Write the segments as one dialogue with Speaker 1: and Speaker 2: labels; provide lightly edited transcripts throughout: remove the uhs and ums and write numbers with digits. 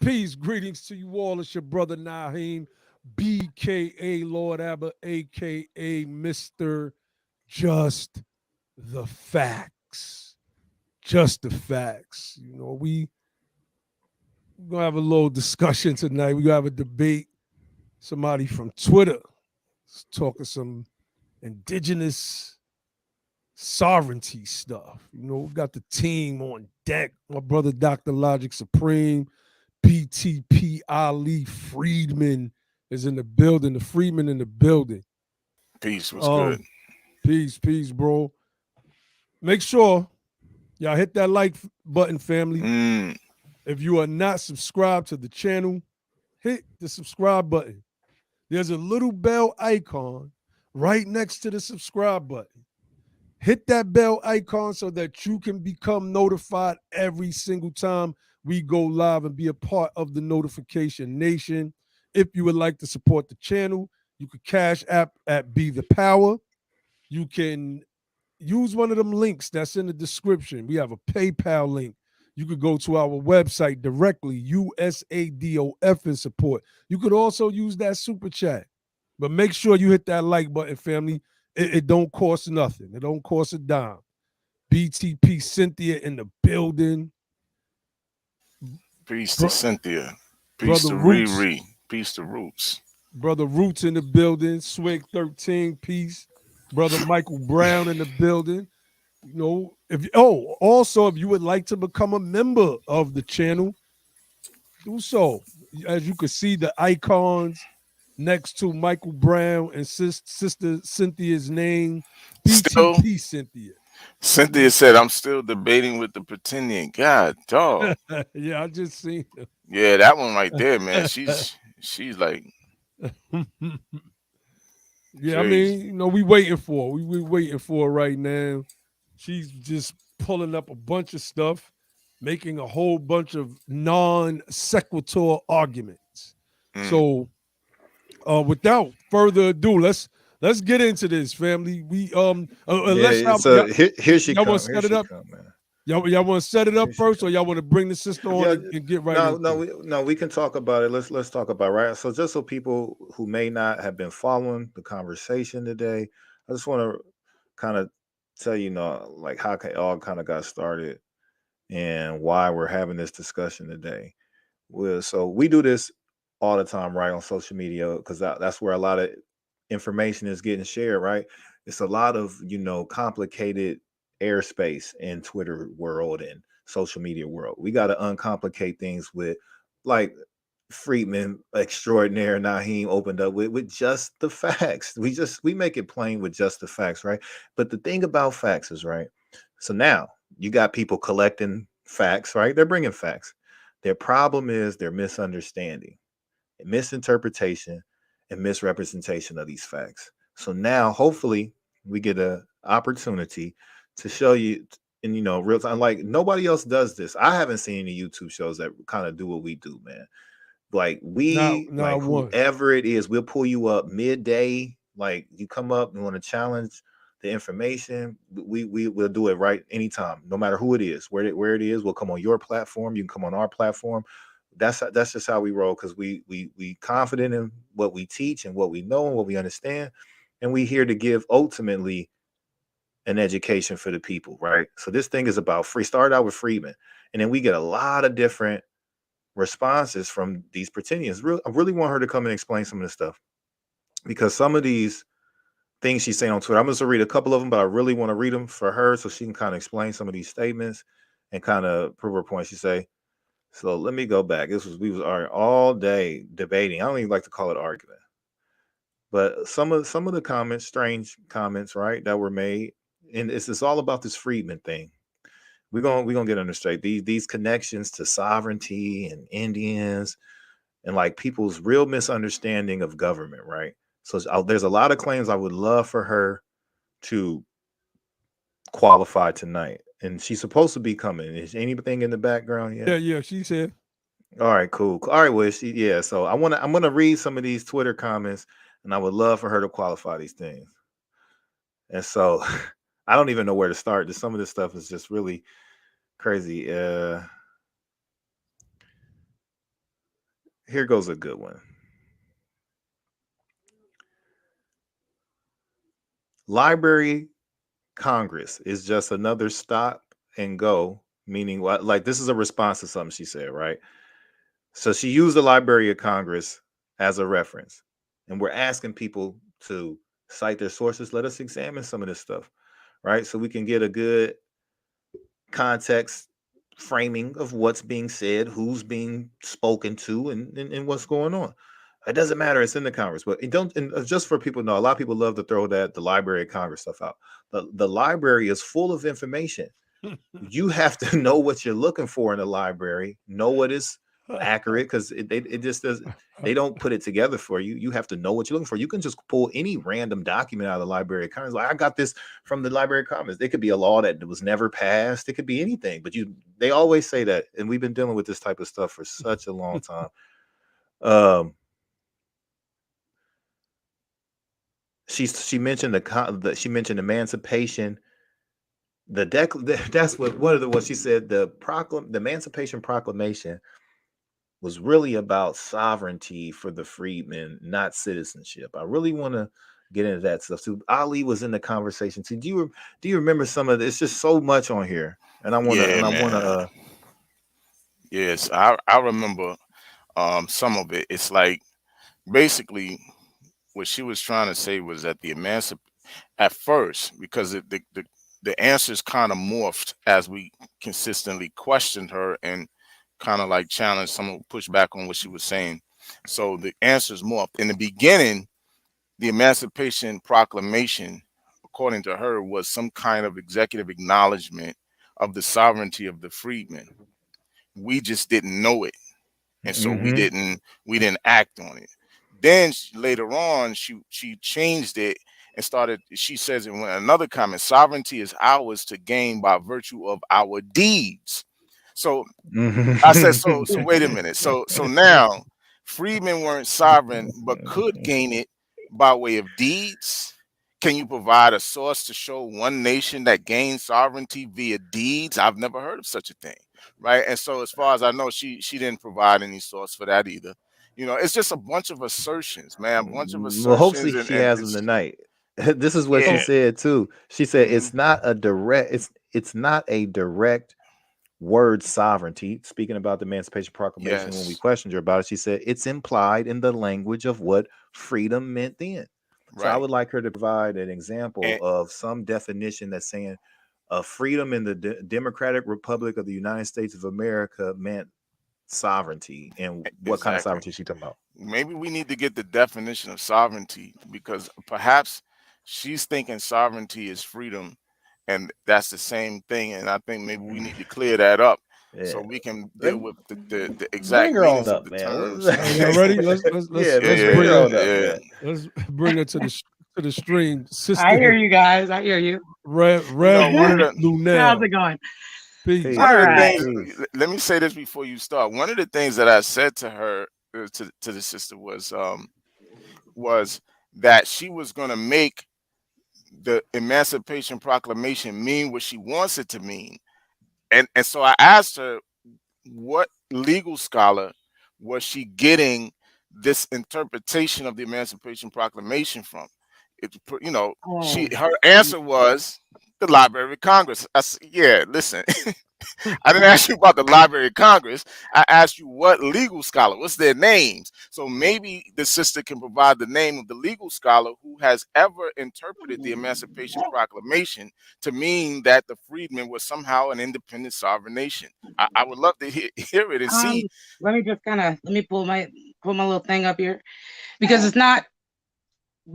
Speaker 1: Peace, greetings to you all. It's your brother Naheem, BKA Lord Abba, aka Mr. Just the Facts. Just the Facts. You know, we're gonna have a little discussion tonight. We're gonna have a debate. Somebody from Twitter is talking some indigenous sovereignty stuff. You know, we got the team on deck. My brother Dr. Logic Supreme. BTP Ali Freedmen is in the building. The Freedmen in the building.
Speaker 2: Peace. What's good?
Speaker 1: Peace, bro. Make sure y'all hit that like button, family. If you are not subscribed to the channel, hit the subscribe button. There's a little bell icon right next to the subscribe button. Hit that bell icon so that you can become notified every single time we go live and be a part of the notification nation. If you would like to support the channel, you could cash app at BETHEPOWER. You can use one of them links that's in the description. We have a PayPal link. You could go to our website directly, USADOF, and support. You could also use that super chat. But make sure you hit that like button, family. It don't cost nothing. It don't cost a dime. BTP Cynthia in the building.
Speaker 2: Peace to Cynthia. Peace to Riri. Peace to Roots.
Speaker 1: Brother Roots in the building. Swig 13. Peace. Brother Michael Brown in the building. You know, also if you would like to become a member of the channel, do so. As you can see, the icons next to Michael Brown and Sister Cynthia's name, BTP Cynthia.
Speaker 2: Cynthia said, "I'm still debating with the pretending." God, dog.
Speaker 1: Yeah, I just seen her.
Speaker 2: Yeah, that one right there, man. She's like,
Speaker 1: yeah. I mean, you know, we waiting for her. We waiting for her right now. She's just pulling up a bunch of stuff, making a whole bunch of non sequitur arguments. So, without further ado, let's get into this, family. We
Speaker 3: here she
Speaker 1: y'all
Speaker 3: come.
Speaker 1: Want to set it up? Y'all want to set it up first, or y'all want to bring the sister on and get right?
Speaker 3: No, we can talk about it. Let's talk about it, right. So just so people who may not have been following the conversation today, I just want to kind of tell you know, like how it all kind of got started and why we're having this discussion today. So we do this all the time, right, on social media, because that's where a lot of information is getting shared, right? It's a lot of, complicated airspace in Twitter world and social media world. We got to uncomplicate things with, like, Freedmen extraordinaire Naheem opened up with just the facts. We make it plain with just the facts, right? But the thing about facts is, right, so now you got people collecting facts, right? They're bringing facts. Their problem is their misunderstanding, misinterpretation, and misrepresentation of these facts. So now hopefully we get an opportunity to show you in, real time. Like, nobody else does this. I haven't seen any YouTube shows that kind of do what we do, man. Like,
Speaker 1: Not one.
Speaker 3: whoever it is, we'll pull you up midday. Like, you come up and want to challenge the information, we will do it right anytime, no matter who it is, where it is. We'll come on your platform. You can come on our platform. That's just how we roll, because we confident in what we teach and what we know and what we understand, and we here to give ultimately an education for the people, right? So this thing is about free. Start out with Freedmen, and then we get a lot of different responses from these pretendians. I really want her to come and explain some of this stuff, because some of these things she's saying on Twitter, I'm just gonna read a couple of them, but I really want to read them for her so she can kind of explain some of these statements and kind of prove her point. She say, so let me go back. We was all day debating. I don't even like to call it argument, but some of the comments, strange comments, right, that were made, and it's all about this Freedman thing. We're gonna get on the straight. These connections to sovereignty and Indians, and like people's real misunderstanding of government, right? So there's a lot of claims I would love for her to qualify tonight, and she's supposed to be coming. Is anything in the background yet?
Speaker 1: Yeah, she said.
Speaker 3: All right, cool. All right, well, yeah. So I'm gonna read some of these Twitter comments, and I would love for her to qualify these things. And so I don't even know where to start. Some of this stuff is just really crazy. Here goes a good one. Library Congress is just another stop and go, meaning what? Like, this is a response to something she said, right? So she used the Library of Congress as a reference, and we're asking people to cite their sources. Let us examine some of this stuff, right? So we can get a good context framing of what's being said, who's being spoken to, and what's going on. It doesn't matter. It's in the Congress, but it don't. And just for people to know, a lot of people love to throw the Library of Congress stuff out. The library is full of information. You have to know what you're looking for in the library. Know what is accurate, because it just does. They don't put it together for you. You have to know what you're looking for. You can just pull any random document out of the Library of Congress. Like, I got this from the Library of Congress. It could be a law that was never passed. It could be anything. But they always say that, and we've been dealing with this type of stuff for such a long time. She mentioned she mentioned Emancipation. That's what she said. The Emancipation Proclamation was really about sovereignty for the freedmen, not citizenship. I really want to get into that stuff too. Ali was in the conversation too. Do you remember some of this? It's just so much on here, and I want to.
Speaker 2: Yeah,
Speaker 3: And I
Speaker 2: man.
Speaker 3: want to.
Speaker 2: Yes, I remember some of it. It's like basically what she was trying to say was that the at first, because the answers kind of morphed as we consistently questioned her and kind of like challenged some push back on what she was saying. So the answers morphed. In the beginning, the Emancipation Proclamation, according to her, was some kind of executive acknowledgement of the sovereignty of the freedmen. We just didn't know it, and so we didn't act on it. Then later on, she changed it and started. She says in another comment, "Sovereignty is ours to gain by virtue of our deeds." So I said, so wait a minute. So now freedmen weren't sovereign, but could gain it by way of deeds. Can you provide a source to show one nation that gained sovereignty via deeds? I've never heard of such a thing, right? And so, as far as I know, she didn't provide any source for that either. It's just a bunch of assertions, man. A bunch of
Speaker 3: Well, hopefully
Speaker 2: assertions, and
Speaker 3: she has them
Speaker 2: it's
Speaker 3: tonight. This is what she
Speaker 2: yeah.
Speaker 3: said too. She said
Speaker 2: Mhm.
Speaker 3: it's not a direct. It's not a direct word sovereignty. Speaking about the Emancipation Proclamation, when we
Speaker 2: Yes.
Speaker 3: questioned her about it, she said it's implied in the language of what freedom meant then. So I
Speaker 2: right.
Speaker 3: would like her to provide an example
Speaker 2: And
Speaker 3: of some definition that's saying freedom in the Democratic Republic of the United States of America meant sovereignty, and what kind of
Speaker 2: exactly.
Speaker 3: sovereignty is she talking about?
Speaker 2: Maybe we need to get the definition of sovereignty, because perhaps she's thinking sovereignty is freedom, and that's the same thing. And I think maybe we need to clear that up so
Speaker 3: Yeah,
Speaker 2: we can deal
Speaker 3: let,
Speaker 2: with the
Speaker 3: bring
Speaker 2: exact
Speaker 3: her on
Speaker 2: meanings of
Speaker 3: up,
Speaker 2: the
Speaker 3: man.
Speaker 2: terms.
Speaker 1: All right, y'all ready?
Speaker 3: Yeah, man,
Speaker 1: Let's
Speaker 3: bring
Speaker 1: bring
Speaker 3: her
Speaker 1: her
Speaker 3: on up, man.
Speaker 1: let's bring her to the stream.
Speaker 4: I hear
Speaker 1: Sister
Speaker 4: you guys. I hear you.
Speaker 2: You know, one of
Speaker 1: Reverend
Speaker 2: the
Speaker 4: How's
Speaker 1: Lunel.
Speaker 4: it going?
Speaker 1: Peace.
Speaker 2: one
Speaker 4: All
Speaker 2: of the
Speaker 4: right.
Speaker 2: things. Let me say this before you start. One of the things that I said to her, to the sister, was that she was going to make the Emancipation Proclamation mean what she wants it to mean. And so I asked her, what legal scholar was she getting this interpretation of the Emancipation Proclamation from?
Speaker 4: Oh.
Speaker 2: Her answer was the Library of Congress. I said, yeah, listen, I didn't ask you about the Library of Congress. I asked you what legal scholar, what's their names? So maybe the sister can provide the name of the legal scholar who has ever interpreted the Emancipation Proclamation to mean that the freedmen were somehow an independent sovereign nation. I would love to hear it and see.
Speaker 4: Let me just let me pull my little thing up here, because it's not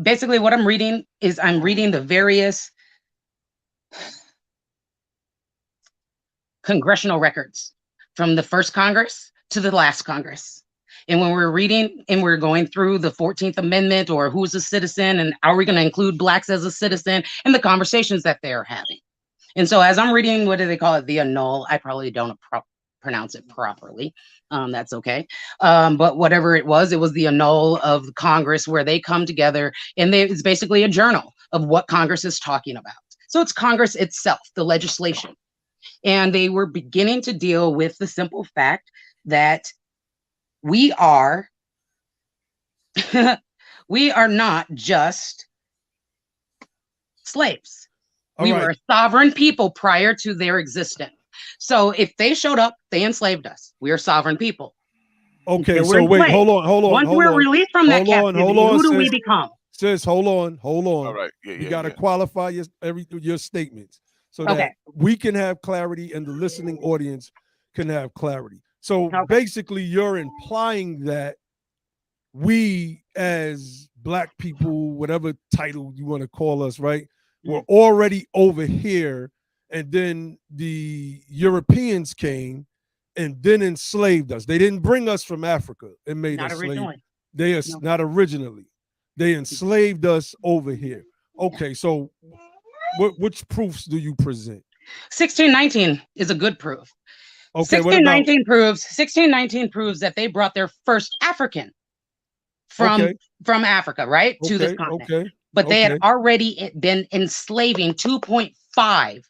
Speaker 4: basically what I'm reading is I'm reading the various congressional records from the first Congress to the last Congress. And when we're reading and we're going through the 14th Amendment, or who's a citizen and are we going to include blacks as a citizen, and the conversations that they're having. And so as I'm reading, what do they call it? The annul. I probably don't pronounce it properly. That's okay. But whatever it was the annul of Congress, where they come together, and it's basically a journal of what Congress is talking about. So it's Congress itself, the legislation. And they were beginning to deal with the simple fact that we are not just slaves. We were a sovereign people prior to their existence. So if they showed up, they enslaved us. We are sovereign people.
Speaker 1: Okay, so wait, hold on.
Speaker 4: Once we're released from that captivity, who do we become?
Speaker 1: Sis, hold on.
Speaker 2: All right.
Speaker 1: You got to qualify your statements so that we can have clarity and the listening audience can have clarity. So basically, you're implying that we, as black people, whatever title you want to call us, right, we're already over here, and then the Europeans came and then enslaved us. They didn't bring us from Africa and made us slaves. They are not originally. They enslaved us over here. Okay, so which proofs do you present?
Speaker 4: 1619 is a good proof.
Speaker 1: Okay,
Speaker 4: 1619 proves that they brought their first African from Africa, right, to this continent. But they had already been enslaving 2.5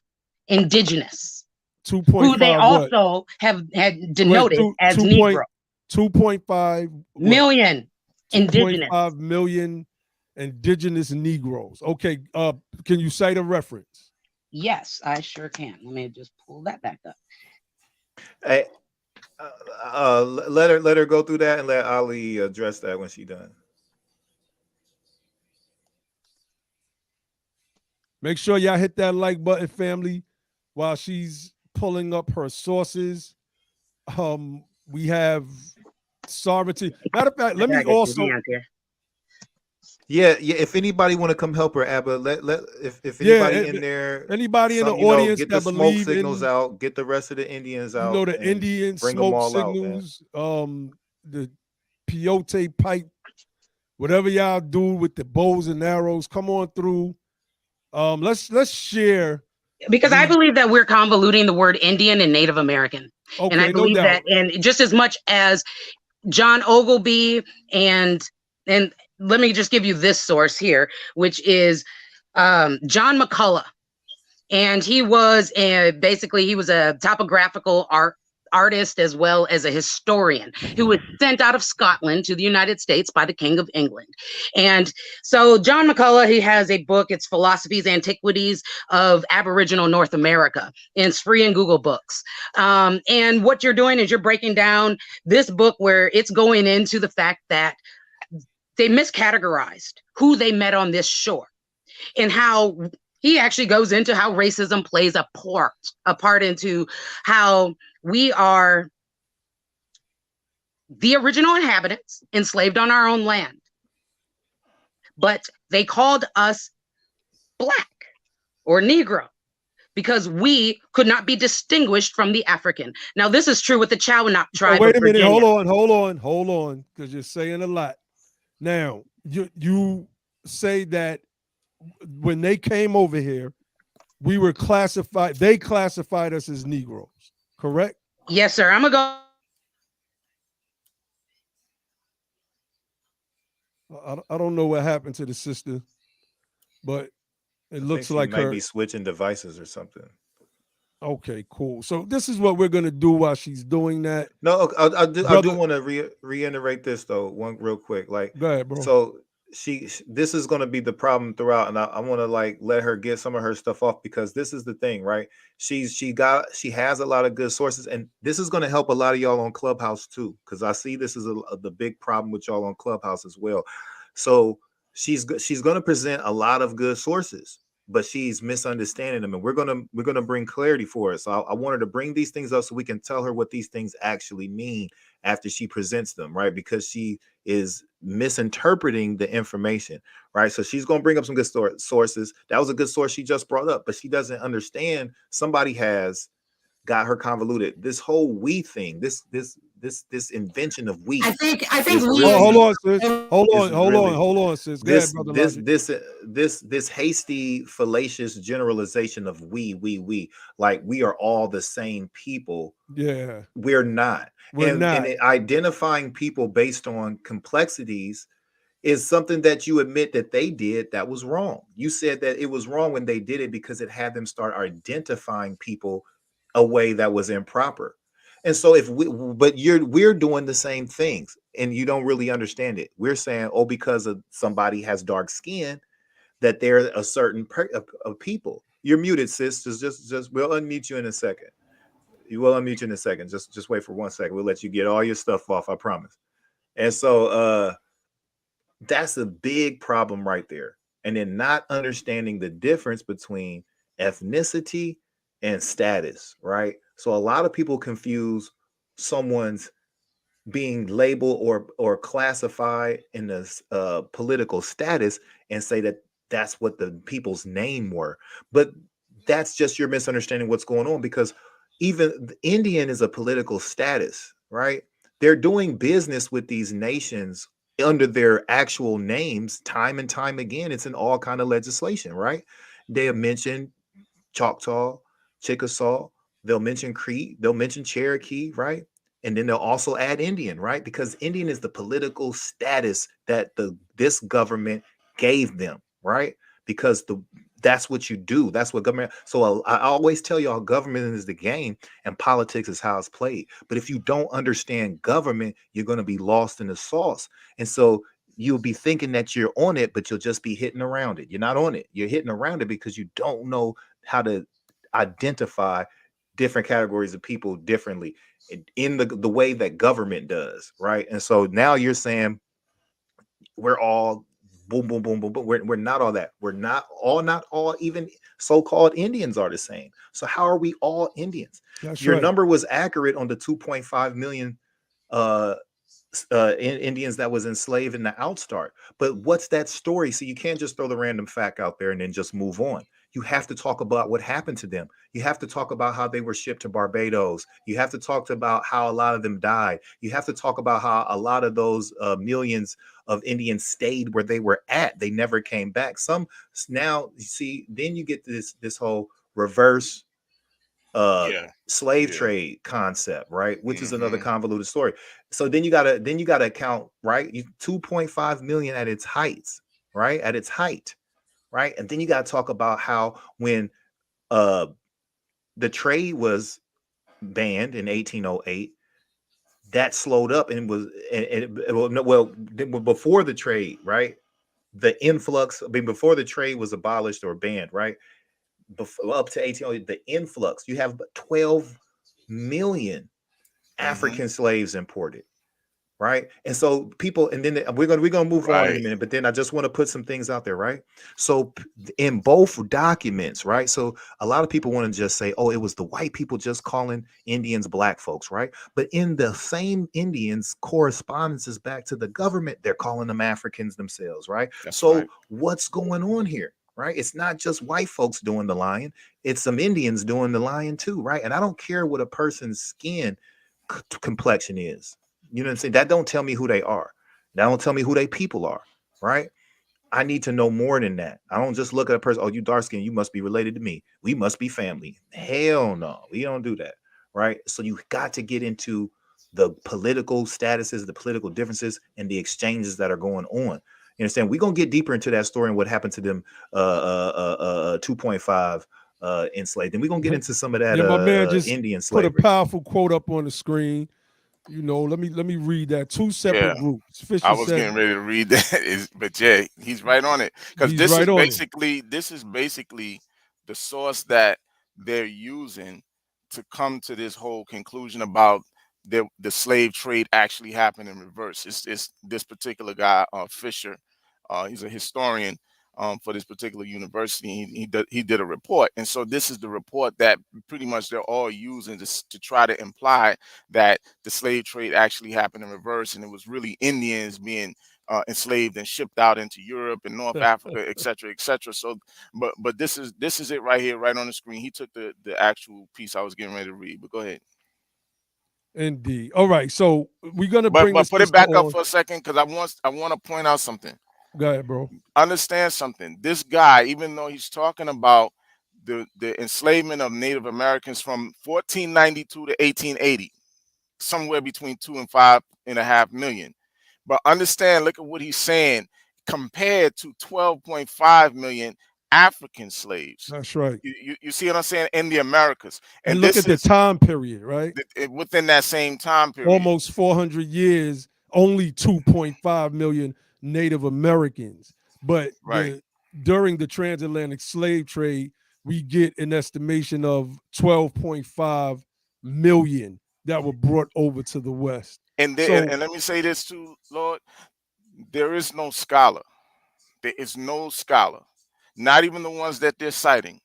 Speaker 4: indigenous, who they also had denoted as Negro.
Speaker 1: 2.5
Speaker 4: million indigenous.
Speaker 1: 2.5 million indigenous Negroes. Okay, can you cite a reference?
Speaker 4: Yes, I sure can. Let me just pull that back up.
Speaker 3: Hey, let her go through that and let Ali address that when she's done.
Speaker 1: Make sure y'all hit that like button, family, while she's pulling up her sources. We have sovereignty. Matter of fact, let me also.
Speaker 3: Yeah. If anybody want to come help her, Abba, if anybody in there,
Speaker 1: anybody in the audience
Speaker 3: get
Speaker 1: that
Speaker 3: the smoke signals out, get the rest of the Indians out.
Speaker 1: You know, the Indian smoke signals, the peyote pipe, whatever y'all do with the bows and arrows, come on through. Let's share,
Speaker 4: because I believe that we're convoluting the word Indian and Native American.
Speaker 1: Okay,
Speaker 4: and I believe that, and just as much as John Ogilvy and let me just give you this source here, which is John McCullough. And he was basically he was a topographical artist as well as a historian who was sent out of Scotland to the United States by the King of England. And so John McCullough, he has a book, it's Philosophy's Antiquities of Aboriginal North America, and it's free in Google Books. And what you're doing is you're breaking down this book where it's going into the fact that they miscategorized who they met on this shore, and how he actually goes into how racism plays a part into how we are the original inhabitants enslaved on our own land. But they called us Black or Negro because we could not be distinguished from the African. Now, this is true with the Chowanok tribe.
Speaker 1: Wait a minute,
Speaker 4: Virginia.
Speaker 1: hold on, because you're saying a lot. Now, you say that when they came over here, we were classified, they classified us as Negroes, correct?
Speaker 4: Yes, sir. I'm gonna
Speaker 1: go. I don't know what happened to the sister, but it looks
Speaker 3: she
Speaker 1: like
Speaker 3: might
Speaker 1: her
Speaker 3: be switching devices or something.
Speaker 1: Okay, cool. So this is what we're gonna do while she's doing that.
Speaker 3: No, I do want to reiterate this though, one real quick. Like,
Speaker 1: go ahead, bro.
Speaker 3: So this is going to be the problem throughout, and I want to like let her get some of her stuff off, because this is the thing, right? She has a lot of good sources, and this is going to help a lot of y'all on Clubhouse too, because I see this is the big problem with y'all on Clubhouse as well. So she's going to present a lot of good sources, but she's misunderstanding them, and we're gonna bring clarity for it. So I want her to bring these things up so we can tell her what these things actually mean after she presents them, right? Because she is misinterpreting the information, right? So she's gonna bring up some good sources. That was a good source she just brought up, but she doesn't understand. Somebody has got her convoluted. This whole we thing, this invention of we.
Speaker 5: I think
Speaker 3: really,
Speaker 1: hold on, sis. Hold on, sis. Go ahead, brother.
Speaker 3: This hasty, fallacious generalization of we, like we are all the same people.
Speaker 1: Yeah,
Speaker 3: we're not.
Speaker 1: We're not.
Speaker 3: And identifying people based on complexities is something that you admit that they did that was wrong. You said that it was wrong when they did it because it had them start identifying people a way that was improper. And so we're doing the same things, and you don't really understand it. We're saying, oh, because of somebody has dark skin, that they're a certain of people. You're muted, sis. Just we'll unmute you in a second. You will unmute you in a second. Just wait for 1 second. We'll let you get all your stuff off, I promise. And so that's a big problem right there. And then not understanding the difference between ethnicity and status, right? So a lot of people confuse someone's being labeled or classified in this political status and say that that's what the people's name were. But that's just your misunderstanding what's going on, because even Indian is a political status, right? They're doing business with these nations under their actual names time and time again. It's in all kind of legislation, right? They have mentioned Choctaw, Chickasaw, they'll mention Cree, they'll mention Cherokee, right? And then they'll also add Indian, right? Because Indian is the political status that this government gave them, right? Because that's what you do. That's what government. So I always tell y'all, government is the game and politics is how it's played. But if you don't understand government, you're going to be lost in the sauce. And so you'll be thinking that you're on it, but you'll just be hitting around it. You're not on it. You're hitting around it because you don't know how to identify different categories of people differently in the way that government does, right? And so now you're saying we're all boom, boom, boom, boom, boom. We're not all that. We're not all even so-called Indians are the same. So how are we all Indians?
Speaker 1: That's
Speaker 3: Your
Speaker 1: right.
Speaker 3: number was accurate on the 2.5 million Indians that was enslaved in the outstart. But what's that story? So you can't just throw the random fact out there and then just move on. You have to talk about what happened to them. You have to talk about how they were shipped to Barbados. You have to talk about how a lot of them died. You have to talk about how a lot of those millions of Indians stayed where they were at. They never came back. Some now, you see, then you get this whole reverse slave trade concept, right? Which is another convoluted story. So then you gotta account, right? 2.5 million at its heights, right? At its height. Right. And then you got to talk about how when the trade was banned in 1808, that slowed up and was before the trade, right? The influx, before the trade was abolished or banned, right? Before, up to 1808, the influx, you have 12 million African slaves imported, right? And so people, and then we're gonna move on in a
Speaker 2: Right.
Speaker 3: minute, but then I just want to put some things out there, right? So in both documents, right? So a lot of people want to just say, oh, it was the white people just calling Indians black folks, right? But in the same Indians correspondences back to the government, they're calling them Africans themselves, right?
Speaker 2: That's
Speaker 3: So
Speaker 2: right.
Speaker 3: what's going on here? Right? It's not just white folks doing the lying, it's some Indians doing the lying too, right? And I don't care what a person's skin complexion is. You know what I'm saying? That don't tell me who they are. That don't tell me who they people are, right? I need to know more than that. I don't just look at a person, oh, you dark skin, you must be related to me. We must be family. Hell no, we don't do that, right? So you got to get into the political statuses, the political differences, and the exchanges that are going on. You understand? We're gonna get deeper into that story and what happened to them 2.5 enslaved. And we're gonna get into some of that
Speaker 1: Yeah, my man just
Speaker 3: Indian
Speaker 1: put a
Speaker 3: slavery.
Speaker 1: powerful quote up on the screen. You know, let me read that. Two separate
Speaker 2: Yeah.
Speaker 1: groups.
Speaker 2: I
Speaker 1: Fisher
Speaker 2: was
Speaker 1: said
Speaker 2: getting ready to read that, but yeah, he's right on it. Because
Speaker 1: he's
Speaker 2: this
Speaker 1: right
Speaker 2: is
Speaker 1: on it.
Speaker 2: basically the source that they're using to come to this whole conclusion about the slave trade actually happened in reverse. It's this particular guy, Fisher. He's a historian for this particular university. He did a report, and so this is the report that pretty much they're all using to try to imply that the slave trade actually happened in reverse, and it was really Indians being enslaved and shipped out into Europe and North Africa, et cetera, et cetera. So, but this is it right here, right on the screen. He took the actual piece I was getting ready to read. But go ahead.
Speaker 1: Indeed. All right. So we're gonna
Speaker 2: But
Speaker 1: bring this
Speaker 2: put it
Speaker 1: sister
Speaker 2: back up
Speaker 1: on.
Speaker 2: for a second, because I want to point out something.
Speaker 1: Go ahead, bro.
Speaker 2: Understand something. This guy, even though he's talking about the enslavement of Native Americans from 1492 to 1880, somewhere between 2 and 5.5 million. But understand, look at what he's saying compared to 12.5 million African slaves.
Speaker 1: That's right.
Speaker 2: You see what I'm saying? In the Americas.
Speaker 1: And look
Speaker 2: this
Speaker 1: at the
Speaker 2: is
Speaker 1: time period, right?
Speaker 2: within that same time period.
Speaker 1: Almost 400 years, only 2.5 million Native Americans. But
Speaker 2: Right.
Speaker 1: during the transatlantic slave trade, we get an estimation of 12.5 million that were brought over to the West.
Speaker 2: And
Speaker 1: So
Speaker 2: and let me say this too, Lord. There is no scholar. There is no scholar, not even the ones that they're citing,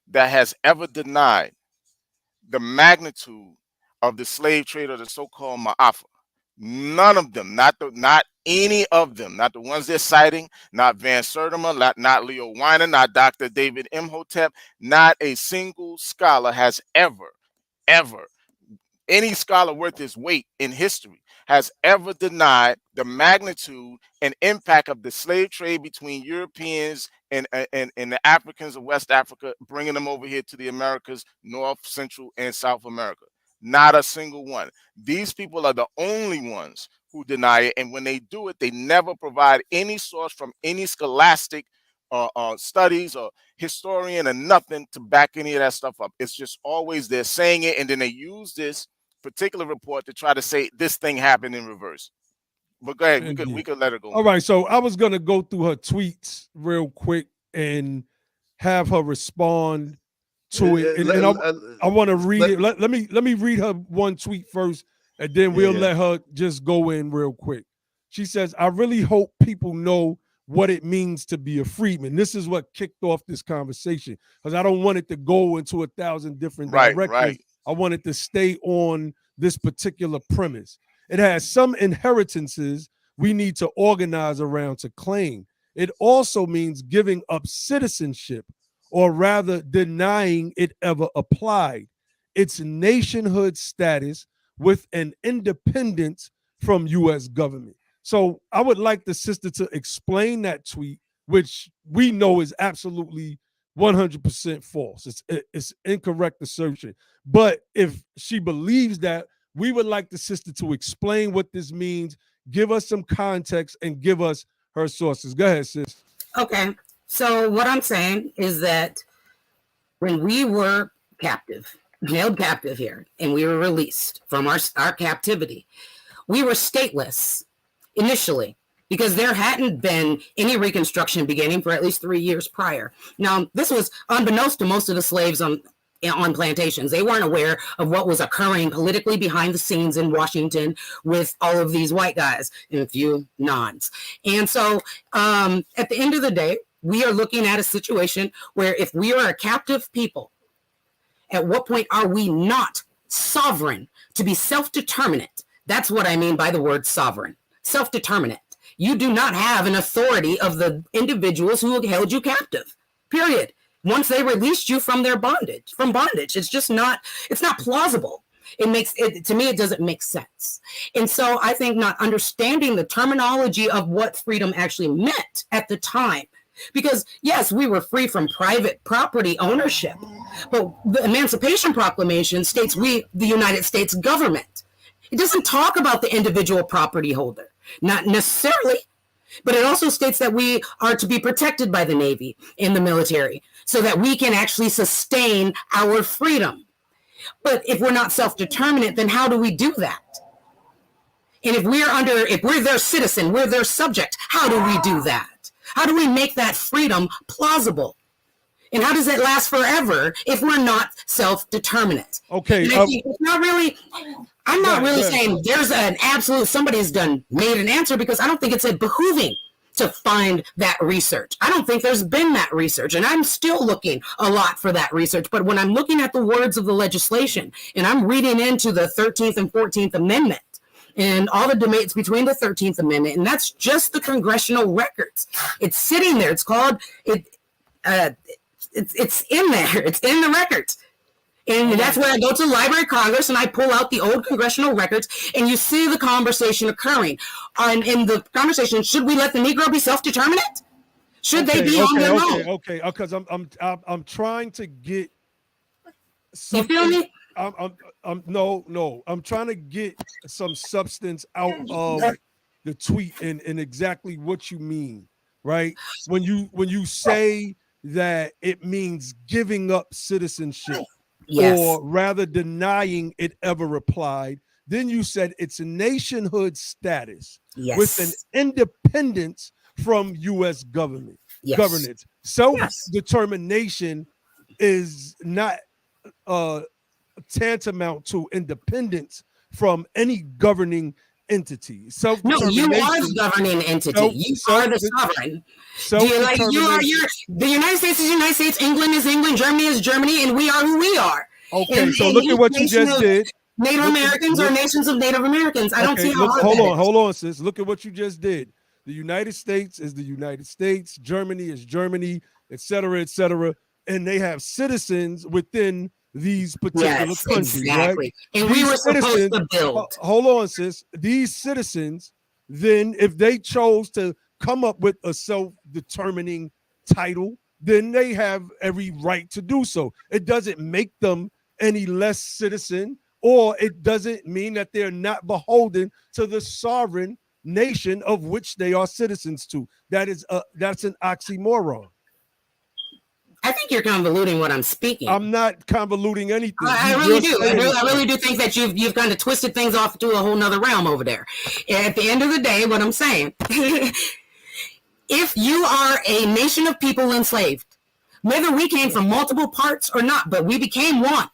Speaker 2: that has ever denied the magnitude of the slave trade or the so-called Ma'afa. None of them, not any of them, not the ones they're citing, not Van Sertima, not Leo Weiner, not Dr. David Imhotep, not a single scholar has ever, any scholar worth his weight in history has ever denied the magnitude and impact of the slave trade between Europeans and the Africans of West Africa, bringing them over here to the Americas, North, Central, and South America. Not a single one. These people are the only ones who deny it, and when they do it, they never provide any source from any scholastic studies or historian or nothing to back any of that stuff up. It's just always they're saying it, and then they use this particular report to try to say this thing happened in reverse. But go ahead, we could let her go.
Speaker 1: All right, so I was gonna go through her tweets real quick and have her respond to it, and I want to read it. Let me read her one tweet first, and then we'll let her just go in real quick. She says, "I really hope people know what it means to be a freedman." This is what kicked off this conversation, because I don't want it to go into 1,000 different directions.
Speaker 2: Right.
Speaker 1: I want it to stay on this particular premise. It has some inheritances we need to organize around to claim. It also means giving up citizenship, or rather denying it ever applied. Its nationhood status with an independence from U.S. government. So I would like the sister to explain that tweet, which we know is absolutely 100% false. It's incorrect assertion. But if she believes that, we would like the sister to explain what this means, give us some context, and give us her sources. Go ahead, sis.
Speaker 5: Okay. So what I'm saying is that when we were held captive here, and we were released from our captivity, we were stateless initially, because there hadn't been any Reconstruction beginning for at least 3 years prior. Now, this was unbeknownst to most of the slaves on on plantations. They weren't aware of what was occurring politically behind the scenes in Washington with all of these white guys and a few nons. And so at the end of the day, we are looking at a situation where if we are a captive people, at what point are we not sovereign to be self-determinate? That's what I mean by the word sovereign, self-determinate. You do not have an authority of the individuals who held you captive, period. Once they released you from their bondage, it's just not, it's not plausible. It makes it, to me, it doesn't make sense. And so I think not understanding the terminology of what freedom actually meant at the time, because yes, we were free from private property ownership, but the Emancipation Proclamation states we, the United States government. It doesn't talk about the individual property holder, not necessarily, but it also states that we are to be protected by the Navy and the military so that we can actually sustain our freedom. But if we're not self-determinate, then how do we do that? And if we're their citizen, we're their subject, how do we do that? How do we make that freedom plausible? And how does it last forever if we're not self-determinate?
Speaker 1: Okay.
Speaker 5: It's not really, I'm not really saying there's an absolute, somebody's made an answer, because I don't think it's a behooving to find that research. I don't think there's been that research, and I'm still looking a lot for that research. But when I'm looking at the words of the legislation and I'm reading into the 13th and 14th Amendment, and all the debates between the 13th Amendment, and that's just the congressional records. It's sitting there. It's called it. It's in there. It's in the records, and that's where I go to the Library of Congress and I pull out the old congressional records, and you see the conversation occurring. In the conversation, should we let the Negro be self-determinate? Should they be on their own?
Speaker 1: Okay. Because I'm trying to get.
Speaker 5: You feel me?
Speaker 1: No. I'm trying to get some substance out of the tweet and exactly what you mean, right? When you say that it means giving up citizenship,
Speaker 5: yes,
Speaker 1: or rather denying it ever applied, then you said it's a nationhood status,
Speaker 5: yes,
Speaker 1: with an independence from U.S. government.
Speaker 5: yes,
Speaker 1: governance. Self-determination is not tantamount to independence from any governing entity.
Speaker 5: No, you are the governing entity. You are the sovereign. The United States is the United States, England is England, Germany is Germany, and we are who we are.
Speaker 1: Okay, so look at what you just did.
Speaker 5: Native Americans are nations of Native Americans. I don't see how hard
Speaker 1: hold
Speaker 5: that
Speaker 1: on,
Speaker 5: is.
Speaker 1: hold on, sis. Look at what you just did. The United States is the United States, Germany is Germany, et cetera, and they have citizens within these particular countries,
Speaker 5: exactly.
Speaker 1: right?
Speaker 5: And we were supposed to build.
Speaker 1: Hold on, sis. These citizens, then, if they chose to come up with a self-determining title, then they have every right to do so. It doesn't make them any less citizen, or it doesn't mean that they're not beholden to the sovereign nation of which they are citizens to. That's an oxymoron.
Speaker 5: I think you're convoluting what I'm speaking.
Speaker 1: I'm not convoluting anything.
Speaker 5: I really do. I really do think that you've kind of twisted things off to a whole nother realm over there. And at the end of the day, what I'm saying, if you are a nation of people enslaved, whether we came from multiple parts or not, but we became one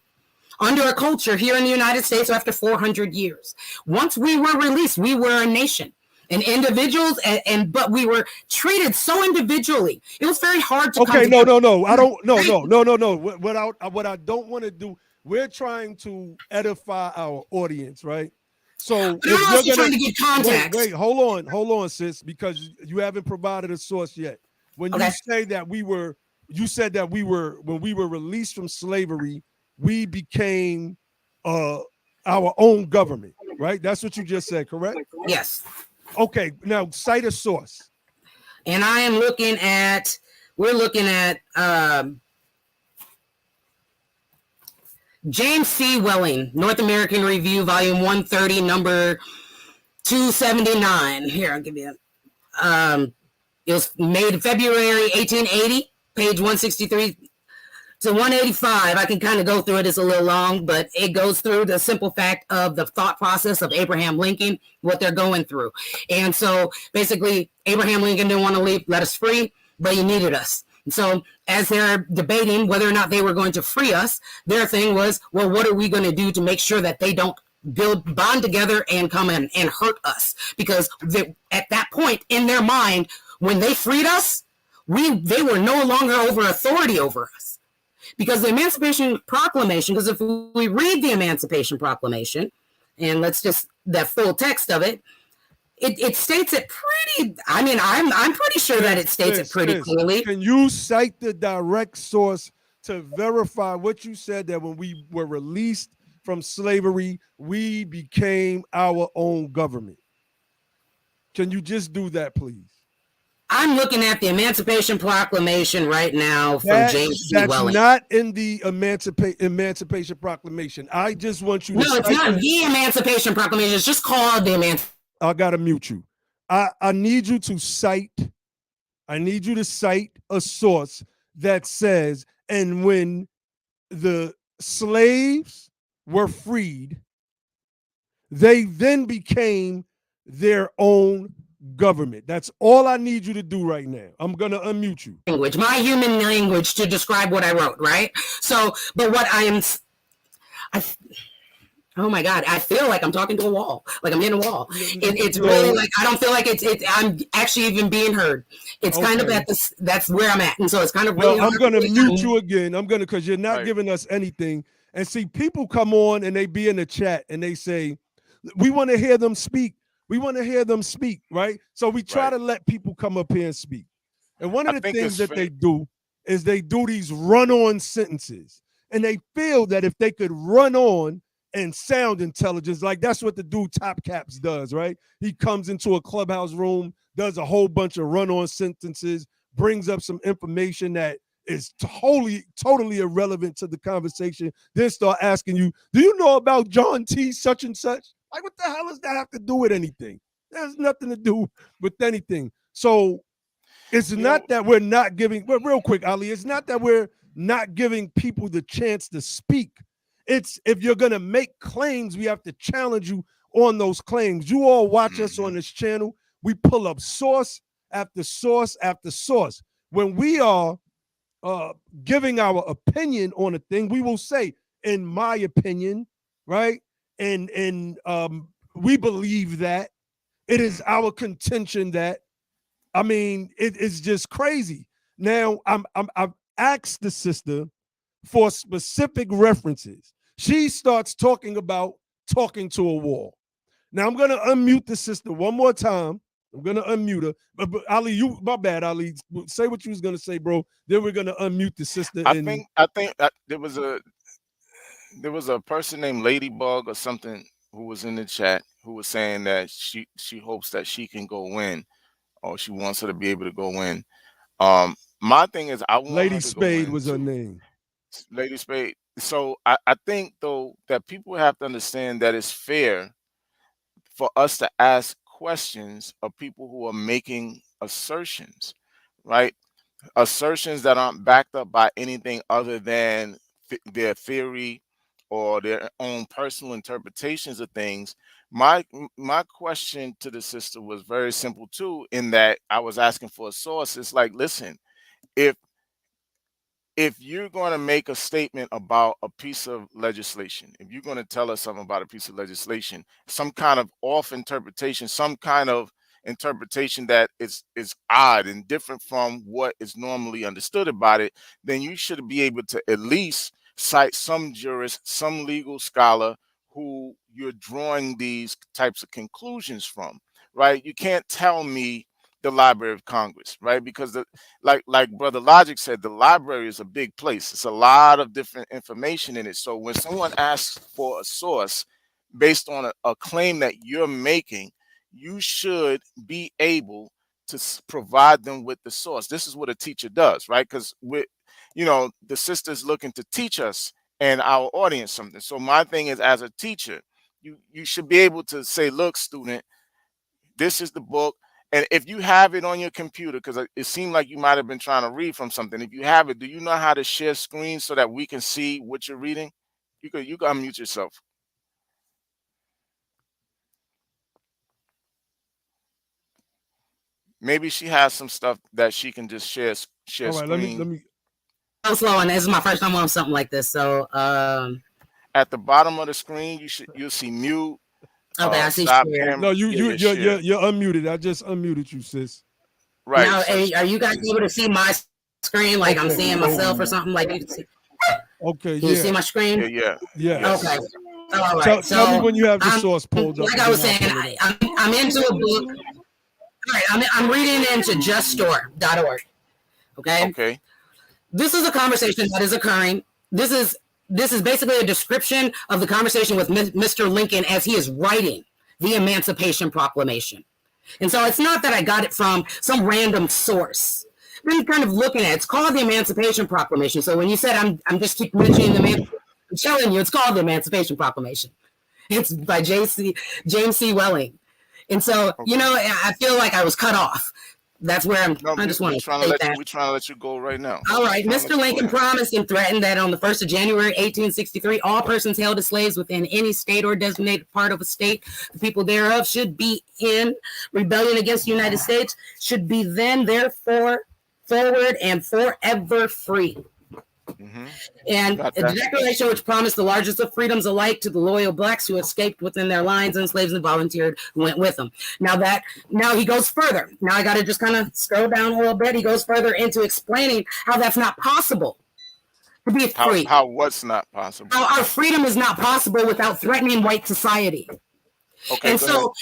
Speaker 5: under a culture here in the United States after 400 years. Once we were released, we were a nation. And individuals, but we were treated so individually. It was very hard to.
Speaker 1: Okay, no. I don't. No. What I don't want to do. We're trying to edify our audience, right? So
Speaker 5: you're also trying to get context.
Speaker 1: Wait, hold on, sis, because you haven't provided a source yet. When you say that you said that when we were released from slavery, we became our own government, right? That's what you just said, correct?
Speaker 5: Yes.
Speaker 1: Okay, now cite a source.
Speaker 5: And we're looking at James C. Welling, North American Review, volume 130, number 279. Here, I'll give you it was made February 1880, page 163 to 185. I can kind of go through it. It's a little long, but it goes through the simple fact of the thought process of Abraham Lincoln, what they're going through. And so basically, Abraham Lincoln didn't want to let us free, but he needed us. So as they're debating whether or not they were going to free us, their thing was, well, what are we going to do to make sure that they don't bond together and come in and hurt us? Because at that point in their mind, when they freed us, they were no longer over authority over us. Because the Emancipation Proclamation, because if we read the Emancipation Proclamation, and let's just, that full text of it, it states it pretty, I mean, I'm pretty sure that it states it pretty clearly.
Speaker 1: Can you cite the direct source to verify what you said, that when we were released from slavery, we became our own government? Can you just do that, please?
Speaker 5: I'm looking at the Emancipation Proclamation right now from James C. Welling.
Speaker 1: That's not in the Emancipation Proclamation. I just want you to.
Speaker 5: No, it's not the Emancipation Proclamation. It's just called the Emancipation.
Speaker 1: I gotta mute you. I need you to cite. I need you to cite a source that says, and when the slaves were freed, they then became their own government. That's all I need you to do right now. I'm gonna unmute you.
Speaker 5: Language, my human language, to describe what I wrote, right? So, but what oh my God, I feel like I'm talking to a wall, like I'm in a wall. It's really like, I don't feel like I'm actually even being heard. It's kind of at this, that's where I'm at. And so it's kind of really
Speaker 1: I'm going to mute you again. Because you're not giving us anything. And see, people come on and they be in the chat and they say, we want to hear them speak. We want to hear them speak, right? So we try to let people come up here and speak. And one of the things that they do is they do these run-on sentences. And they feel that if they could run on and sound intelligence, like that's what the dude Top Caps does, right? He comes into a clubhouse room, does a whole bunch of run-on sentences, brings up some information that is totally irrelevant to the conversation, then start asking you, do you know about John T. such and such? Like, what the hell does that have to do with anything? There's nothing to do with anything. So it's not that we're not giving, but real quick, Ali, it's not that we're not giving people the chance to speak. It's, if you're going to make claims, we have to challenge you on those claims. You all watch us on this channel. We pull up source after source after source. When we are giving our opinion on a thing, we will say, in my opinion, right? And we believe that. It is our contention that, I mean, it is just crazy. Now, I've asked the sister for specific references. She starts talking about talking to a wall. Now I'm gonna unmute the sister one more time. I'm gonna unmute her. But Ali, my bad, Ali. Say what you was gonna say, bro. Then we're gonna unmute the sister.
Speaker 2: I think there was a person named Ladybug or something who was in the chat who was saying that she hopes that she can go in, or she wants her to be able to go in. My thing is, I want
Speaker 1: Lady
Speaker 2: her to
Speaker 1: Spade
Speaker 2: go in
Speaker 1: was
Speaker 2: too.
Speaker 1: her name.
Speaker 2: Lady Spade. So I think though that people have to understand that it's fair for us to ask questions of people who are making assertions, right? Assertions that aren't backed up by anything other than their theory or their own personal interpretations of things. My question to the sister was very simple too, in that I was asking for a source. It's like, listen, if you're going to make a statement about a piece of legislation, if you're going to tell us something about a piece of legislation, some kind of off interpretation, some kind of interpretation that is odd and different from what is normally understood about it, then you should be able to at least cite some jurist, some legal scholar who you're drawing these types of conclusions from, right? You can't tell me the Library of Congress, right? Because like Brother Logic said, the library is a big place. It's a lot of different information in it. So when someone asks for a source based on a claim that you're making, you should be able to provide them with the source. This is what a teacher does, right? Because the sister's looking to teach us and our audience something. So my thing is, as a teacher, you should be able to say, look, student, this is the book. And if you have it on your computer, because it seemed like you might have been trying to read from something. If you have it, do you know how to share screen so that we can see what you're reading? You can unmute yourself. maybe she has some stuff that she can just share
Speaker 1: All right,
Speaker 2: screen.
Speaker 1: let me.
Speaker 5: I'm slow, and this is my first time on something like this. So,
Speaker 2: At the bottom of the screen, you'll see mute.
Speaker 5: okay, I see
Speaker 2: Stop
Speaker 5: share.
Speaker 2: camera.
Speaker 1: No,
Speaker 2: Yeah, share.
Speaker 1: you're unmuted. I just unmuted you, sis.
Speaker 2: Right.
Speaker 5: Now,
Speaker 2: so
Speaker 5: are you guys able to see my screen? Like I'm
Speaker 1: Okay,
Speaker 5: seeing myself or something? Like you
Speaker 1: Okay,
Speaker 5: can you see my screen?
Speaker 2: yeah.
Speaker 1: yes.
Speaker 5: Okay. All right.
Speaker 1: Tell
Speaker 5: So
Speaker 1: me when you have the source pulled up.
Speaker 5: like I was saying, I'm into a book. All right, I'm reading into juststore.org. Okay.
Speaker 2: Okay.
Speaker 5: This is a conversation that is occurring. This is basically a description of the conversation with Mr. Lincoln as he is writing the Emancipation Proclamation. And so it's not that I got it from some random source. I'm kind of looking at it. It's called the Emancipation Proclamation. So when you said I'm just keep mentioning I'm telling you it's called the Emancipation Proclamation. It's by James C. Welling. And so, you know, I feel like I was cut off. That's where I just want to say that.
Speaker 2: We're trying to let you go right now.
Speaker 5: All right. Mr. Lincoln promised and threatened that on the 1st of January, 1863, all persons held as slaves within any state or designated part of a state, the people thereof should be in rebellion against the United States, should be then, therefore, forward and forever free.
Speaker 2: Mm-hmm.
Speaker 5: And a declaration which promised the largest of freedoms alike to the loyal blacks who escaped within their lines, enslaved and volunteered, who went with them. Now he goes further. Now I got to just kind of scroll down a little bit. He goes further into explaining how that's not possible to be free.
Speaker 2: How what's not possible?
Speaker 5: How our freedom is not possible without threatening white society.
Speaker 2: Okay.
Speaker 5: And so.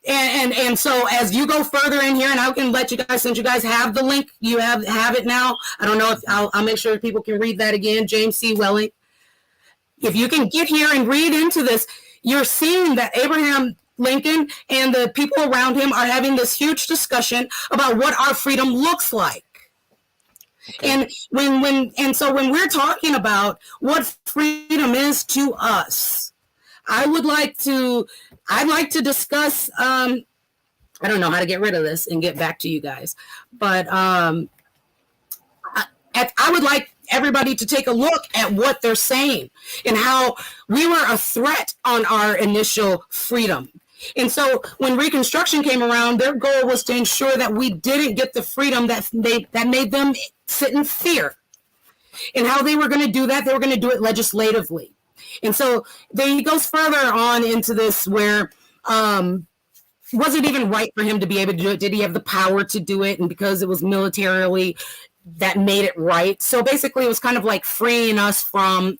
Speaker 5: And so as you go further in here, and I can let you guys, since you guys have the link, you have it now. I don't know if I'll make sure people can read that again. James C. Welling. If you can get here and read into this, you're seeing that Abraham Lincoln and the people around him are having this huge discussion about what our freedom looks like. Okay. And when we're talking about what freedom is to us, I'd like to discuss, I don't know how to get rid of this and get back to you guys, but I would like everybody to take a look at what they're saying and how we were a threat on our initial freedom. And so when Reconstruction came around, their goal was to ensure that we didn't get the freedom that made them sit in fear. And how they were going to do that, they were going to do it legislatively. And so he goes further on into this where was it even right for him to be able to do it? Did he have the power to do it? And because it was militarily, that made it right. So basically it was kind of like freeing us from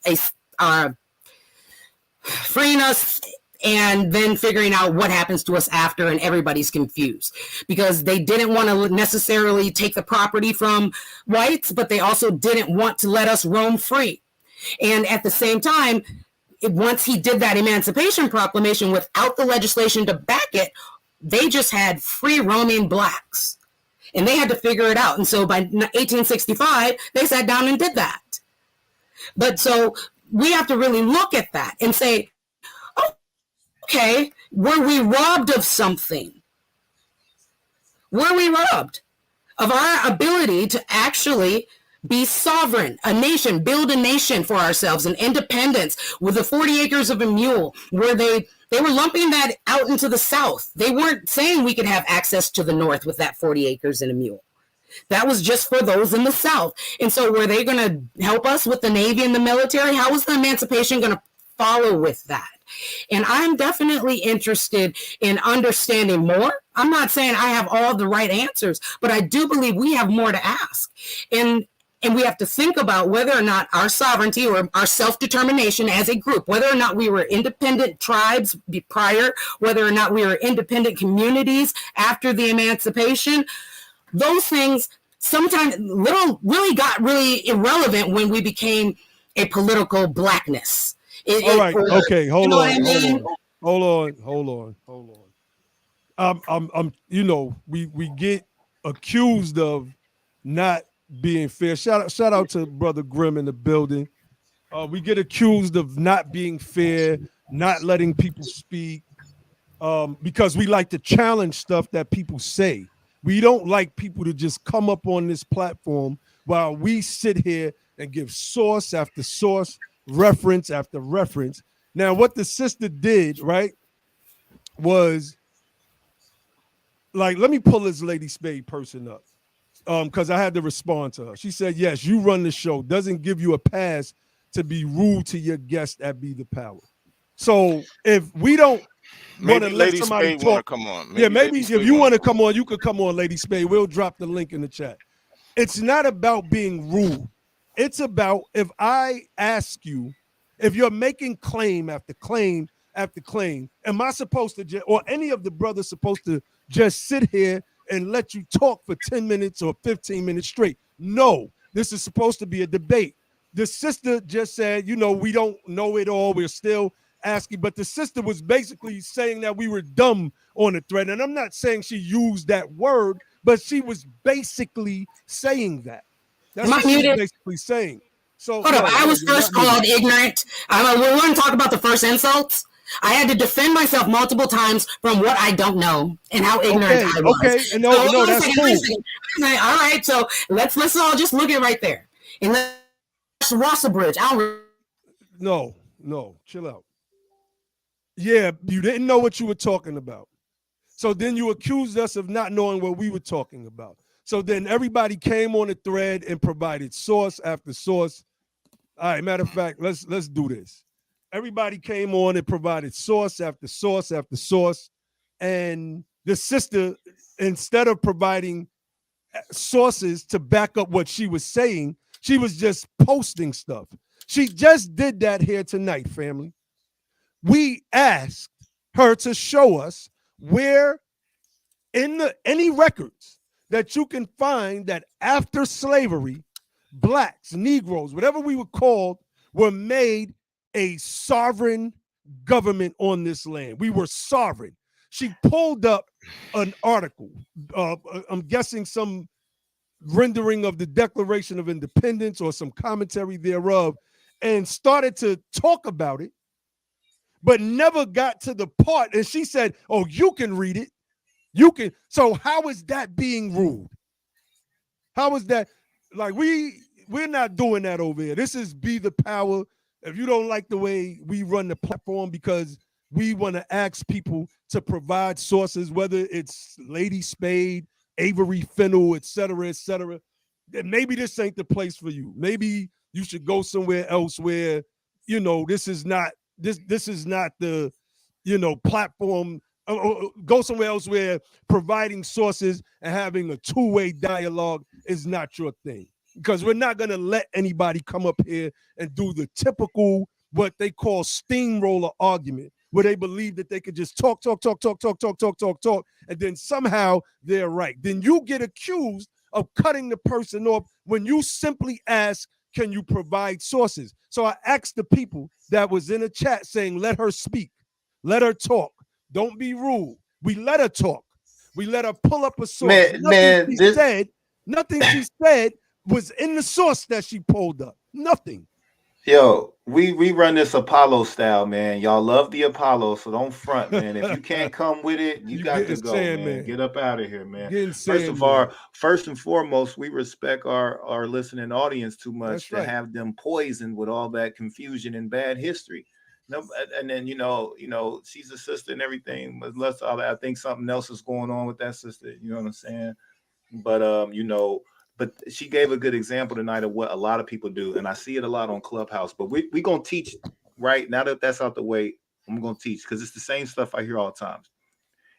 Speaker 5: freeing us and then figuring out what happens to us after, and everybody's confused because they didn't want to necessarily take the property from whites, but they also didn't want to let us roam free. And at the same time, once he did that Emancipation Proclamation without the legislation to back it, they just had free roaming blacks. And they had to figure it out. And so by 1865, they sat down and did that. But so we have to really look at that and say, okay, were we robbed of something? Were we robbed of our ability to actually be sovereign, a nation, build a nation for ourselves, an independence with the 40 acres of a mule, where they were lumping that out into the South. They weren't saying we could have access to the North with that 40 acres and a mule. That was just for those in the South. And so were they going to help us with the Navy and the military? How was the emancipation going to follow with that? And I'm definitely interested in understanding more. I'm not saying I have all the right answers, but I do believe we have more to ask. And we have to think about whether or not our sovereignty or our self-determination as a group, whether or not we were independent tribes prior, whether or not we were independent communities after the emancipation, those things sometimes really got really irrelevant when we became a political blackness.
Speaker 1: All right. Okay. Hold on. I'm you know, we get accused of not being fair. Shout out to Brother Grimm in the building. We get accused of not being fair, not letting people speak, because we like to challenge stuff that people say. We don't like people to just come up on this platform while we sit here and give source after source, reference after reference. Now, what the sister did, right, was like, let me pull this Lady Spade person up. Because I had to respond to her. She said, yes, you run the show. Doesn't give you a pass to be rude to your guest at Be the Power. So if we don't want to
Speaker 2: Maybe
Speaker 1: let
Speaker 2: Lady
Speaker 1: somebody
Speaker 2: Spade want to
Speaker 1: talk,
Speaker 2: come on.
Speaker 1: maybe
Speaker 2: Lady
Speaker 1: if
Speaker 2: Spade
Speaker 1: you want to
Speaker 2: come
Speaker 1: come on, you could come on, Lady Spade. We'll drop the link in the chat. It's not about being rude. It's about, if I ask you, if you're making claim after claim after claim, am I supposed to or any of the brothers supposed to just sit here and let you talk for 10 minutes or 15 minutes straight? No, this is supposed to be a debate. The sister just said, we don't know it all. We're still asking, but the sister was basically saying that we were dumb on the thread. And I'm not saying she used that word, but she was basically saying that. That's
Speaker 5: Am I
Speaker 1: what she was
Speaker 5: muted?
Speaker 1: basically saying. So
Speaker 5: Hold up. I was
Speaker 1: you're
Speaker 5: first
Speaker 1: not muted.
Speaker 5: called ignorant. We want to talk about the first insults. I had to defend myself multiple times from what I don't know and how ignorant I was.
Speaker 1: Okay, and
Speaker 5: So,
Speaker 1: no,
Speaker 5: wait a
Speaker 1: that's
Speaker 5: second,
Speaker 1: cool.
Speaker 5: wait a second. All right, so let's all just look at right there. And let's Rossa Bridge.
Speaker 1: No, chill out. Yeah, you didn't know what you were talking about. So then you accused us of not knowing what we were talking about. So then everybody came on the thread and provided source after source. All right, matter of fact, let's do this. Everybody came on and provided source after source after source. And the sister, instead of providing sources to back up what she was saying, she was just posting stuff. She just did that here tonight, family. We asked her to show us where in any records that you can find that after slavery, blacks, Negroes, whatever we were called, were made a sovereign government on this land. We were sovereign. She pulled up an article, I'm guessing some rendering of the Declaration of Independence or some commentary thereof, and started to talk about it, but never got to the part. And she said, oh, you can read it. You can. So how is that being rude? How is that? Like, we're not doing that over here. This is Be the Power. If you don't like the way we run the platform, because we want to ask people to provide sources, whether it's Lady Spade, Avery Fennell, et cetera, then maybe this ain't the place for you. Maybe you should go somewhere else where, this is not the, platform. Go somewhere else where providing sources and having a two-way dialogue is not your thing. Because we're not going to let anybody come up here and do the typical, what they call steamroller argument, where they believe that they could just talk, and then somehow they're right. Then you get accused of cutting the person off when you simply ask, can you provide sources? So I asked the people that was in the chat saying, let her speak, let her talk. Don't be rude. We let her talk. We let her pull up a source. Nothing she said was in the source that she pulled up. Nothing.
Speaker 3: Yo, we run this Apollo style, man. Y'all love the Apollo, so don't front, man. If you can't come with it, you got to go, man. Get up out of here, man. First and foremost, we respect our listening audience too much to have them poisoned with all that confusion and bad history. No, and then she's a sister and everything. But I think something else is going on with that sister. You know what I'm saying? But but she gave a good example tonight of what a lot of people do, and I see it a lot on Clubhouse. But we gonna teach right now that that's out the way. I'm gonna teach because it's the same stuff I hear all the time.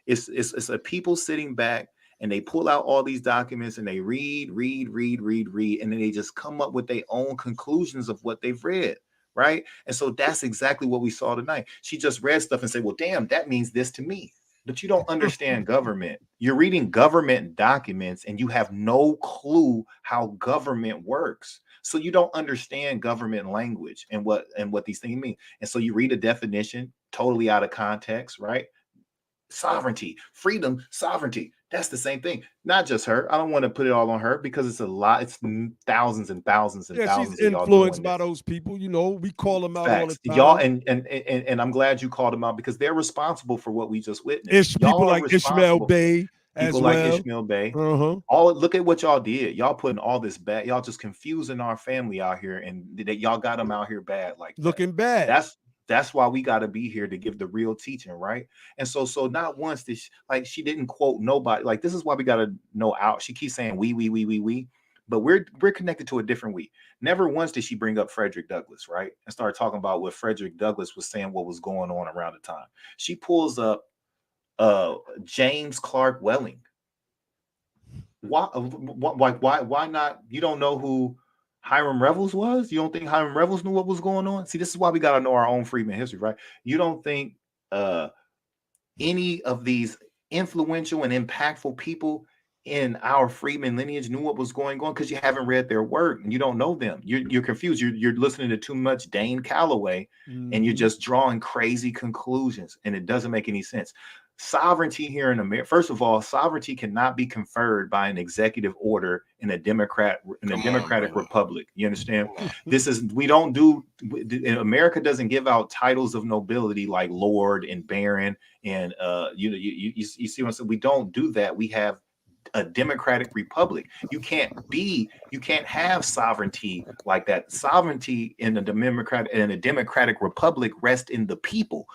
Speaker 3: It's a people sitting back and they pull out all these documents and they read, and then they just come up with their own conclusions of what they've read. Right. And so that's exactly what we saw tonight. She just read stuff and said, well, damn, that means this to me. But you don't understand government. You're reading government documents and you have no clue how government works. So you don't understand government language and what these things mean. And so you read a definition totally out of context, right? Sovereignty, freedom, sovereignty. That's the same thing. Not just her. I don't want to put it all on her because it's a lot. It's thousands and thousands and thousands.
Speaker 1: She's influenced by those people. We call them out all the time.
Speaker 3: Y'all, and I'm glad you called them out because they're responsible for what we just witnessed.
Speaker 1: People like Ishmael Bey.
Speaker 3: People like Ishmael Bey. Look at what y'all did. Y'all putting all this bad. Y'all just confusing our family out here, and y'all got them out here bad, like
Speaker 1: looking bad.
Speaker 3: That's why we got to be here to give the real teaching, right? And so not once did she didn't quote nobody. Like, this is why we got to know out. She keeps saying we, but we're connected to a different we. Never once did she bring up Frederick Douglass, right? And start talking about what Frederick Douglass was saying, what was going on around the time. She pulls up James Clark Welling. Why not? You don't know who Hiram Revels was? You don't think Hiram Revels knew what was going on? See, this is why we got to know our own freedmen history, right? You don't think any of these influential and impactful people in our freedmen lineage knew what was going on, because you haven't read their work and you don't know them. You're confused. You're listening to too much Dane Calloway, and you're just drawing crazy conclusions, and it doesn't make any sense. Sovereignty here in America, first of all, sovereignty cannot be conferred by an executive order in a democratic republic. You understand? We don't do, America doesn't give out titles of nobility like Lord and Baron, and you see what I'm saying? We don't do that. We have a democratic republic. You can't have sovereignty like that. Sovereignty in a democratic republic rests in the people.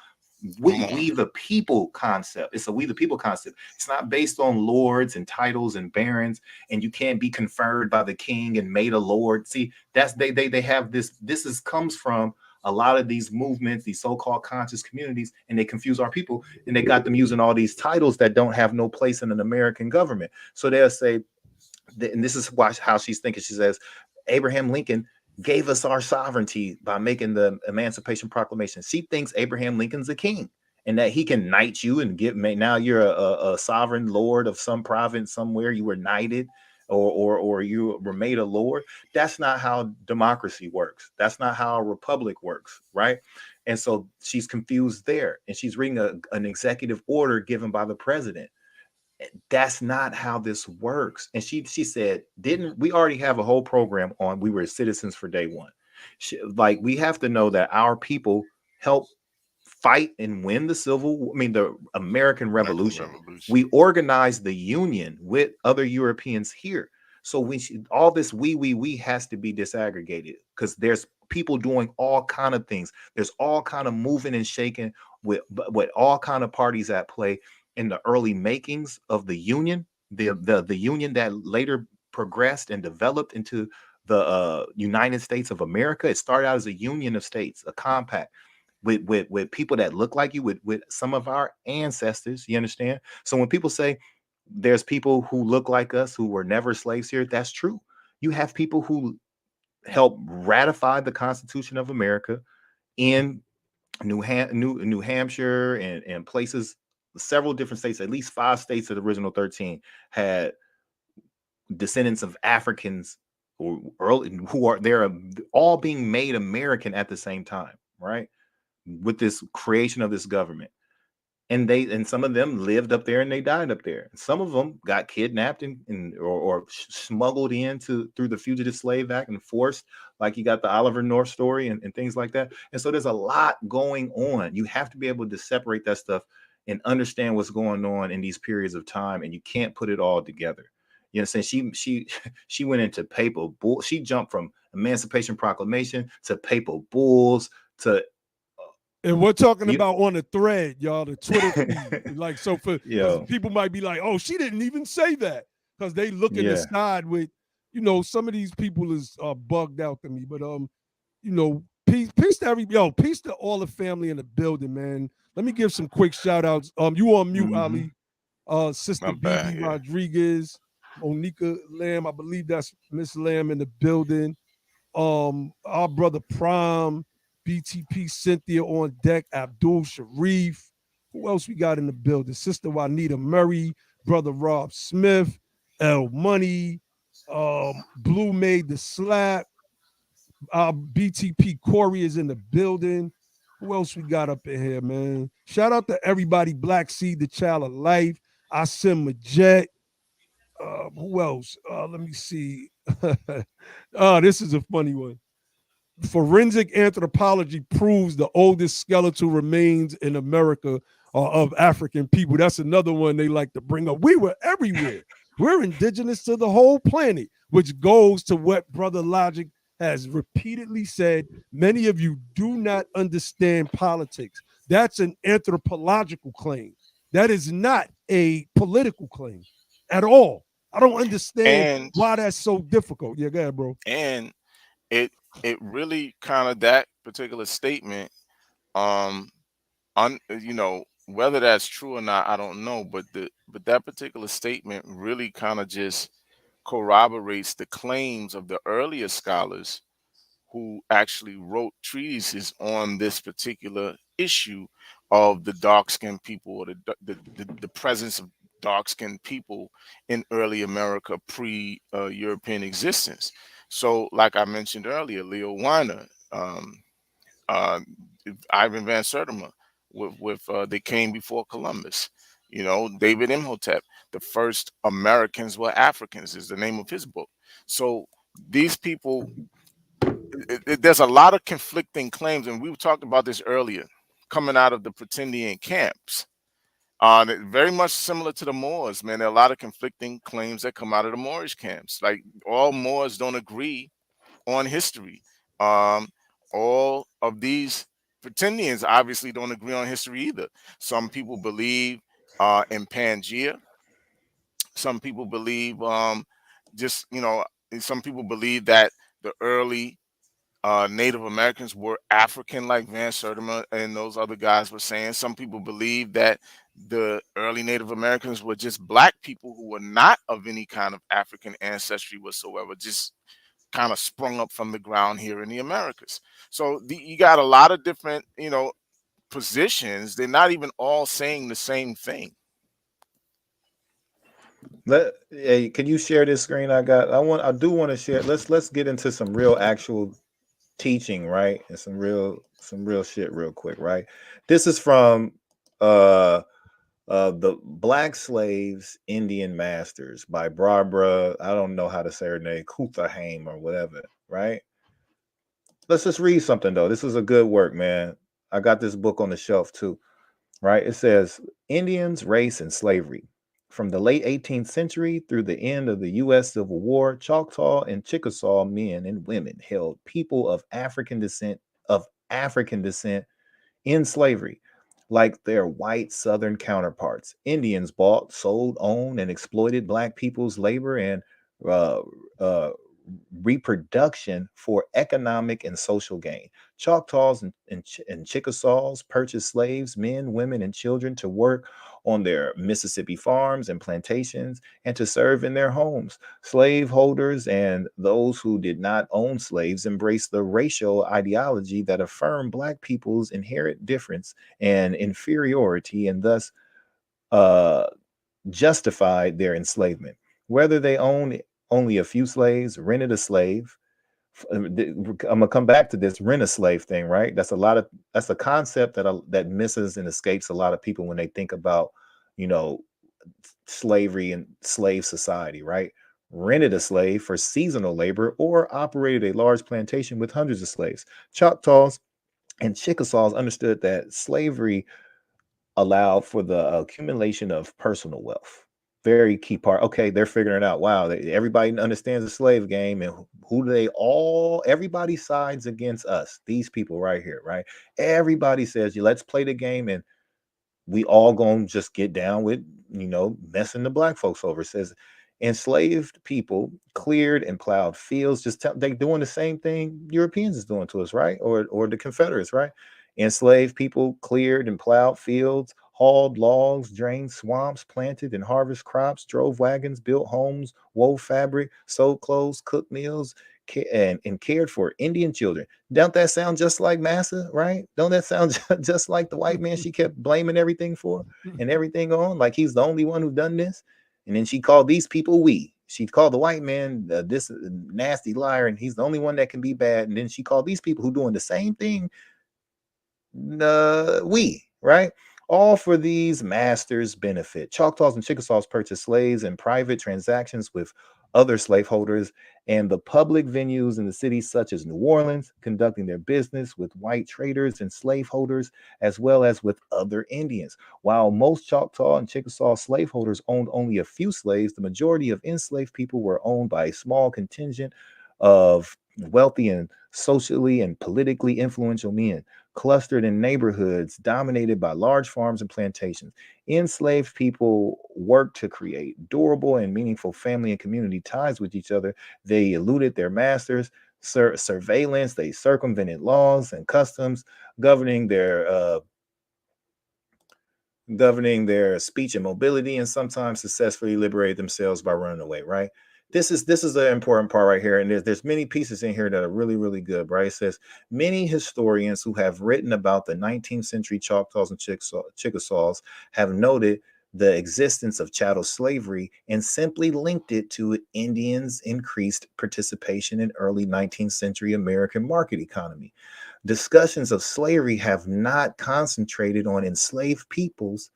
Speaker 3: We the people concept. It's a we the people concept. It's not based on lords and titles and barons, and you can't be conferred by the king and made a lord. See, that's they have this comes from a lot of these movements, these so-called conscious communities, and they confuse our people, and they got them using all these titles that don't have no place in an American government. So they'll say, and this is how she's thinking. She says, Abraham Lincoln gave us our sovereignty by making the Emancipation Proclamation. She thinks Abraham Lincoln's a king and that he can knight you and now you're a sovereign lord of some province somewhere. You were knighted or you were made a lord. That's not how democracy works. That's not how a republic works, right? And so she's confused there, and she's reading an executive order given by the president. That's not how this works. And she said, didn't we already have a whole program on we were citizens for day one? We have to know that our people helped fight and win the American Revolution. We organized the Union with other Europeans here. So all this we has to be disaggregated, because there's people doing all kind of things. There's all kind of moving and shaking with all kind of parties at play. In the early makings of the Union, the Union that later progressed and developed into the United States of America. It started out as a union of states, a compact with people that look like you, with some of our ancestors. You understand? So when people say there's people who look like us who were never slaves here, that's true. You have people who helped ratify the Constitution of America in New Hampshire and places. Several different states, at least 5 states of the original 13, had descendants of Africans who are all being made American at the same time, right? With this creation of this government. And some of them lived up there and they died up there. And some of them got kidnapped or smuggled through the Fugitive Slave Act and forced, like you got the Oliver North story and things like that. And so there's a lot going on. You have to be able to separate that stuff and understand what's going on in these periods of time, and you can't put it all together. You know what I'm saying? She went into Papal Bulls. She jumped from Emancipation Proclamation to Papal Bulls to.
Speaker 1: And we're talking about on the thread, y'all, the Twitter feed. Like, so for people might be like, oh, she didn't even say that, because they look at the side with, some of these people is bugged out to me. But peace to peace to all the family in the building, man. Let me give some quick shout outs. You on mute, Ali. Sister BB Rodriguez, Monica Lamb, I believe that's Miss Lamb in the building. Our brother Prime, BTP Cynthia on deck, Abdul Sharif. Who else we got in the building? Sister Juanita Murray, brother Rob Smith, L Money, Blue Made the Slap. BTP Corey is in the building. Who else we got up in here, man? Shout out to everybody. Black Seed, the Child of Life. Asim Majet. Who else? Let me see. This is a funny one. Forensic anthropology proves the oldest skeletal remains in America are of African people. That's another one they like to bring up. We were everywhere. We're indigenous to the whole planet, which goes to what Brother Logic has repeatedly said, many of you do not understand politics. That's an anthropological claim. That is not a political claim at all. I don't understand
Speaker 2: And
Speaker 1: why that's so difficult. Yeah, go ahead, bro.
Speaker 2: and it it really kind of, that particular statement, um you know, whether that's true or not, I don't know, but that particular statement really kind of just corroborates the claims of the earlier scholars who actually wrote treatises on this particular issue of the dark-skinned people, or the presence of dark-skinned people in early America pre-European existence. So, like I mentioned earlier, Leo Weiner, uh, Ivan Van Sertima, with they came before Columbus. You know, David Imhotep, the first Americans were Africans, is the name of his book. So these people, there's a lot of conflicting claims, and we talked about this earlier, coming out of the Pretendian camps. Very much similar to the Moors, man. There are a lot of conflicting claims that come out of the Moorish camps. Like, all Moors don't agree on history. Um, all of these Pretendians obviously don't agree on history either. Some people believe in Pangea. Some people believe, just, you know, some people believe that the early Native Americans were African, like Van Sertima and those other guys were saying. Some people believe that the early Native Americans were just black people who were not of any kind of African ancestry whatsoever, just kind of sprung up from the ground here in the Americas. So you got a lot of different, you know, positions. They're not even all saying the same thing.
Speaker 3: Hey, can you share this screen I got? I do want to share. Let's get into some real actual teaching, right? And some real shit real quick, right? This is from the Black Slaves, Indian Masters by Barbara, I don't know how to say her name, Kuthaheim or whatever, right? Let's just read something though. This is a good work, man. I got this book on the shelf too, right? It says Indians, Race, and Slavery. From the late 18th century through the end of the U.S. Civil War, Choctaw and Chickasaw men and women held people of African descent in slavery, like their white Southern counterparts. Indians bought, sold, owned, and exploited Black people's labor and uh, uh, reproduction for economic and social gain. Choctaws and Chickasaws purchased slaves, men, women, and children to work on their Mississippi farms and plantations and to serve in their homes. Slaveholders and those who did not own slaves embraced the racial ideology that affirmed Black people's inherent difference and inferiority, and thus justified their enslavement. Whether they owned only a few slaves, rented a slave. I'm gonna come back to this rent a slave thing, right? That's a concept that misses and escapes a lot of people when they think about, you know, slavery and slave society, right? Rented a slave for seasonal labor or operated a large plantation with hundreds of slaves. Choctaws and Chickasaws understood that slavery allowed for the accumulation of personal wealth. Very key part. Okay, they're figuring it out. Wow, everybody understands the slave game, and who do they all? Everybody sides against us. These people right here, right? Everybody says, "Let's play the game," and we all gonna just get down with, you know, messing the Black folks over. It says enslaved people cleared and plowed fields. They doing the same thing Europeans is doing to us, right? Or the Confederates, right? Enslaved people cleared and plowed fields, hauled logs, drained swamps, planted and harvested crops, drove wagons, built homes, wove fabric, sewed clothes, cooked meals, and cared for Indian children. Don't that sound just like Massa, right? Don't that sound just like the white man she kept blaming everything for and everything on? Like he's the only one who done this. And then she called these people we. She called the white man this nasty liar, and he's the only one that can be bad. And then she called these people who doing the same thing we, right? All for these masters' benefit. Choctaws and Chickasaws purchased slaves in private transactions with other slaveholders and the public venues in the cities such as New Orleans, conducting their business with white traders and slaveholders, as well as with other Indians. While most Choctaw and Chickasaw slaveholders owned only a few slaves, the majority of enslaved people were owned by a small contingent of wealthy and socially and politically influential men, clustered in neighborhoods dominated by large farms and plantations. Enslaved people worked to create durable and meaningful family and community ties with each other. They eluded their masters, surveillance, they circumvented laws and customs governing their speech and mobility, and sometimes successfully liberated themselves by running away. Right. This is the important part right here, and there's many pieces in here that are really, really good. Right. It says many historians who have written about the 19th century Choctaws and Chickasaws have noted the existence of chattel slavery and simply linked it to Indians' increased participation in early 19th century American market economy. Discussions of slavery have not concentrated on enslaved peoples'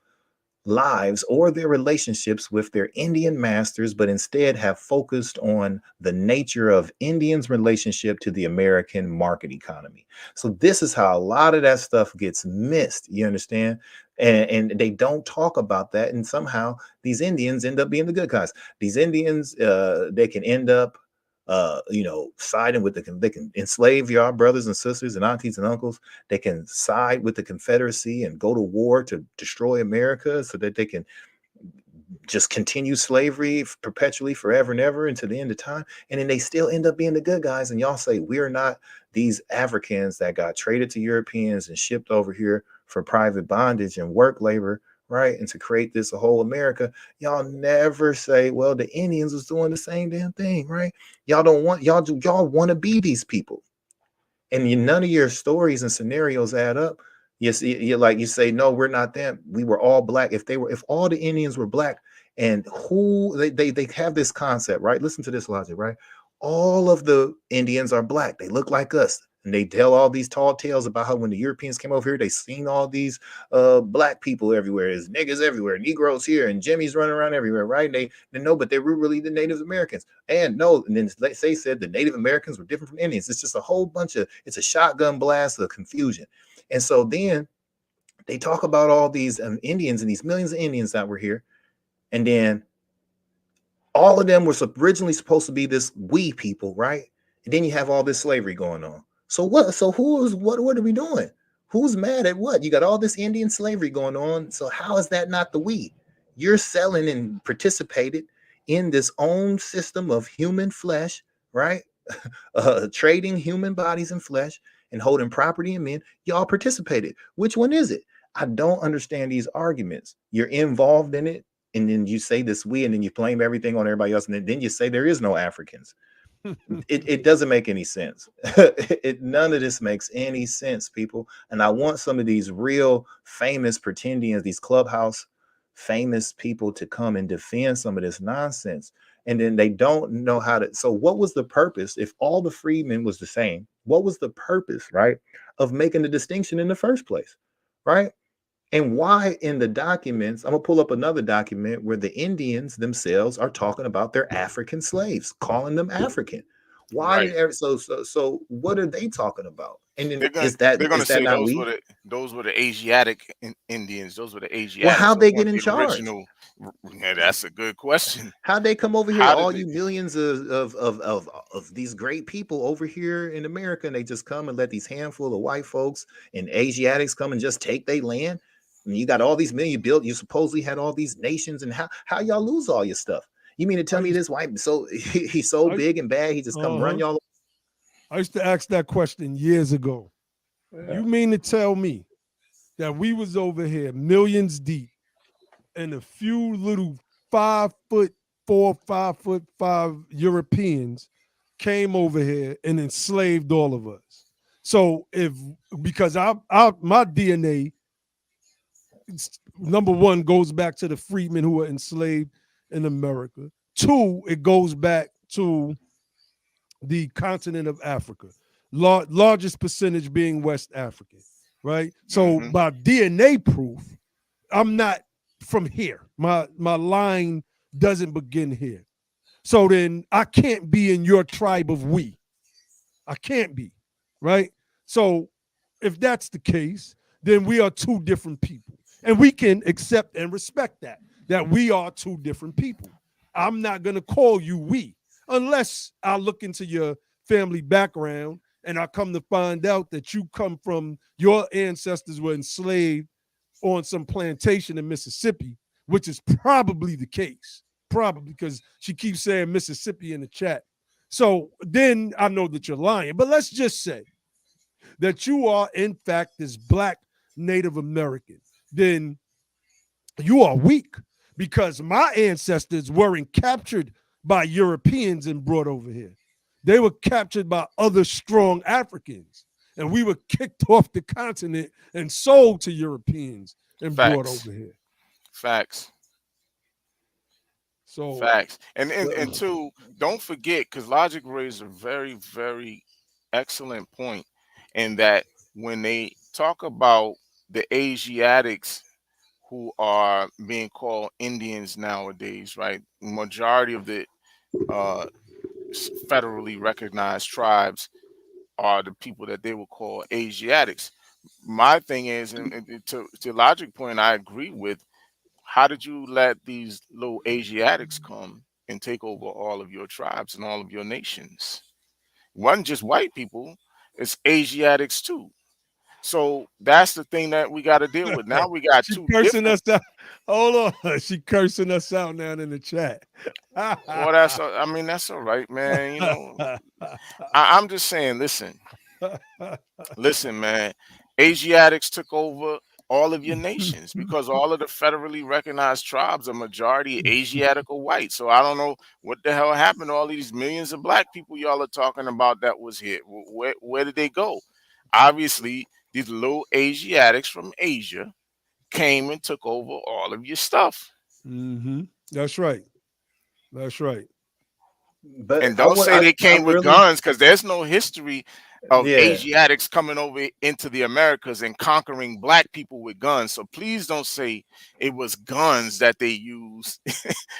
Speaker 3: lives or their relationships with their Indian masters, but instead have focused on the nature of Indians' relationship to the American market economy. So this is how a lot of that stuff gets missed. You understand? And they don't talk about that. And somehow these Indians end up being the good guys. These Indians, they can end up siding with they can enslave your brothers and sisters and aunties and uncles. They can side with the Confederacy and go to war to destroy America so that they can just continue slavery perpetually forever and ever until the end of time. And then they still end up being the good guys. And y'all say, we're not these Africans that got traded to Europeans and shipped over here for private bondage and work labor, right? And to create this whole America. Y'all never say, well, the Indians was doing the same damn thing, right? Y'all want to be these people. And none of your stories and scenarios add up. You say, no, we're not them. We were all black. If all the Indians were black, and they have this concept, right? Listen to this logic, right? All of the Indians are black. They look like us. And they tell all these tall tales about how when the Europeans came over here, they seen all these black people everywhere. There's niggas everywhere, Negroes here, and Jimmy's running around everywhere, right? They know, but they were really the Native Americans. And then they said the Native Americans were different from Indians. It's just a whole it's a shotgun blast of confusion. And so then they talk about all these Indians and these millions of Indians that were here. And then all of them were originally supposed to be this we people, right? And then you have all this slavery going on. So what? So what are we doing? Who's mad at what? You got all this Indian slavery going on. So how is that not the we? You're selling and participated in this own system of human flesh, right? Trading human bodies and flesh and holding property and men. Y'all participated. Which one is it? I don't understand these arguments. You're involved in it, and then you say this we, and then you blame everything on everybody else, and then you say there is no Africans. It doesn't make any sense. None of this makes any sense, people. And I want some of these real famous pretendians, these clubhouse famous people, to come and defend some of this nonsense. And then they don't know how to. So what was the purpose? If all the freedmen was the same, what was the purpose, right, of making the distinction in the first place, right? And why in the documents, I'm going to pull up another document where the Indians themselves are talking about their African slaves, calling them African. Why? Right. So what are they talking about? And then
Speaker 2: they're going to say those were the Asiatic Indians. Those were the Asiatics.
Speaker 3: Well, how'd they get in charge?
Speaker 2: Yeah, that's a good question.
Speaker 3: How'd they come over here? All you millions of these great people over here in America, and they just come and let these handful of white folks and Asiatics come and just take their land? I mean, you got all these million built. You supposedly had all these nations, and how y'all lose all your stuff? You mean to tell me this white he's so big and bad he just come run y'all?
Speaker 1: I used to ask that question years ago. Yeah. You mean to tell me that we was over here millions deep, and a few little 5'4", 5'5" Europeans came over here and enslaved all of us? So because my DNA, number one, goes back to the freedmen who were enslaved in America. Two, it goes back to the continent of Africa, largest percentage being West African, right? So by DNA proof, I'm not from here. My line doesn't begin here. So then I can't be in your tribe of we. I can't be, right? So if that's the case, then we are two different people. And we can accept and respect that we are two different people. I'm not going to call you we unless I look into your family background, and I come to find out that you come from your ancestors were enslaved on some plantation in Mississippi, which is probably the case. Probably because she keeps saying Mississippi in the chat. So then I know that you're lying. But let's just say that you are, in fact, this Black Native American. Then you are weak because my ancestors weren't captured by Europeans and brought over here. They were captured by other strong Africans. And we were kicked off the continent and sold to Europeans and brought
Speaker 2: Facts.
Speaker 1: over here.
Speaker 2: Facts.
Speaker 1: So
Speaker 2: Facts. And two, don't forget, because Logic raised a very, very excellent point in that when they talk about the Asiatics who are being called Indians nowadays, right? Majority of the federally recognized tribes are the people that they will call Asiatics. My thing is, and to Logic point, I agree with. How did you let these little Asiatics come and take over all of your tribes and all of your nations? It wasn't just white people, it's Asiatics too. So that's the thing that we got to deal with. Now we got
Speaker 1: she
Speaker 2: two
Speaker 1: cursing
Speaker 2: different.
Speaker 1: us out. Hold on. She cursing us out now in the chat.
Speaker 2: Well, I mean, that's all right, man. You know, I'm just saying, listen, man. Asiatics took over all of your nations because all of the federally recognized tribes are majority Asiatic or white. So I don't know what the hell happened to all these millions of black people y'all are talking about that was here. Where did they go? Obviously, these little Asiatics from Asia came and took over all of your stuff.
Speaker 1: Mm-hmm. That's right. That's right.
Speaker 3: But
Speaker 2: And don't say they came with
Speaker 3: really,
Speaker 2: guns, because there's no history of
Speaker 3: yeah.
Speaker 2: Asiatics coming over into the Americas and conquering black people with guns. So please don't say it was guns that they used.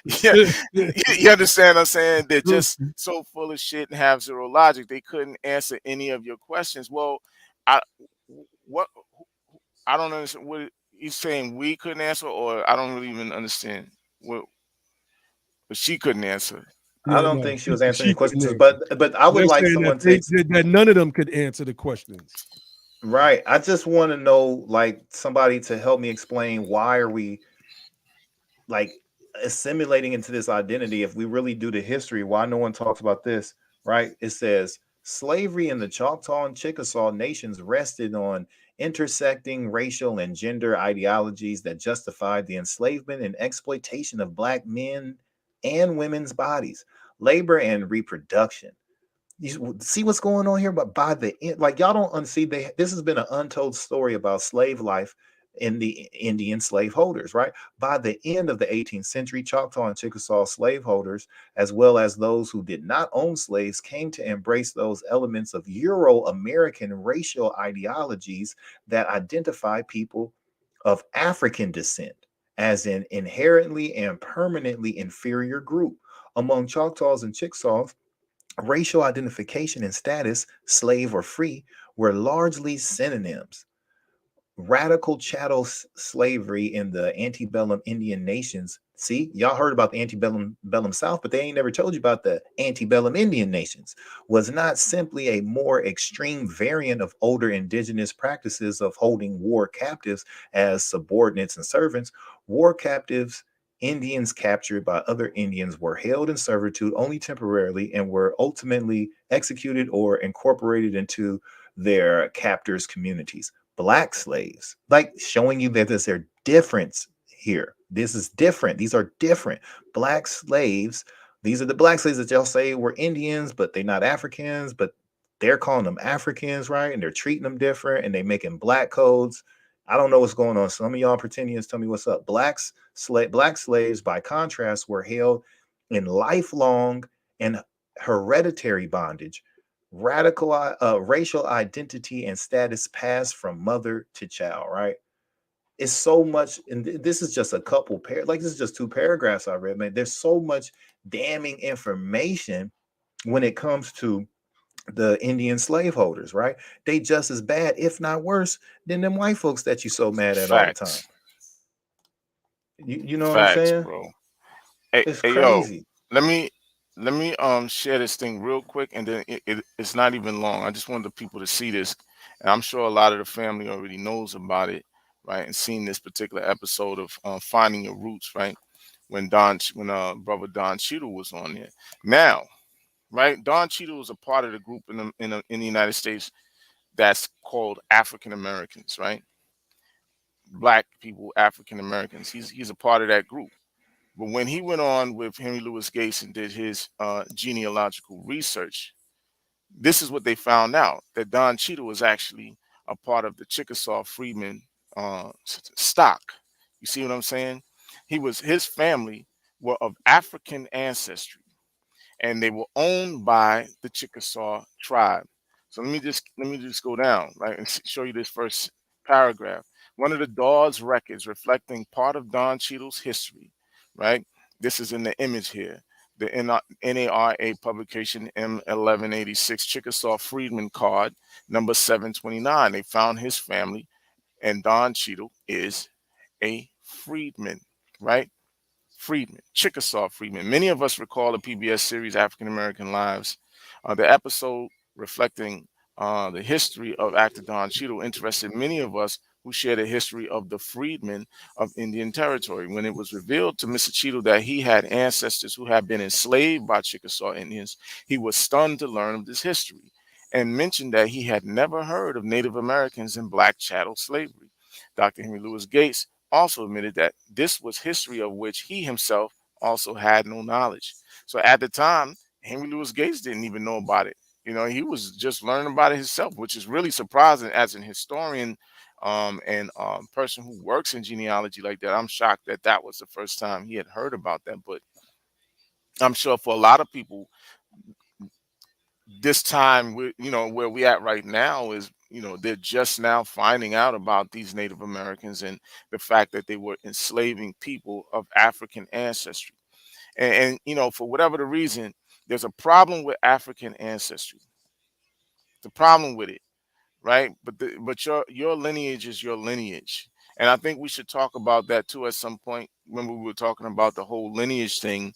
Speaker 2: Yeah, you understand what I'm saying? They're just so full of shit and have zero logic. They couldn't answer any of your questions. Well, I what I don't understand what he's saying. We couldn't answer, or I don't really even understand what she couldn't answer.
Speaker 3: I
Speaker 1: Yeah,
Speaker 3: don't
Speaker 1: no,
Speaker 3: think she was answering the
Speaker 1: couldn't
Speaker 3: questions,
Speaker 1: answer.
Speaker 3: but I would
Speaker 1: They're
Speaker 3: like
Speaker 1: saying
Speaker 3: someone
Speaker 1: that
Speaker 3: to
Speaker 1: that none of them could answer the questions.
Speaker 3: right. I just want to know, like, somebody to help me explain why are we like assimilating into this identity if we really do the history, why no one talks about this, right? It says slavery in the Choctaw and Chickasaw nations rested on intersecting racial and gender ideologies that justified the enslavement and exploitation of black men and women's bodies, labor and reproduction. You see what's going on here, but by the end, like y'all don't unsee, this has been an untold story about slave life in the Indian slaveholders, right? By the end of the 18th century, Choctaw and Chickasaw slaveholders, as well as those who did not own slaves, came to embrace those elements of Euro-American racial ideologies that identify people of African descent as an inherently and permanently inferior group. Among Choctaws and Chickasaws, racial identification and status, slave or free, were largely synonyms. Radical chattel slavery in the antebellum Indian nations. See, y'all heard about the antebellum South, but they ain't never told you about the antebellum Indian nations. Was not simply a more extreme variant of older indigenous practices of holding war captives as subordinates and servants. War captives, Indians captured by other Indians, were held in servitude only temporarily and were ultimately executed or incorporated into their captors' communities. Black slaves, like showing you that there's a difference here. This is different. These are different. Black slaves, these are the black slaves that y'all say were Indians, but they're not Africans, but they're calling them Africans, right? And they're treating them different and they making black codes. I don't know what's going on. Some of y'all pretendians tell me what's up. Black slaves, by contrast, were held in lifelong and hereditary bondage. Radical racial identity and status passed from mother to child, right? It's so much, and this is just a couple this is just two paragraphs I read, man. There's so much damning information when it comes to the Indian slaveholders, right? They just as bad, if not worse, than them white folks that you so mad at all the time.
Speaker 2: Facts.
Speaker 3: You know what I'm
Speaker 2: Facts,
Speaker 3: saying?
Speaker 2: bro. Hey,
Speaker 3: It's
Speaker 2: yo,
Speaker 3: crazy.
Speaker 2: let me let me share this thing real quick, and then it's not even long. I just wanted the people to see this, and I'm sure a lot of the family already knows about it, right? And seen this particular episode of Finding Your Roots, right? When brother Don Cheadle was on there. Now, right, Don Cheadle was a part of the group in the United States that's called African Americans, right? Black people, African Americans. He's a part of that group. But when he went on with Henry Louis Gates and did his genealogical research, this is what they found out, that Don Cheadle was actually a part of the Chickasaw Freedmen stock. You see what I'm saying? His family were of African ancestry, and they were owned by the Chickasaw tribe. So let me just go down, right, and show you this first paragraph. One of the Dawes records reflecting part of Don Cheadle's history, right? This is in the image here. The NARA publication M1186 Chickasaw Freedman card number 729. They found his family, and Don Cheadle is a freedman, right? Freedmen, Chickasaw Freedmen. Many of us recall the PBS series African American Lives. The episode reflecting the history of actor Don Cheadle interested many of us who share the history of the freedmen of Indian Territory. When it was revealed to Mr. Cheadle that he had ancestors who had been enslaved by Chickasaw Indians, he was stunned to learn of this history and mentioned that he had never heard of Native Americans in black chattel slavery. Dr. Henry Louis Gates also admitted that this was history of which he himself also had no knowledge. So at the time, Henry Louis Gates didn't even know about it. He was just learning about it himself, which is really surprising as an historian and person who works in genealogy like that. I'm shocked that that was the first time he had heard about that. But I'm sure for a lot of people, this time, where we at right now is, they're just now finding out about these Native Americans and the fact that they were enslaving people of African ancestry. And for whatever the reason, there's a problem with African ancestry. The problem with it, right? But your lineage is your lineage. And I think we should talk about that too at some point. When we were talking about the whole lineage thing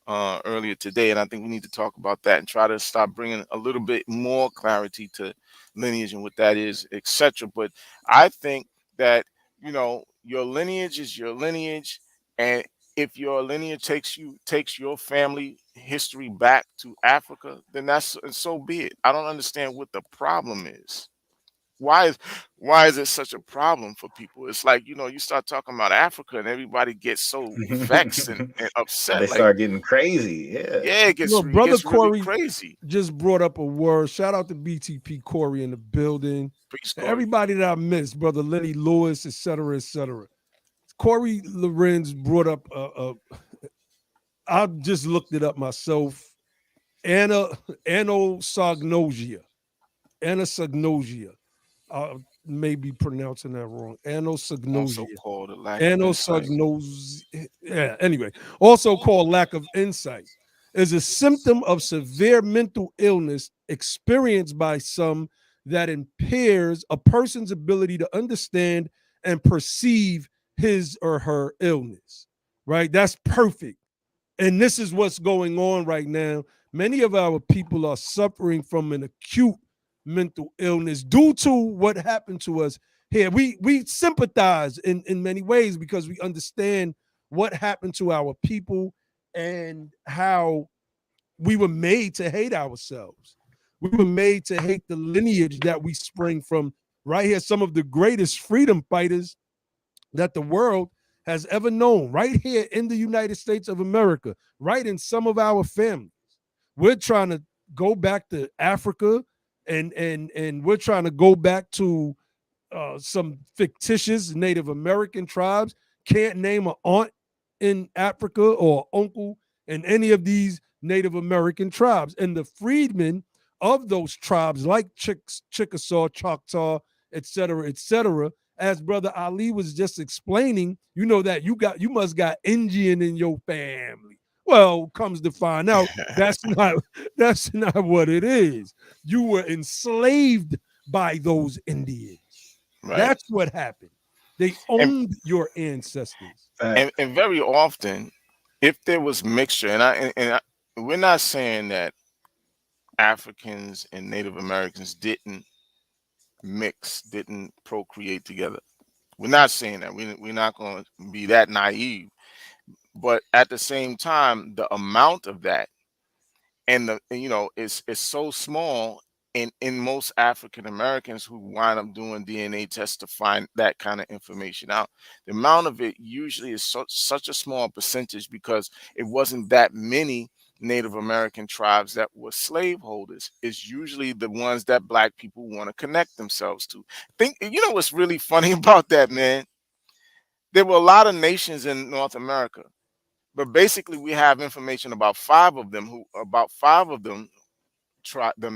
Speaker 2: earlier today, and I think we need to talk about that and try to start bringing a little bit more clarity to lineage and what that is, etc. But I think that your lineage is your lineage, and if your lineage takes your family history back to Africa, then so be it. I don't understand what the problem is. Why is it such a problem for people? It's like, you start talking about Africa and everybody gets so vexed and upset.
Speaker 3: They
Speaker 2: Like,
Speaker 3: start getting crazy. Yeah.
Speaker 2: yeah, it
Speaker 1: Brother
Speaker 2: gets really
Speaker 1: Corey
Speaker 2: crazy.
Speaker 1: just brought up a word. Shout out to BTP Corey in the building.
Speaker 2: Peace,
Speaker 1: And
Speaker 2: Corey.
Speaker 1: everybody that I missed, Brother Lenny Lewis, et cetera, et cetera. Corey Lorenz brought up I just looked it up myself. Anosognosia. Anosognosia. I may be pronouncing that wrong.
Speaker 2: Also
Speaker 1: Anosognosia.
Speaker 2: called a lack of insight.
Speaker 1: Anosognosia. Yeah, anyway, also called lack of insight, is a symptom of severe mental illness experienced by some that impairs a person's ability to understand and perceive his or her illness. Right? That's perfect. And this is what's going on right now. Many of our people are suffering from an acute mental illness due to what happened to us here. We sympathize in many ways because we understand what happened to our people and how we were made to hate ourselves. We were made to hate the lineage that we spring from. Right here, some of the greatest freedom fighters that the world has ever known, right here in the United States of America, right in some of our families. We're trying to go back to Africa, and we're trying to go back to some fictitious Native American tribes. Can't name an aunt in Africa or uncle in any of these Native American tribes. And the freedmen of those tribes, like Chickasaw, Choctaw, et cetera, as Brother Ali was just explaining, that you must got Indian in your family. Well, comes to find out, that's not what it is. You were enslaved by those Indians.
Speaker 2: Right.
Speaker 1: That's what happened. They owned your ancestors.
Speaker 2: And very often, if there was mixture, and we're not saying that Africans and Native Americans didn't mix, didn't procreate together. We're not saying that. We're not going to be that naive. But at the same time, the amount of that and it's so small in most African Americans who wind up doing DNA tests to find that kind of information out. The amount of it usually is such a small percentage because it wasn't that many Native American tribes that were slaveholders. It's usually the ones that Black people want to connect themselves to. Think, what's really funny about that, man? There were a lot of nations in North America, but basically we have information about five of them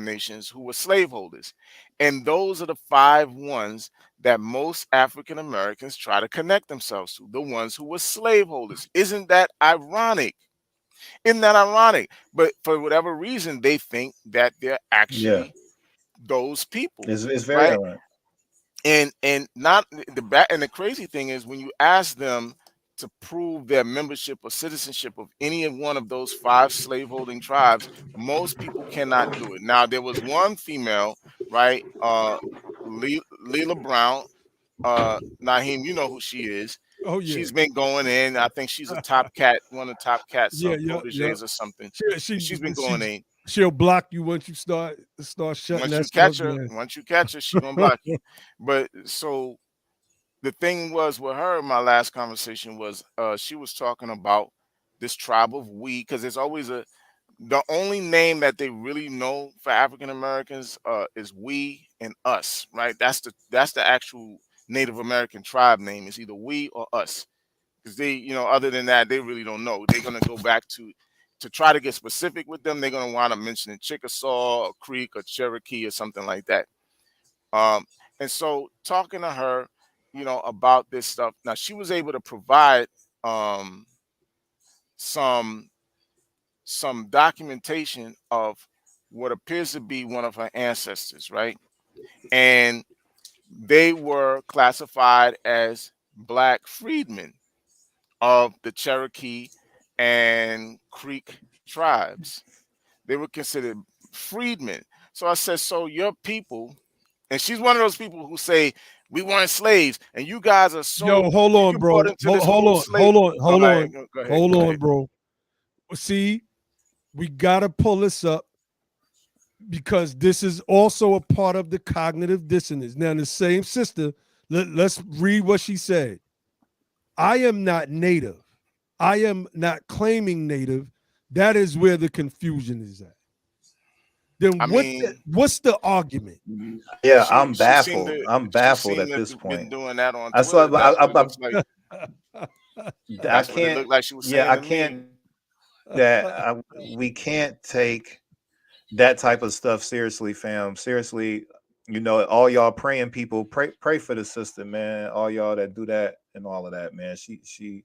Speaker 2: nations who were slaveholders. And those are the five ones that most African Americans try to connect themselves to, the ones who were slaveholders. Isn't that ironic? Isn't that ironic? But for whatever reason, they think that they're
Speaker 3: Yeah,
Speaker 2: actually those people,
Speaker 3: it's very
Speaker 2: right?
Speaker 3: ironic.
Speaker 2: And not the back. And the crazy thing is, when you ask them to prove their membership or citizenship of any of one of those five slaveholding tribes, most people cannot do it. Now, there was one female, right? Leela Brown. Naheem, you know who she is.
Speaker 1: Oh yeah,
Speaker 2: She's been going in. I think she's a top cat, one of the top cats
Speaker 1: yeah, yeah, yeah.
Speaker 2: proteges or something.
Speaker 1: She
Speaker 2: She's been
Speaker 1: she
Speaker 2: going in.
Speaker 1: she'll block you once you start shutting
Speaker 2: Once
Speaker 1: that
Speaker 2: you
Speaker 1: stuff
Speaker 2: catch her,
Speaker 1: down.
Speaker 2: she gonna block you. But so the thing was with her, my last conversation was she was talking about this tribe of we, because there's always the only name that they really know for African Americans is we and us, right? That's the actual Native American tribe name, is either we or us. Because they, other than that, they really don't know. They're gonna go back to try to get specific with them. They're gonna wind up mentioning Chickasaw or Creek or Cherokee or something like that. Um, and so talking to her, about this stuff. Now she was able to provide um, some documentation of what appears to be one of her ancestors, right? And they were classified as Black freedmen of the Cherokee and Creek tribes. They were considered freedmen. So I said, so your people, and she's one of those people who say we weren't slaves, and you guys are
Speaker 1: Yo,
Speaker 2: so
Speaker 1: hold on,
Speaker 2: you bought
Speaker 1: bro.
Speaker 2: into this
Speaker 1: Hold
Speaker 2: whole
Speaker 1: on,
Speaker 2: slave.
Speaker 1: hold on,
Speaker 2: All
Speaker 1: hold
Speaker 2: right,
Speaker 1: on,
Speaker 2: go ahead,
Speaker 1: hold
Speaker 2: go
Speaker 1: on,
Speaker 2: ahead.
Speaker 1: bro. See, we gotta pull this up because this is also a part of the cognitive dissonance. Now, the same sister, let's read what she said. I am not native. I am not claiming native. That is where the confusion is at.
Speaker 2: I
Speaker 1: Then
Speaker 2: mean,
Speaker 1: what's the argument?
Speaker 3: Yeah,
Speaker 2: she
Speaker 3: I'm
Speaker 2: she seemed
Speaker 3: baffled.
Speaker 2: to
Speaker 3: I'm
Speaker 2: she
Speaker 3: baffled
Speaker 2: seemed
Speaker 3: at
Speaker 2: to
Speaker 3: this
Speaker 2: been
Speaker 3: point.
Speaker 2: doing that on
Speaker 3: I saw.
Speaker 2: Twitter. That's what it looks like.
Speaker 3: I
Speaker 2: That's what it
Speaker 3: can't.
Speaker 2: looked like she was
Speaker 3: Yeah,
Speaker 2: saying
Speaker 3: I
Speaker 2: to me.
Speaker 3: can't. We can't take that type of stuff seriously, fam. Seriously, all y'all praying people, pray for the sister, man. All y'all that do that and all of that, man. She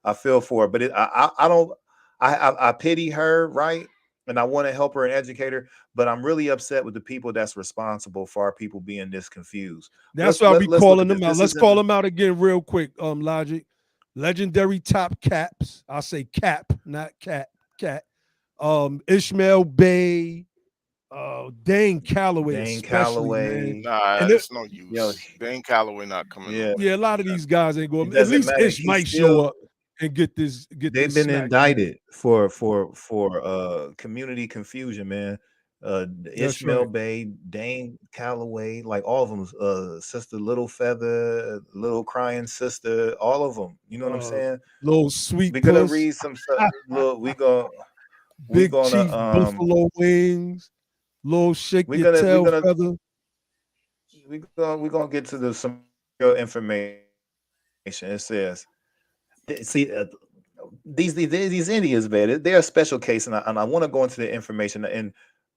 Speaker 3: I feel for her, but I don't I pity her, right? And I want to help her and educate her, but I'm really upset with the people that's responsible for our people being this confused.
Speaker 1: That's why I be
Speaker 3: Let's look
Speaker 1: calling
Speaker 3: at this.
Speaker 1: them out.
Speaker 3: This
Speaker 1: Let's
Speaker 3: isn't
Speaker 1: call them out again real quick. Logic, legendary top caps. I'll say cap, not cat. Cat. Ishmael Bay. Dane Calloway,
Speaker 3: Dane
Speaker 1: especially, man.
Speaker 3: Calloway.
Speaker 2: Nah,
Speaker 1: And
Speaker 2: it's no
Speaker 3: Yo,
Speaker 2: use. Dane Calloway not coming
Speaker 3: yeah,
Speaker 2: nowhere.
Speaker 1: yeah, a lot of these guys ain't going.
Speaker 3: it
Speaker 1: At
Speaker 3: doesn't
Speaker 1: least
Speaker 3: matter.
Speaker 1: Ish
Speaker 3: He's
Speaker 1: might show
Speaker 3: still
Speaker 1: up and get this
Speaker 3: they've been
Speaker 1: smack down.
Speaker 3: indicted for community confusion, man.
Speaker 1: That's
Speaker 3: Ishmael
Speaker 1: right.
Speaker 3: Bay, Dane Calloway, like all of them, Sister Little Feather, Little Crying Sister, all of them. You know what I'm
Speaker 1: Uh,
Speaker 3: saying?
Speaker 1: little sweet
Speaker 3: We're gonna
Speaker 1: puss,
Speaker 3: read some stuff. Look, we
Speaker 1: Big
Speaker 3: gonna
Speaker 1: Chief Buffalo Wings, little shake
Speaker 3: we're
Speaker 1: your
Speaker 3: gonna we're
Speaker 1: tail
Speaker 3: gonna
Speaker 1: feather.
Speaker 3: we're gonna get to some real information. It says, see, these Indians, man, they're a special case, and I want to go into the information. And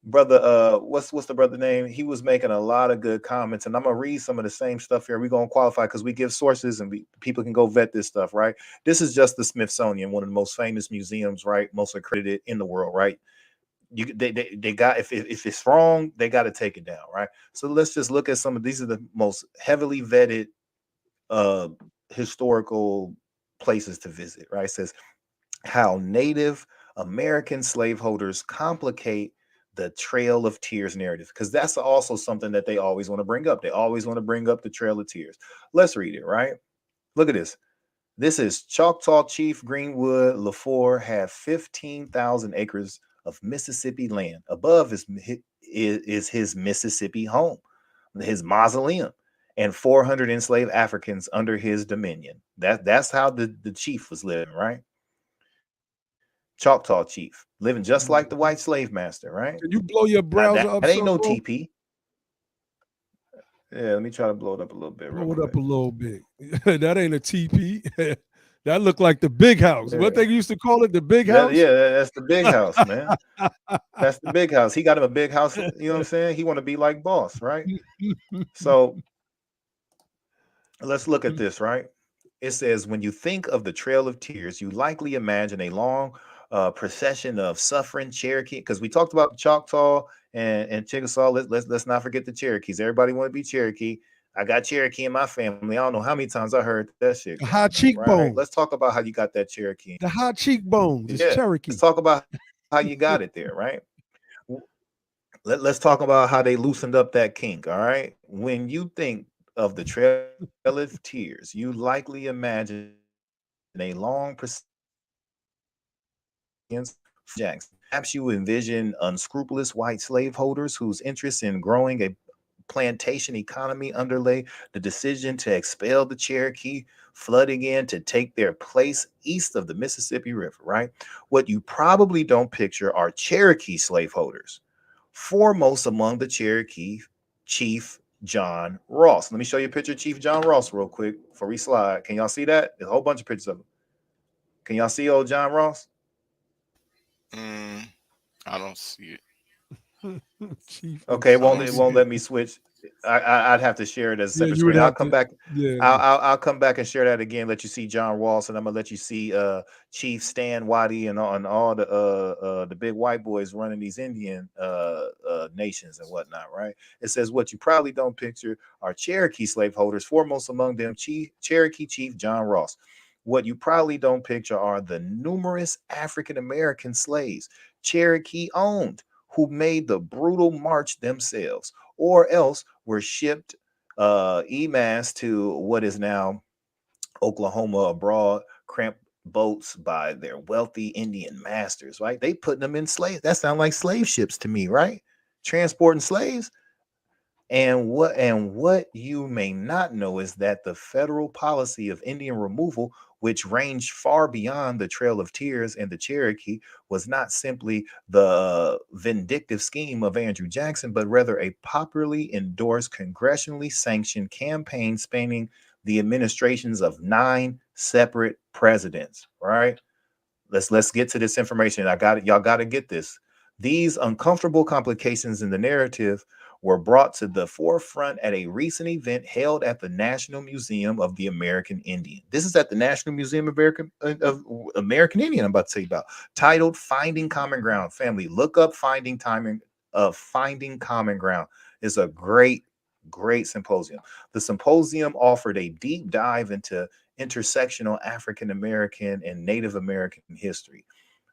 Speaker 3: brother, what's the brother name? He was making a lot of good comments, and I'm gonna read some of the same stuff here. We're gonna qualify because we give sources, and people can go vet this stuff, right? This is just the Smithsonian, one of the most famous museums, right? Most accredited in the world, right? They got, if it's wrong, they got to take it down, right? So let's just look at some of these are the most heavily vetted uh historical places to visit, right? It says how Native American slaveholders complicate the Trail of Tears narrative, because that's also something that they always want to bring up. They always want to bring up the Trail of Tears. Let's read it, right? Look at this. This is Choctaw Chief Greenwood LaFleur had 15,000 acres of Mississippi land. Above is his Mississippi home, his mausoleum, and 400 enslaved Africans under his dominion. That's how the chief was living, right? Choctaw Chief, living just like the white slave master, right?
Speaker 1: Can you blow your browser up?
Speaker 3: That ain't no
Speaker 1: bro?
Speaker 3: TP. Yeah, let me try to blow it up a little bit.
Speaker 1: Blow it up a little bit. That ain't a TP. That looked like the big house.
Speaker 3: Yeah.
Speaker 1: What they used to call it, the big house?
Speaker 3: Yeah, that's the big house, man. That's the big house. He got him a big house. You know what I'm saying? He want to be like boss, right? So let's look at this, right? It says, when you think of the Trail of Tears, you likely imagine a long procession of suffering Cherokee, because we talked about the Choctaw and Chickasaw. Let's not forget the Cherokees. Everybody want to be Cherokee. I got Cherokee in my family. I don't know how many times I heard that shit.
Speaker 1: The high cheekbone.
Speaker 3: Right? Let's talk about how you got that Cherokee.
Speaker 1: The high cheekbones. It's Cherokee.
Speaker 3: Let's talk about how you got it there, right? Let's talk about how they loosened up that kink, all right? When you think of the Trail of Tears, you likely imagine a long procession against Jackson. Perhaps you envision unscrupulous white slaveholders whose interest in growing a plantation economy underlay the decision to expel the Cherokee, flooding in to take their place east of the Mississippi River, right? What you probably don't picture are Cherokee slaveholders. Foremost among the Cherokee, Chief John Ross. Let me show you a picture of Chief John Ross real quick before we slide. Can y'all see that? There's a whole bunch of pictures of him. Can y'all see old John Ross?
Speaker 2: I don't see it.
Speaker 3: Okay, it won't let me switch. I'd have to share it as a separate screen. I'll come back.
Speaker 1: Yeah,
Speaker 3: I'll come back and share that again. Let you see John Ross, and I'm gonna let you see Chief Stan Waddy and all the big white boys running these Indian nations and whatnot. Right? It says what you probably don't picture are Cherokee slaveholders, foremost among them Cherokee Chief John Ross. What you probably don't picture are the numerous African American slaves Cherokee owned, who made the brutal march themselves, or else were shipped en masse to what is now Oklahoma abroad, cramped boats by their wealthy Indian masters, right? They putting them in slaves. That sounds like slave ships to me, right? Transporting slaves. And what you may not know is that the federal policy of Indian removal, which ranged far beyond the Trail of Tears and the Cherokee, was not simply the vindictive scheme of Andrew Jackson, but rather a popularly endorsed, congressionally sanctioned campaign spanning the administrations of 9 separate presidents. Right? Let's get to this information. I got it. Y'all got to get this. These uncomfortable complications in the narrative were brought to the forefront at a recent event held at the National Museum of the American Indian. This is at the National Museum of American Indian I'm about to tell you about, titled Finding Common Ground. Family, look up Finding Common Ground. It's a great symposium. The symposium offered a deep dive into intersectional African American and Native American history.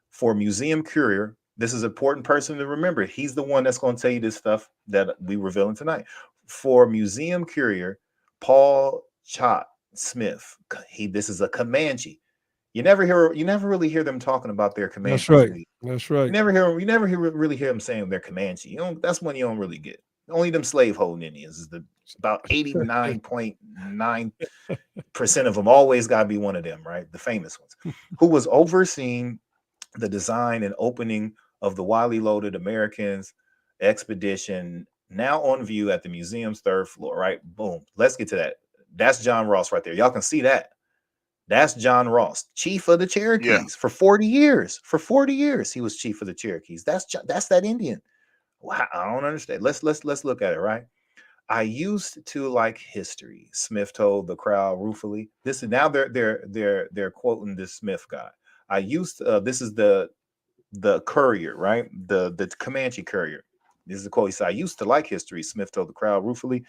Speaker 3: For museum curator, this is an important person to remember. He's the one that's going to tell you this stuff that we revealing tonight. For museum curator Paul Chott Smith, this is a Comanche. You never really hear them talking about their Comanche.
Speaker 1: That's right. That's right.
Speaker 3: You never really hear them saying they're Comanche. That's one you don't really get. Only them slaveholding Indians is about 89.9% of them always got to be one of them, right? The famous ones, who was overseeing the design and opening of the widely loaded Americans expedition, now on view at the museum's 3rd floor, right? Boom. Let's get to that. That's John Ross right there. Y'all can see that. That's John Ross, chief of the Cherokees for 40 years. For 40 years, he was chief of the Cherokees. That's that Indian. Wow, I don't understand. Let's look at it, right? I used to like history, Smith told the crowd ruefully. This is now they're quoting this Smith guy. I used to, this is the courier, right? The Comanche courier. This is the quote. He said, I used to like history, Smith told the crowd ruefully.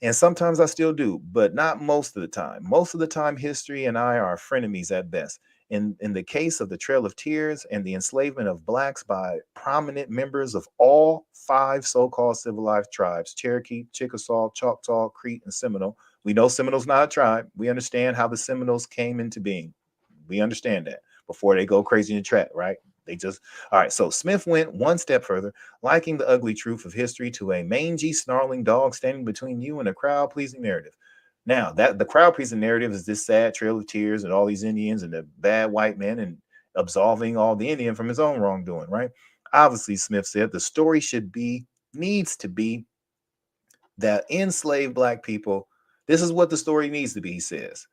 Speaker 3: And sometimes I still do, but not most of the time. Most of the time, history and I are frenemies at best. In the case of the Trail of Tears and the enslavement of blacks by prominent members of all 5 so-called civilized tribes, Cherokee, Chickasaw, Choctaw, Creek, and Seminole. We know Seminole's not a tribe. We understand how the Seminoles came into being. We understand that before they go crazy in the track, right? They just, all right. So Smith went one step further, liking the ugly truth of history to a mangy, snarling dog standing between you and a crowd-pleasing narrative. Now, that the crowd-pleasing narrative is this sad trail of tears and all these Indians and the bad white men and absolving all the Indian from his own wrongdoing, right? Obviously, Smith said the story needs to be that enslaved black people, this is what the story needs to be, he says,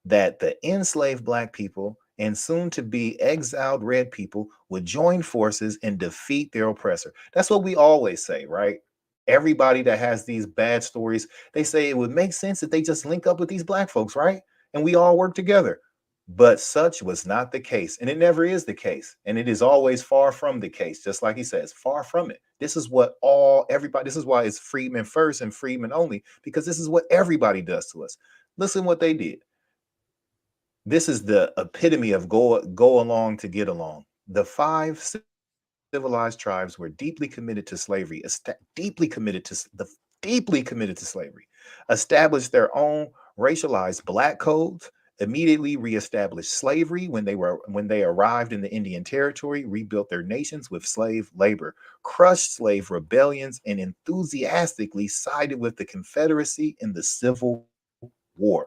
Speaker 3: that the enslaved black people and soon to be exiled red people would join forces and defeat their oppressor. That's what we always say, right? Everybody that has these bad stories, they say it would make sense that they just link up with these black folks, right? And we all work together. But such was not the case, and it never is the case, and it is always far from the case, just like he says, far from it. This is what everybody, this is why it's freedmen first and freedmen only, because this is what everybody does to us. Listen what they did. This is the epitome of go along to get along. The 5 civilized tribes were deeply committed to slavery, deeply committed to slavery, established their own racialized black codes, immediately reestablished slavery when they arrived in the Indian Territory, rebuilt their nations with slave labor, crushed slave rebellions, and enthusiastically sided with the Confederacy in the Civil War.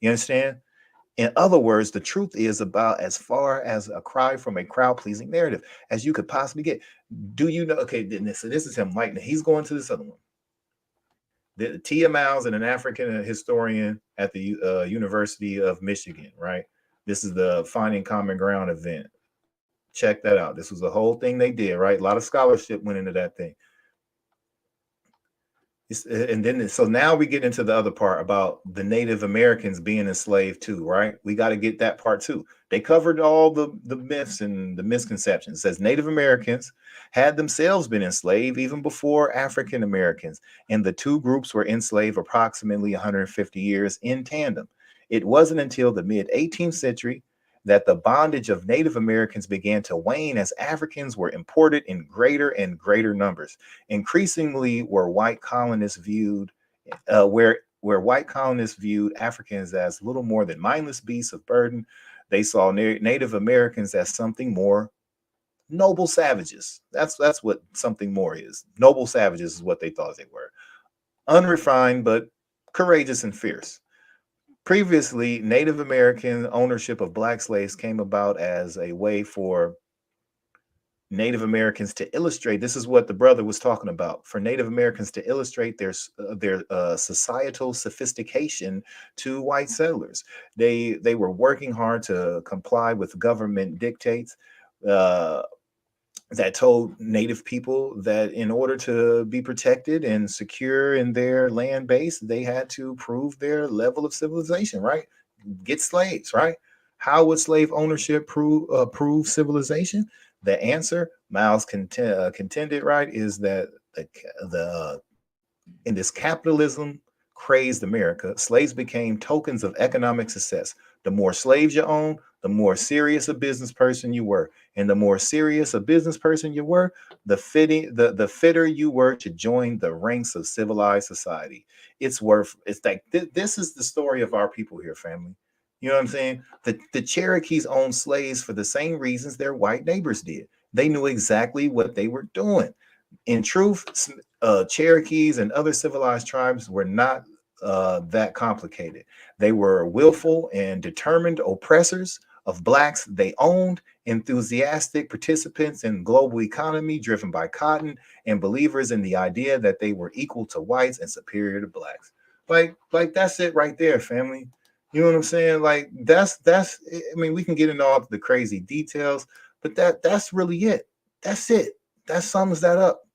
Speaker 3: You understand? In other words, the truth is about as far as a cry from a crowd-pleasing narrative as you could possibly get. Do you know? Okay, so this is him. Like, he's going to this other one. Tia Miles, and an African historian at the University of Michigan, right? This is the Finding Common Ground event. Check that out. This was a whole thing they did, right? A lot of scholarship went into that thing. And then, so now we get into the other part about the Native Americans being enslaved too, right? We got to get that part too. They covered all the myths and the misconceptions. It says Native Americans had themselves been enslaved even before African Americans, and the 2 groups were enslaved approximately 150 years in tandem. It wasn't until the mid-18th century that the bondage of Native Americans began to wane as Africans were imported in greater and greater numbers. Increasingly, white colonists viewed Africans as little more than mindless beasts of burden. They saw Native Americans as something more, noble savages. That's what something more is. Noble savages is what they thought they were. Unrefined, but courageous and fierce. Previously, Native American ownership of black slaves came about as a way for Native Americans to illustrate. This is what the brother was talking about. For Native Americans to illustrate their societal sophistication to white settlers. They were working hard to comply with government dictates that told Native people that in order to be protected and secure in their land base, they had to prove their level of civilization, right? Get slaves, right? How would slave ownership prove civilization? The answer, Miles contended, right, is that in this capitalism crazed America, slaves became tokens of economic success. The more slaves you own, the more serious a business person you were. And the more serious a business person you were, the fitter you were to join the ranks of civilized society. It's like this is the story of our people here, family. You know what I'm saying? The Cherokees owned slaves for the same reasons their white neighbors did. They knew exactly what they were doing. In truth, Cherokees and other civilized tribes were not that complicated. They were willful and determined oppressors of blacks they owned, enthusiastic participants in global economy driven by cotton, and believers in the idea that they were equal to whites and superior to blacks. Like that's it right there, family. You know what I'm saying? Like that's I mean, we can get into all the crazy details, but that's really it. That's it. That sums that up.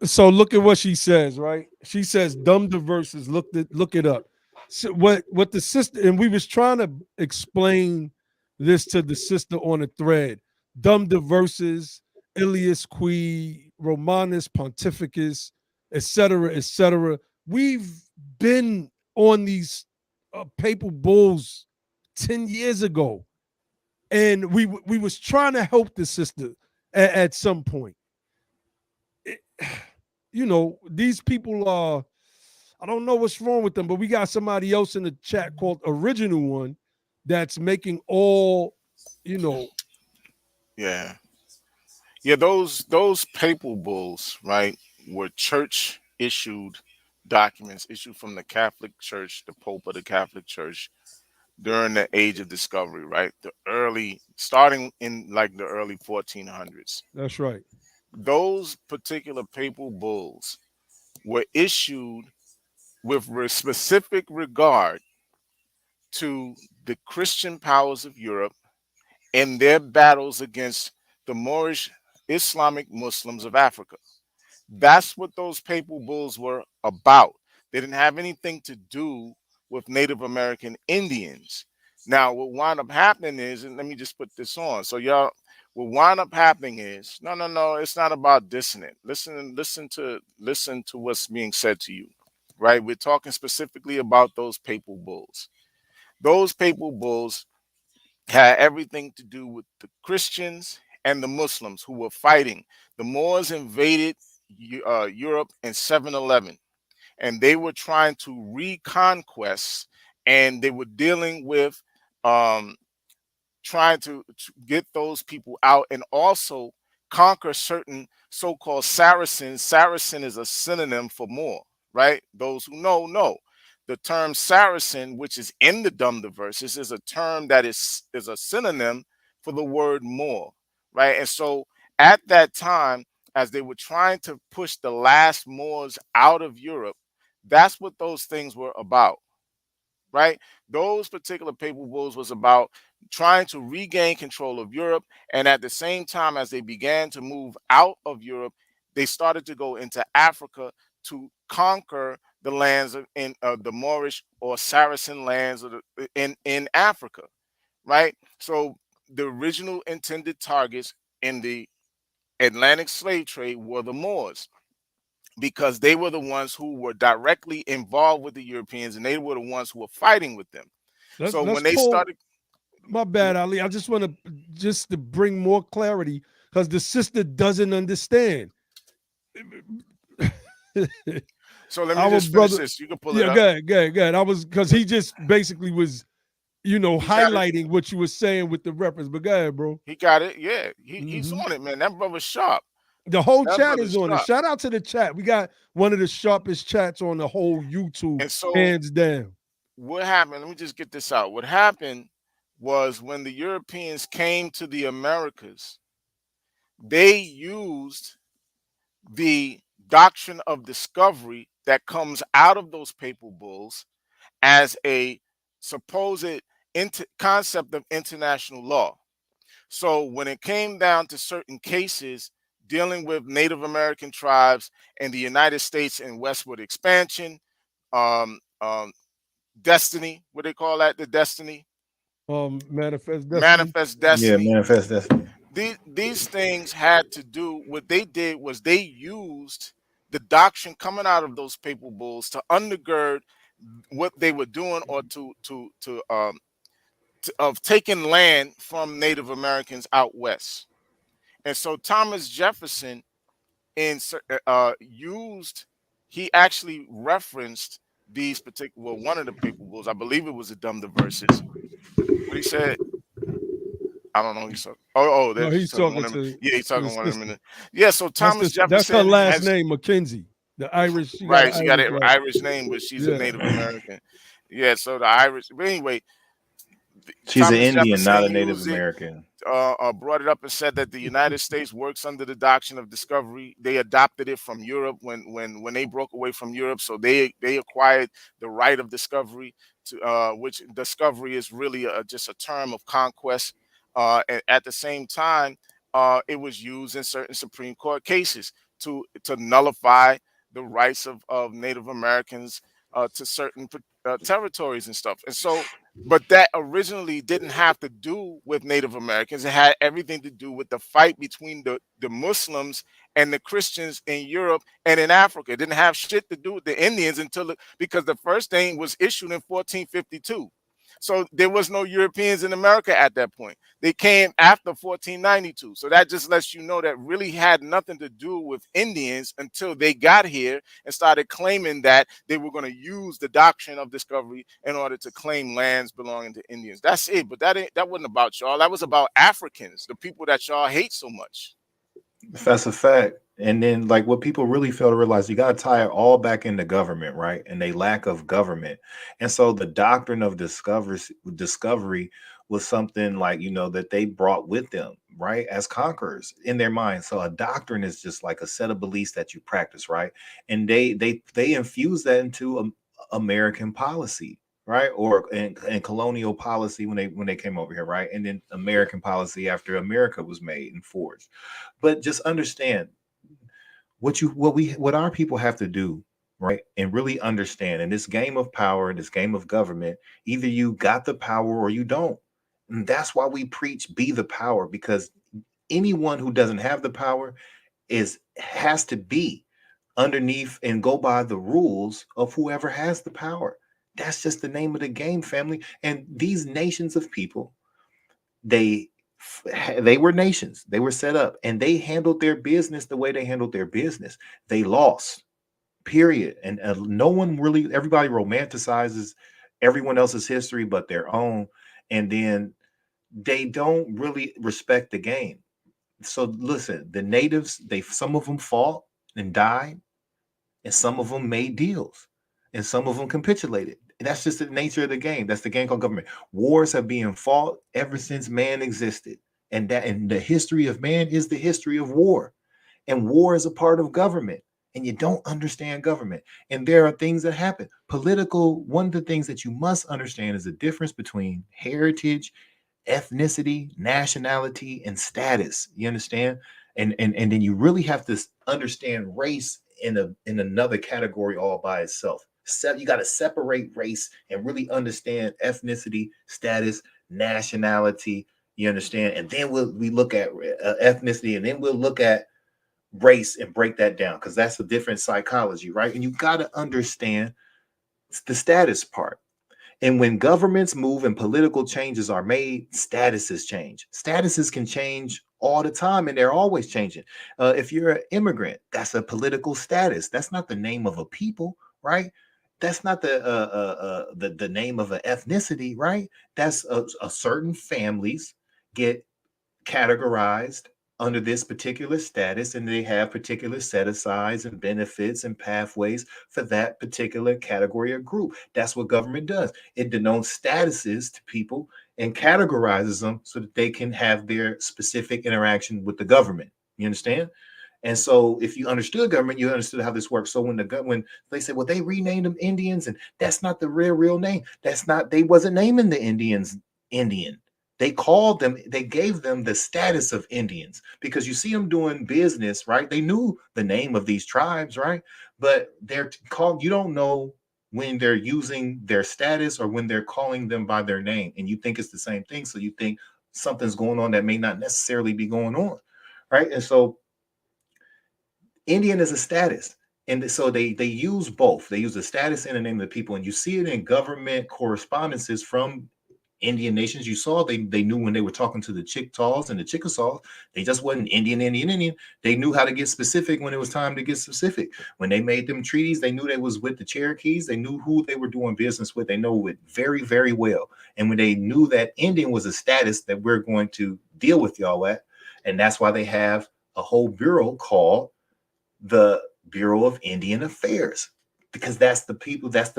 Speaker 1: So look at what she says, right? She says dumb diverses. Look it up. So what the sister, and we was trying to explain this to the sister on a thread. Dumb diverses, Ilias qui Romanus Pontificus, etc., etc. We've been on these Papal Bulls 10 years ago. and we was trying to help the sister at some point. You know, these people are, I don't know what's wrong with them, but we got somebody else in the chat called Original One that's making all, you know.
Speaker 2: Yeah. Yeah, those papal bulls, right, were church issued documents issued from the Catholic Church, the Pope of the Catholic Church, during the Age of Discovery, right? Starting in like the early 1400s.
Speaker 1: That's right.
Speaker 2: Those particular papal bulls were issued with specific regard to the Christian powers of Europe in their battles against the Moorish Islamic Muslims of Africa. That's what those papal bulls were about. They didn't have anything to do with Native American Indians. Now, what wound up happening is, and let me just put this on. So y'all, what wound up happening is, no, it's not about dissonant. Listen to what's being said to you, right? We're talking specifically about those papal bulls. Those papal bulls had everything to do with the Christians and the Muslims who were fighting. The Moors invaded Europe in 711, and they were trying to reconquest, and they were dealing with trying to get those people out and also conquer certain so-called Saracens. Saracen is a synonym for Moor, right? Those who know. The term Saracen, which is in the Dumb Verses, is a term that is a synonym for the word Moor, right? And so at that time, as they were trying to push the last Moors out of Europe, that's what those things were about, right? Those particular papal bulls was about trying to regain control of Europe. And at the same time, as they began to move out of Europe, they started to go into Africa to conquer the lands in the Moorish or Saracen lands in Africa, right? So the original intended targets in the Atlantic slave trade were the Moors, because they were the ones who were directly involved with the Europeans, and they were the ones who were fighting with them. So when they started,
Speaker 1: my bad, Ali. I just want to bring more clarity because the sister doesn't understand.
Speaker 2: So let me just finish this. You can pull it up.
Speaker 1: Go ahead. I was, because he just basically was, highlighting what you were saying with the reference. But go ahead, bro.
Speaker 2: He got it. Yeah, he's on it, man. That brother's sharp.
Speaker 1: The whole chat is on it. Shout out to the chat. We got one of the sharpest chats on the whole YouTube, and so, hands down.
Speaker 2: What happened? Let me just get this out. What happened was when the Europeans came to the Americas, they used the doctrine of discovery that comes out of those papal bulls as a supposed concept of international law. So when it came down to certain cases dealing with Native American tribes in the United States and westward expansion, destiny, what they call that, the destiny?
Speaker 1: Manifest destiny.
Speaker 2: Manifest destiny.
Speaker 3: Yeah, manifest destiny.
Speaker 2: These things had to do, what they did was they used the doctrine coming out of those papal bulls to undergird what they were doing, or of taking land from Native Americans out west. And so Thomas Jefferson he actually referenced these particular, one of the papal bulls, I believe it was the Dumb Verses. What he said, I don't know. He's talking.
Speaker 1: He's talking to.
Speaker 2: Yeah, he's talking one of them. Yeah, so Thomas Jefferson.
Speaker 1: That's her last name, Mackenzie. The Irish.
Speaker 2: She got an Irish name, but she's a Native American. Yeah, so the Irish. But anyway,
Speaker 3: she's an Indian, not a Native American.
Speaker 2: Brought it up and said that the United States works under the doctrine of discovery. They adopted it from Europe when they broke away from Europe. So they acquired the right of discovery, to which discovery is really just a term of conquest. And at the same time, it was used in certain Supreme Court cases to nullify the rights of Native Americans to certain territories and stuff. And so, but that originally didn't have to do with Native Americans. It had everything to do with the fight between the Muslims and the Christians in Europe and in Africa. It didn't have shit to do with the Indians because the first thing was issued in 1452. So there was no Europeans in America at that point. They came after 1492. So that just lets you know that really had nothing to do with Indians until they got here and started claiming that they were going to use the doctrine of discovery in order to claim lands belonging to Indians. That's it. But that wasn't about y'all. That was about Africans, the people that y'all hate so much.
Speaker 3: That's a fact. And then, like, what people really fail to realize, you got to tie it all back into government, right? And they lack of government. And so the doctrine of discovery was something like, that they brought with them, right? As conquerors in their mind. So a doctrine is just like a set of beliefs that you practice, right? And they infuse that into American policy, right? Or and colonial policy when they came over here, right? And then American policy after America was made and forged. But just understand what our people have to do, right? And really understand in this game of power, this game of government, either you got the power or you don't. And that's why we preach be the power, because anyone who doesn't have the power has to be underneath and go by the rules of whoever has the power. That's just the name of the game, family. And these nations of people, they were nations. They were set up and they handled their business the way they handled their business. They lost, period. And no one really, everybody romanticizes everyone else's history but their own. And then they don't really respect the game. So listen, the natives, some of them fought and died, and some of them made deals, and some of them capitulated. That's just the nature of the game. That's the game called government. Wars have been fought ever since man existed, and the history of man is the history of war, and war is a part of government. And you don't understand government, and there are things that happen. One of the things that you must understand is the difference between heritage, ethnicity, nationality, and status. You understand? And then you really have to understand race in another category all by itself. You got to separate race and really understand ethnicity, status, nationality. You understand? And then we look at ethnicity, and then we'll look at race and break that down, because that's a different psychology, right? And you got to understand the status part. And when governments move and political changes are made, statuses change. Statuses can change all the time, and they're always changing. If you're an immigrant, that's a political status. That's not the name of a people, right? That's not the name of an ethnicity, right? That's a certain families get categorized under this particular status, and they have particular set asides and benefits and pathways for that particular category or group. That's what government does. It denotes statuses to people and categorizes them so that they can have their specific interaction with the government. You understand? And so if you understood government, you understood how this works. So when they say, well, they renamed them Indians, and that's not the real name. They wasn't naming the Indians Indian. They gave them the status of Indians, because you see them doing business, right? They knew the name of these tribes, right? But you don't know when they're using their status or when they're calling them by their name, and you think it's the same thing. So you think something's going on that may not necessarily be going on, right? And so Indian is a status. And so they use both. They use the status and the name of the people. And you see it in government correspondences from Indian nations. You saw they knew when they were talking to the Chickasaws and the Chickasaws, they just wasn't Indian. They knew how to get specific when it was time to get specific. When they made them treaties, they knew they was with the Cherokees. They knew who they were doing business with. They know it very, very well. And when they knew that Indian was a status that we're going to deal with y'all at, and that's why they have a whole bureau called the Bureau of Indian Affairs, because that's the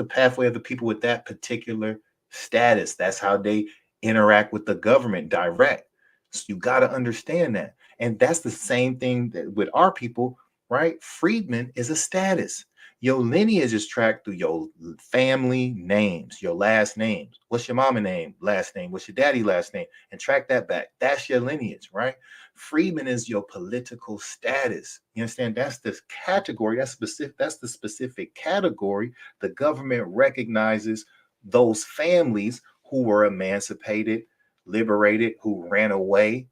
Speaker 3: pathway of the people with that particular status. That's how they interact with the government direct. So you got to understand that. And that's the same thing with our people, right? Freedmen is a status. Your lineage is tracked through your family names, your last names. What's your mama name, last name? What's your daddy last name? And track that back. That's your lineage, right? Freedman is your political status. You understand? That's this category. That's the specific category the government recognizes those families who were emancipated, liberated, who ran away.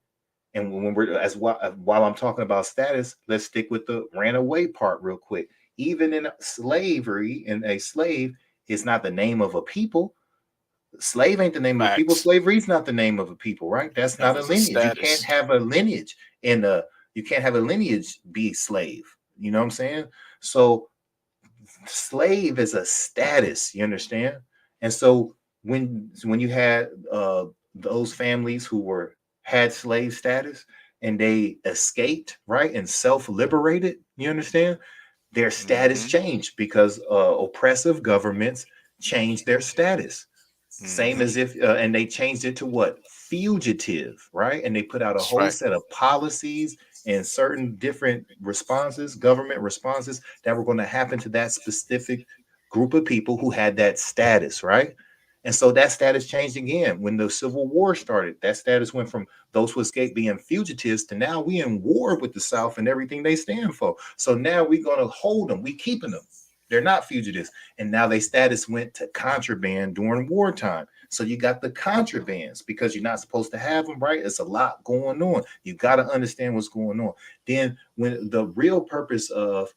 Speaker 3: And when while I'm talking about status, let's stick with the ran away part real quick. Even in slavery, a slave is not the name of a people. Slave ain't the name of a people.
Speaker 2: Facts.
Speaker 3: Slavery is not the name of a people, right? That's
Speaker 2: That
Speaker 3: not a
Speaker 2: was a
Speaker 3: lineage. You can't
Speaker 2: status.
Speaker 3: have a lineage in a, you can't have a lineage be slave. You know what I'm saying? So slave is a status, you understand? And so when you had those families who were had slave status and they escaped, right, and self-liberated, you understand? Their status
Speaker 2: Mm-hmm.
Speaker 3: changed because oppressive governments changed their status. Same as
Speaker 2: Mm-hmm.
Speaker 3: if, and they changed it to what? Fugitive, right? And they put out a
Speaker 2: That's
Speaker 3: whole
Speaker 2: right.
Speaker 3: set of policies and certain different responses, government responses that were going to happen to that specific group of people who had that status, right? And so that status changed again when the Civil War started. That status went from those who escaped being fugitives to now we in war with the South and everything they stand for. So now we're going to hold them. We keeping them. They're not fugitives. And now their status went to contraband during wartime. So you got the contrabands because you're not supposed to have them, right? It's a lot going on. You got to understand what's going on. Then when the real purpose of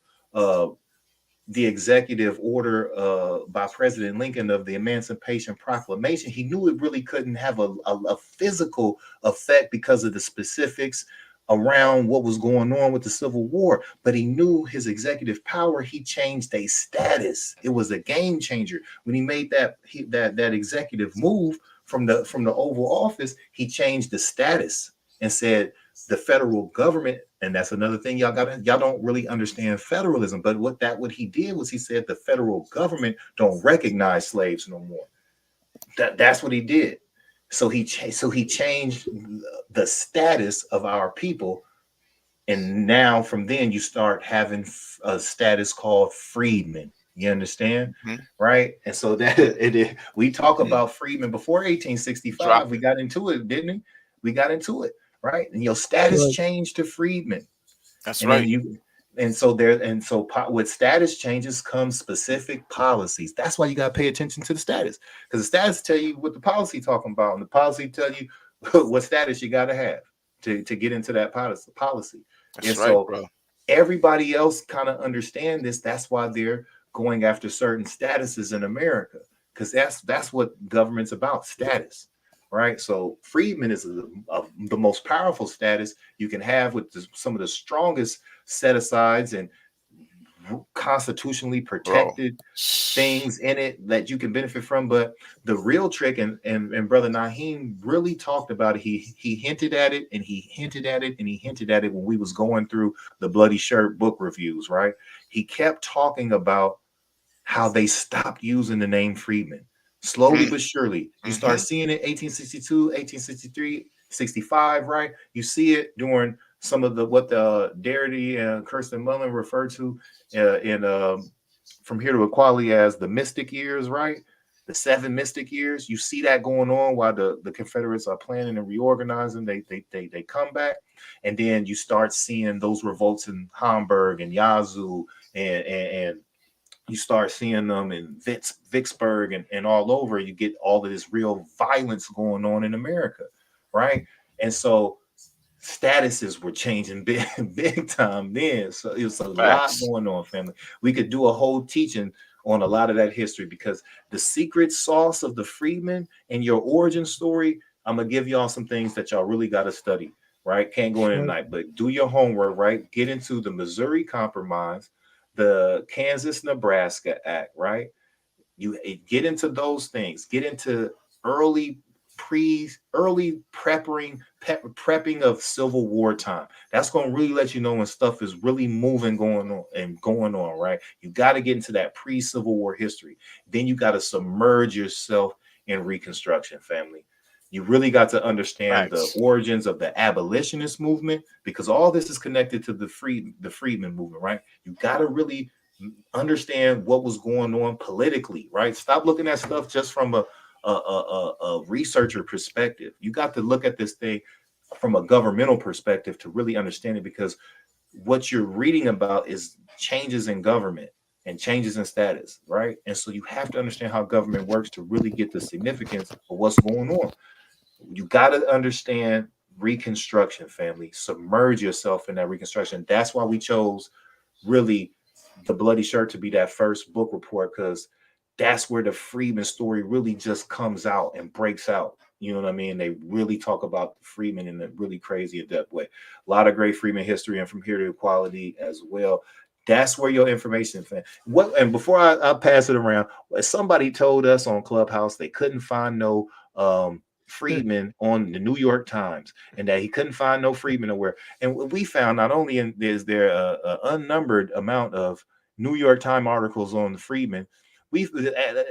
Speaker 3: the executive order by President Lincoln of the Emancipation Proclamation, he knew it really couldn't have a physical effect because of the specifics around what was going on with the Civil War. But he knew his executive power, he changed a status. It was a game changer. When he made that executive move from the Oval Office, he changed the status and said, the federal government, and that's another thing y'all don't really understand federalism. But what he did was he said the federal government don't recognize slaves no more. That's what he did. So he changed the status of our people, and now from then you start having a status called freedmen. You understand,
Speaker 2: Mm-hmm.
Speaker 3: right? And so that we talk about freedmen before 1865.
Speaker 2: Drop
Speaker 3: We
Speaker 2: it.
Speaker 3: got into it, didn't we? We got into it. Right, and your status
Speaker 1: Right.
Speaker 3: changed to freedmen,
Speaker 2: That's
Speaker 3: and
Speaker 2: right.
Speaker 3: then with status changes comes specific policies. That's why you got to pay attention to the status, because the status tell you what the policy talking about, and the policy tell you what status you got to have to get into that policy.
Speaker 2: That's
Speaker 3: And
Speaker 2: right,
Speaker 3: so
Speaker 2: bro.
Speaker 3: everybody else kind of understand this. That's why they're going after certain statuses in America, because that's what government's about, status. Right, so freedman is the most powerful status you can have with some of the strongest set-asides and constitutionally
Speaker 2: Bro.
Speaker 3: protected things in it that you can benefit from. But the real trick, and Brother Naheem really talked about it. He hinted at it, and he hinted at it, and he hinted at it when we was going through the Bloody Shirt book reviews, right? He kept talking about how they stopped using the name freedman. Slowly but surely, you start seeing it 1862, 1863, 65, right? You see it during some of what the Darity and Kirsten Mullen referred to in From Here to Equality as the mystic years, right? The 7 mystic years. You see that going on while the Confederates are planning and reorganizing. They come back, and then you start seeing those revolts in Hamburg and Yazoo and you start seeing them in Vicksburg and all over. You get all of this real violence going on in America, right? And so statuses were changing big time then. So it was a lot
Speaker 2: Facts.
Speaker 3: going on, family. We could do a whole teaching on a lot of that history, because the secret sauce of the freedmen and your origin story, I'm gonna give y'all some things that y'all really got to study, right? Can't go in
Speaker 1: Right.
Speaker 3: tonight, but do your homework, right? Get into the Missouri Compromise, the Kansas-Nebraska Act, right? You get into those things, get into early prepping of Civil War time. That's going to really let you know when stuff is really moving, going on, right? You got to get into that pre-Civil War history. Then you got to submerge yourself in Reconstruction, family. You really got to understand the
Speaker 2: Facts.
Speaker 3: origins of the abolitionist movement, because all this is connected to the freedmen movement, right? You got to really understand what was going on politically, right? Stop looking at stuff just from a researcher perspective. You got to look at this thing from a governmental perspective to really understand it, because what you're reading about is changes in government and changes in status, right? And so you have to understand how government works to really get the significance of what's going on. You got to understand Reconstruction, family. Submerge yourself in that Reconstruction. That's why we chose really the Bloody Shirt to be that first book report, because that's where the Freedmen story really just comes out and breaks out. You know what I mean? They really talk about the Freedmen in a really crazy in depth way. A lot of great Freedmen history and From Here to Equality as well. That's where your information, what. And before I pass it around, somebody told us on Clubhouse they couldn't find no Freedmen on the New York Times, and that he couldn't find no Freedmen nowhere. And we found not only is there a unnumbered amount of New York Times articles on the Freedmen.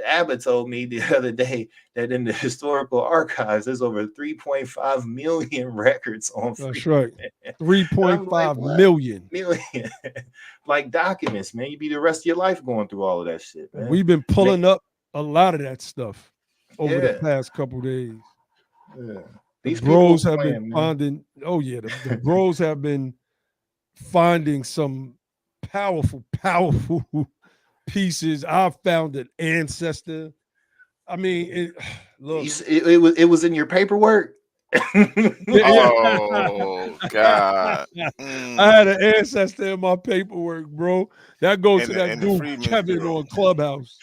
Speaker 3: Abbott told me the other day that in the historical archives, there's over 3.5 million records on
Speaker 1: That's
Speaker 3: Freedmen.
Speaker 1: right. 3.5 million.
Speaker 3: Like documents, man. You be the rest of your life going through all of that shit, man.
Speaker 1: We've been pulling up a lot of that stuff over the
Speaker 3: Yeah.
Speaker 1: past couple days.
Speaker 3: Yeah.
Speaker 1: The
Speaker 3: These
Speaker 1: bros
Speaker 3: people
Speaker 1: have
Speaker 3: playing,
Speaker 1: been
Speaker 3: man.
Speaker 1: finding, oh yeah, the bros have been finding some powerful pieces. I found an ancestor. I mean, look,
Speaker 3: It was in your paperwork.
Speaker 2: Oh God.
Speaker 1: I had an ancestor in my paperwork, bro. That goes to that
Speaker 2: And the
Speaker 1: dude
Speaker 2: Freedmen's
Speaker 1: Kevin
Speaker 2: Bureau.
Speaker 1: on Clubhouse.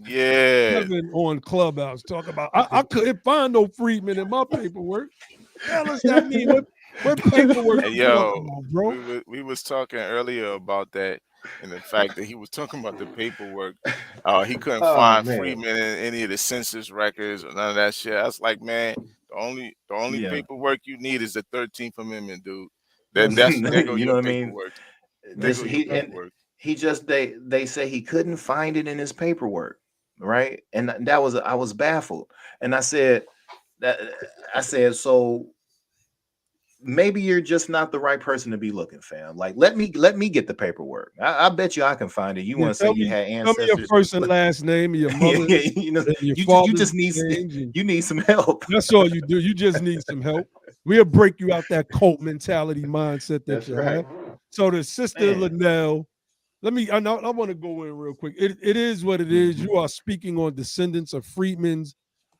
Speaker 2: Yeah.
Speaker 1: Kevin on Clubhouse talk about I couldn't find no Freedmen in my paperwork. What the hell does that mean? What paperwork
Speaker 2: And
Speaker 1: you talking
Speaker 2: yo,
Speaker 1: about, bro?
Speaker 2: we was talking earlier about that and the fact that he was talking about the paperwork. He couldn't
Speaker 3: Oh
Speaker 2: find
Speaker 3: man.
Speaker 2: Freeman in any of the census records or none of that shit. I was like, man, the only
Speaker 3: Yeah.
Speaker 2: paperwork you need is the 13th Amendment, dude.
Speaker 1: That's
Speaker 2: There go
Speaker 3: You
Speaker 2: your
Speaker 3: know what I mean?
Speaker 2: paperwork. There
Speaker 3: This
Speaker 2: go your
Speaker 3: he and
Speaker 2: paperwork.
Speaker 3: he just they say he couldn't find it in his paperwork, right? And that was I was baffled. And I said so maybe you're just not the right person to be looking, fam. Like let me get the paperwork. I bet you I can find it. You want to say you had
Speaker 1: tell me your
Speaker 3: ancestors?
Speaker 1: first and last name, your mother,
Speaker 3: you know,
Speaker 1: and your
Speaker 3: you
Speaker 1: father's
Speaker 3: just need
Speaker 1: names, and
Speaker 3: you need some help.
Speaker 1: that's all you do. You just need some help. We'll break you out that cult mentality mindset that
Speaker 3: That's
Speaker 1: you
Speaker 3: right.
Speaker 1: have. So the sister
Speaker 3: Man.
Speaker 1: Linnell, I want to go in real quick. It is what it is. You are speaking on descendants of freedmen's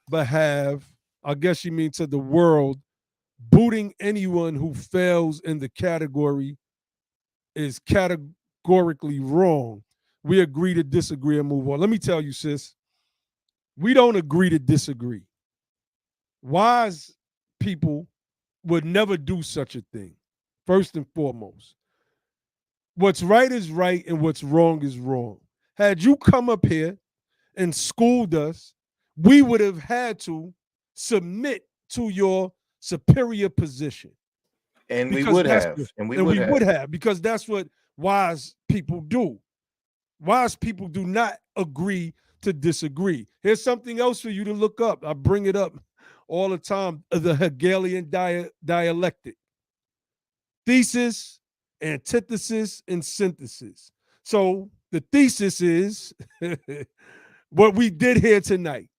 Speaker 1: behalf. I guess you mean to the world. Booting anyone who fails in the category is categorically wrong. We agree to disagree and move on. Let me tell you, sis, we don't agree to disagree. Wise people would never do such a thing, first and foremost. What's right is right and what's wrong is wrong. Had you come up here and schooled us, we would have had to submit to your superior position.
Speaker 3: And we
Speaker 1: Because
Speaker 3: would
Speaker 1: that's
Speaker 3: have. And we
Speaker 1: and
Speaker 3: would
Speaker 1: we would
Speaker 3: have.
Speaker 1: have, because that's what wise people do. Wise people do not agree to disagree. Here's something else for you to look up. I bring it up all the time, the Hegelian dialectic. Thesis, antithesis, and synthesis. So the thesis is what we did here tonight,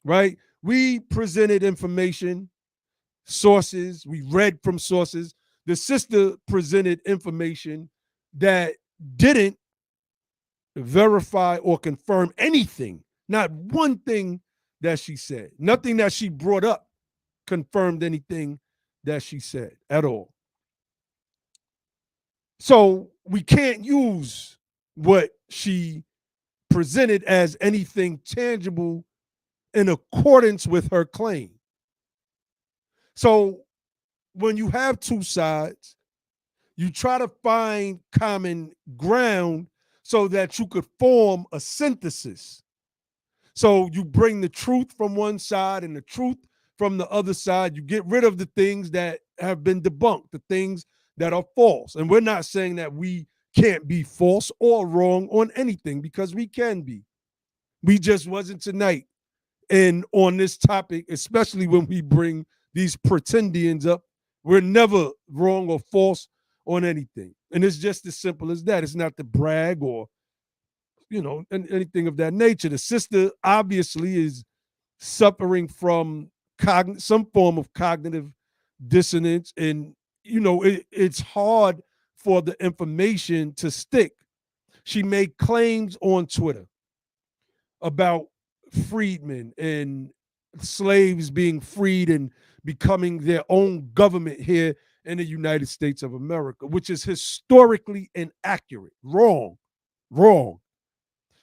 Speaker 1: right? We presented information, sources, we read from sources. The sister presented information that didn't verify or confirm anything, not one thing that she said. Nothing that she brought up confirmed anything that she said at all. So we can't use what she presented as anything tangible in accordance with her claim. So when you have two sides, you try to find common ground so that you could form a synthesis. So you bring the truth from one side and the truth from the other side. You get rid of the things that have been debunked, the things that are false. And we're not saying that we can't be false or wrong on anything, because we can be. We just wasn't tonight. And on this topic, especially when we bring these pretendians up, we're never wrong or false on anything. And it's just as simple as that. It's not to brag or, anything of that nature. The sister obviously is suffering from some form of cognitive dissonance. And, it's hard for the information to stick. She made claims on Twitter about freedmen and slaves being freed and becoming their own government here in the United States of America, which is historically inaccurate. Wrong.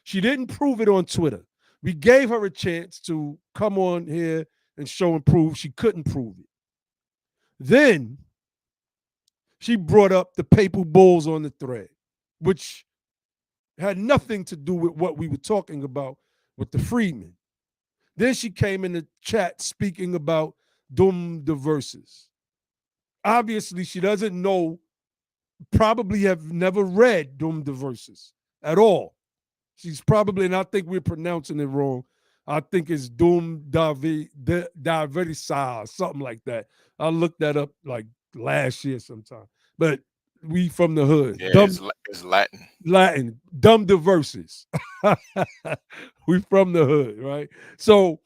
Speaker 1: She didn't prove it on Twitter. We gave her a chance to come on here and show and prove. She couldn't prove it. Then she brought up the Papal Bulls on the thread, which had nothing to do with what we were talking about with the Freedmen. Then she came in the chat speaking about Dum Diverses. Obviously, she doesn't know, probably have never read Dum Diverses at all. She's probably, and I think we're pronouncing it wrong. I think it's Dum Diversa, something like that. I looked that up like last year sometime. But we from the hood.
Speaker 2: Yeah,
Speaker 1: Dumb
Speaker 2: it's Latin.
Speaker 1: Latin, Dumb Diverses. We from the hood, right? So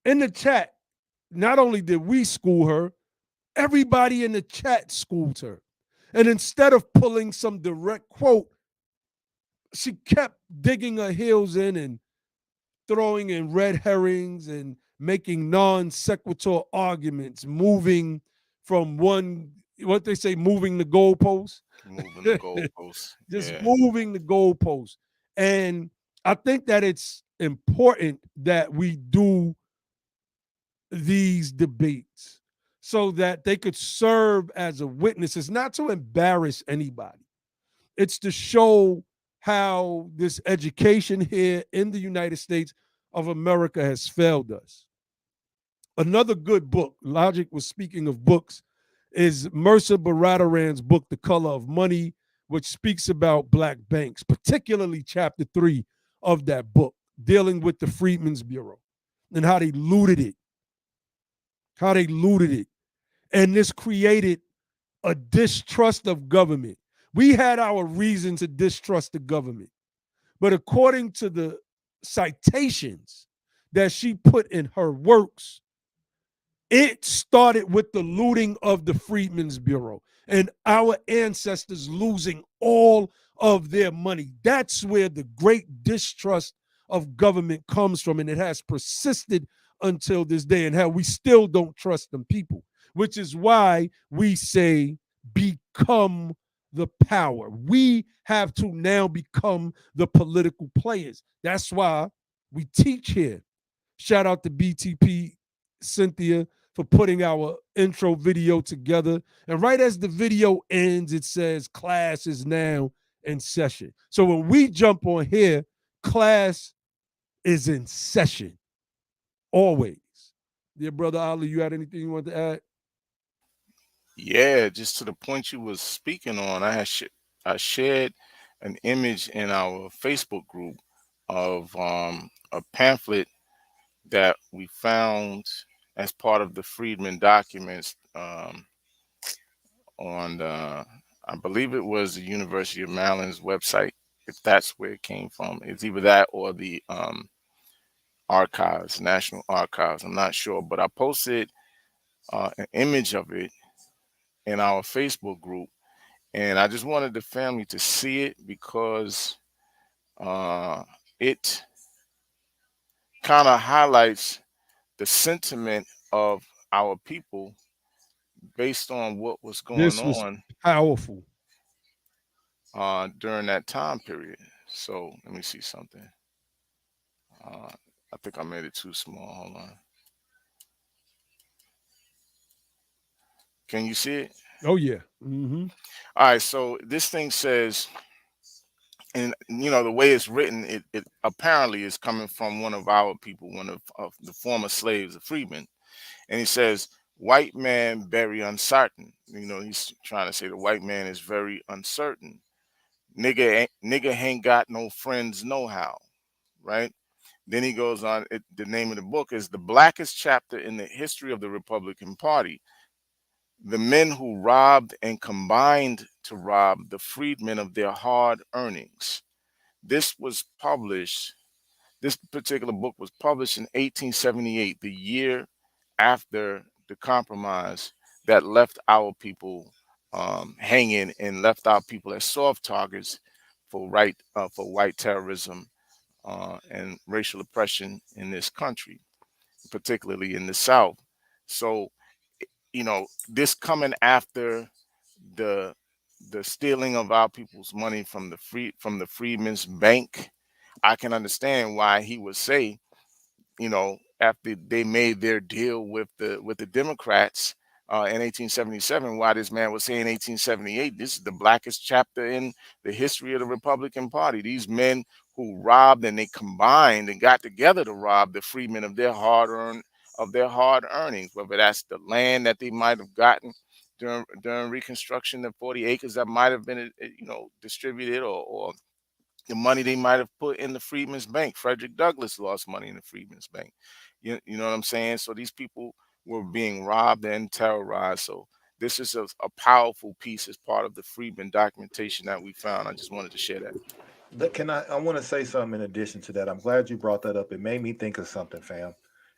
Speaker 1: in the chat, not only did we school her, everybody in the chat schooled her. And instead of pulling some direct quote, she kept digging her heels in and throwing in red herrings and making non sequitur arguments, moving from one, what they say, moving the goalposts.
Speaker 2: Moving the goalposts.
Speaker 1: Just
Speaker 2: Yeah.
Speaker 1: moving the goalposts. And I think that it's important that we do these debates so that they could serve as a witness. It's not to embarrass anybody. It's to show how this education here in the United States of America has failed us. Another good book, Logic was speaking of books, is Mercer Baradaran's book, The Color of Money, which speaks about black banks, particularly chapter 3 of that book, dealing with the Freedmen's Bureau and how they looted it. And this created a distrust of government. We had our reason to distrust the government. But according to the citations that she put in her works, it started with the looting of the Freedmen's Bureau and our ancestors losing all of their money. That's where the great distrust of government comes from, and it has persisted until this day, and how we still don't trust them people, which is why we say become the power. We have to now become the political players. That's why we teach here. Shout out to BTP Cynthia for putting our intro video together. And right as the video ends, it says class is now in session. So when we jump on here, class is in session always. Dear brother Ali, you had anything you want to add?
Speaker 2: Yeah, just to the point you was speaking on, I shared an image in our Facebook group of a pamphlet that we found as part of the Freedmen documents on the, I believe it was the University of Maryland's website, if that's where it came from. It's either that or the archives, National Archives. I'm not sure, but I posted an image of it in our Facebook group, and I just wanted the family to see it because it kind of highlights the sentiment of our people based on what was going
Speaker 1: This was
Speaker 2: on
Speaker 1: powerful.
Speaker 2: during that time period. So let me see something. I think I made it too small. Hold on. Can you see it?
Speaker 1: Oh, yeah. Mm-hmm.
Speaker 2: All right. So this thing says, and you know the way it's written, it apparently is coming from one of our people, one of the former slaves, the freedmen, and he says, "White man very uncertain." You know, he's trying to say the white man is very uncertain. Nigga ain't got no friends, no how, right? Then he goes on. The name of the book is "The Blackest Chapter in the History of the Republican Party: The Men Who Robbed and Combined to Rob the Freedmen of Their Hard Earnings." This was published, this particular book was published in 1878, the year after the compromise that left our people hanging and left our people as soft targets for white terrorism and racial oppression in this country, particularly in the South. So, you know, this coming after the the stealing of our people's money from the Freedmen's Bank, I can understand why he would say, after they made their deal with the Democrats in 1877, why this man was saying 1878, this is the blackest chapter in the history of the Republican Party. These men who robbed and they combined and got together to rob the freedmen of their hard earnings, whether that's the land that they might have gotten during Reconstruction, the 40 acres that might have been distributed, or the money they might have put in the Freedmen's Bank. Frederick Douglass lost money in the Freedmen's Bank. You know what I'm saying? So these people were being robbed and terrorized. So this is a powerful piece as part of the Freedmen documentation that we found. I just wanted to share that.
Speaker 3: I want to say something in addition to that. I'm glad you brought that up. It made me think of something, fam.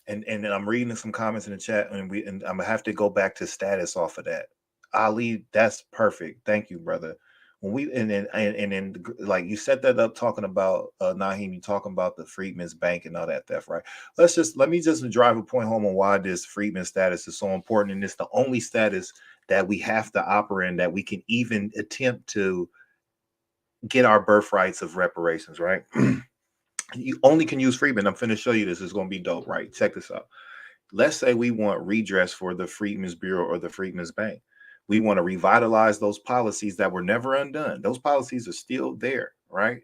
Speaker 3: And I'm reading some comments in the chat, and I'm gonna have to go back to status off of that. Ali, that's perfect. Thank you, brother. When we and then like you set that up, talking about Naheem, you talking about the Freedmen's Bank and all that theft, right? Let me just drive a point home on why this Freedman status is so important, and it's the only status that we have to operate in, that we can even attempt to get our birthrights of reparations, right? You only can use Freedmen. I'm finna show you this. It's gonna be dope, right? Check this out. Let's say we want redress for the Freedmen's Bureau or the Freedmen's Bank. We want to revitalize those policies that were never undone. Those policies are still there, right?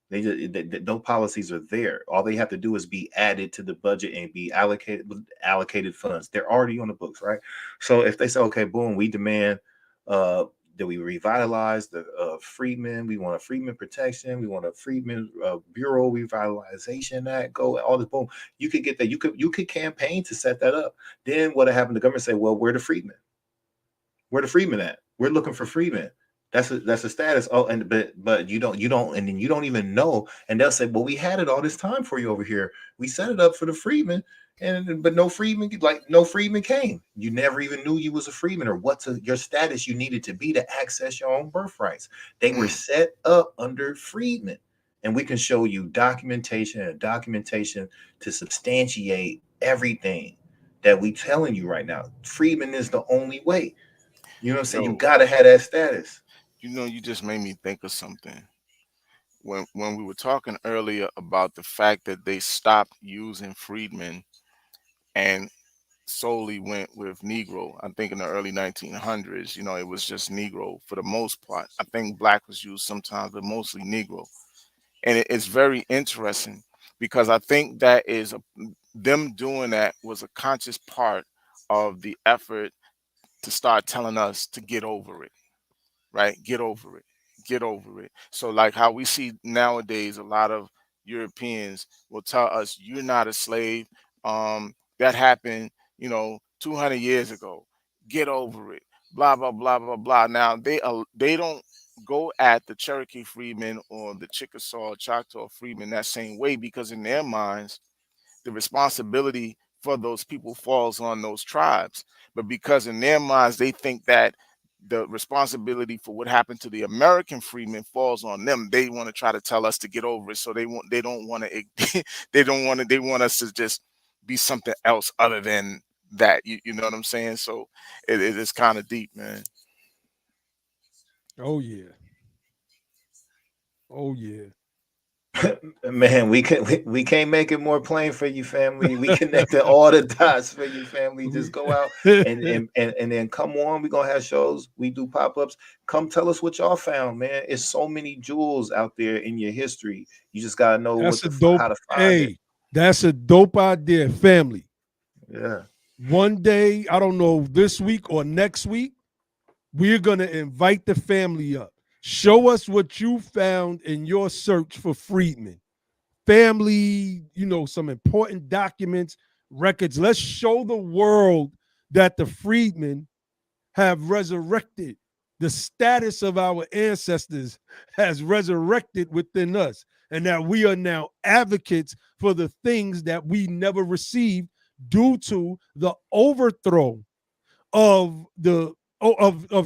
Speaker 3: Those policies are there. All they have to do is be added to the budget and be allocated funds. They're already on the books, right? So if they say, okay, boom, we demand that we revitalize the Freedmen. We want a Freedmen protection. We want a Freedmen Bureau Revitalization Act. Go all this, boom. You could get that. You could campaign to set that up. Then what happened? The government say, well, where the Freedmen? Where the Freedmen at? We're looking for Freedmen. That's a status. Oh, but you don't, and then you don't even know. And they'll say, well, we had it all this time for you over here. We set it up for the Freedmen. But no Freedmen came. You never even knew you was a Freedman or your status you needed to be to access your own birthrights. They were set up under Freedmen, and we can show you documentation to substantiate everything that we telling you right now. Freedmen is the only way. You know what I'm saying? You gotta have that status.
Speaker 2: You just made me think of something. When we were talking earlier about the fact that they stopped using freedmen and solely went with Negro. I think in the early 1900s, it was just Negro for the most part. I think black was used sometimes, but mostly Negro. And it's very interesting because I think that is them doing that was a conscious part of the effort to start telling us to get over it, right? Get over it. Get over it. So like how we see nowadays, a lot of Europeans will tell us, you're not a slave. That happened, 200 years ago. Get over it. Blah, blah, blah, blah, blah. Now they don't go at the Cherokee freedmen or the Chickasaw, Choctaw freedmen that same way, because in their minds, the responsibility for those people falls on those tribes. But because in their minds, they think that the responsibility for what happened to the American freedmen falls on them, they want to try to tell us to get over it. So they don't want to they want us to just be something else other than that. You know what I'm saying? So it is kind of deep, man.
Speaker 1: Oh yeah. Oh yeah.
Speaker 3: Man, we can't make it more plain for you, family. We connected all the dots for you, family. Just go out and then come on. We're gonna have shows. We do pop-ups. Come tell us what y'all found, man. It's so many jewels out there in your history. You just gotta know how to find it.
Speaker 1: That's a dope idea, family.
Speaker 3: Yeah.
Speaker 1: One day, I don't know, this week or next week, we're gonna invite the family up. Show us what you found in your search for freedmen. Family, some important documents, records. Let's show the world that the freedmen have resurrected. The status of our ancestors has resurrected within us, and that we are now advocates for the things that we never received due to the overthrow of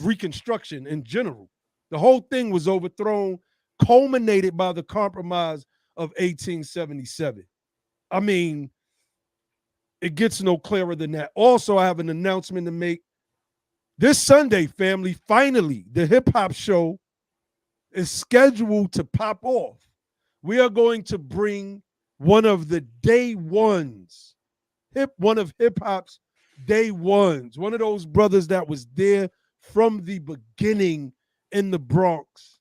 Speaker 1: Reconstruction in general. The whole thing was overthrown, culminated by the Compromise of 1877. I mean, it gets no clearer than that. Also, I have an announcement to make. This Sunday, family, finally, the hip hop show is scheduled to pop off. We are going to bring one of the day ones, one of hip hop's day ones, one of those brothers that was there from the beginning in the Bronx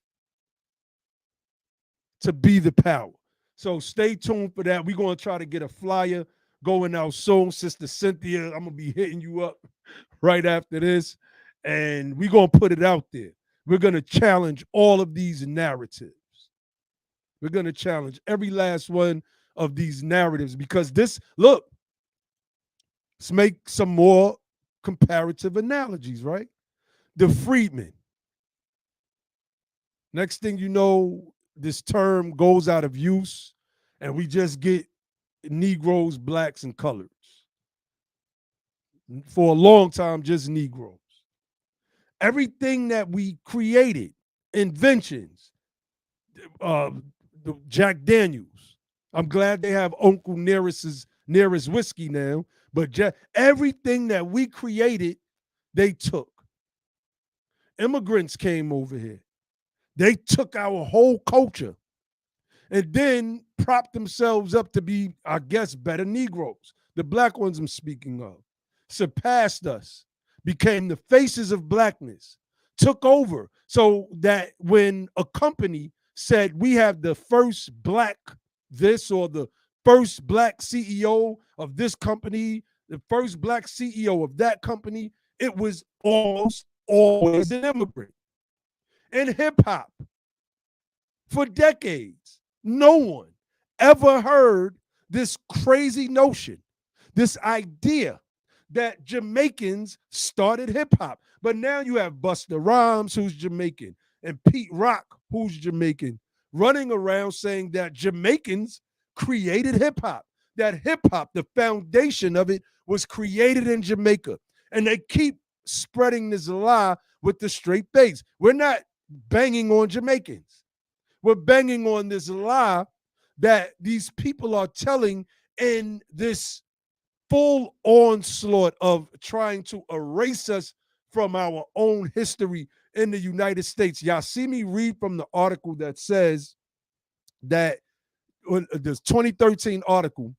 Speaker 1: to be the power. So stay tuned for that. We're going to try to get a flyer going out soon. Sister Cynthia, I'm going to be hitting you up right after this, and we're going to put it out there. We're going to challenge all of these narratives. We're going to challenge every last one of these narratives because this, look, let's make some more comparative analogies, right? The Freedmen. Next thing you know, this term goes out of use, and we just get Negroes, blacks, and coloreds. For a long time, just Negroes. Everything that we created, inventions, Jack Daniels. I'm glad they have Uncle Nearest's whiskey now, but everything that we created, they took. Immigrants came over here. They took our whole culture and then propped themselves up to be, I guess, better Negroes. The black ones I'm speaking of surpassed us, became the faces of blackness, took over, so that when a company said we have the first black this or the first black CEO of this company, the first black CEO of that company, it was almost always an immigrant. In hip hop, for decades, no one ever heard this crazy notion, this idea that Jamaicans started hip hop. But now you have Busta Rhymes, who's Jamaican, and Pete Rock, who's Jamaican, running around saying that Jamaicans created hip hop, that hip hop, the foundation of it, was created in Jamaica. And they keep spreading this lie with the straight face. We're not banging on Jamaicans. We're banging on this lie that these people are telling in this full onslaught of trying to erase us from our own history in the United States. Y'all see me read from the article that says that this 2013 article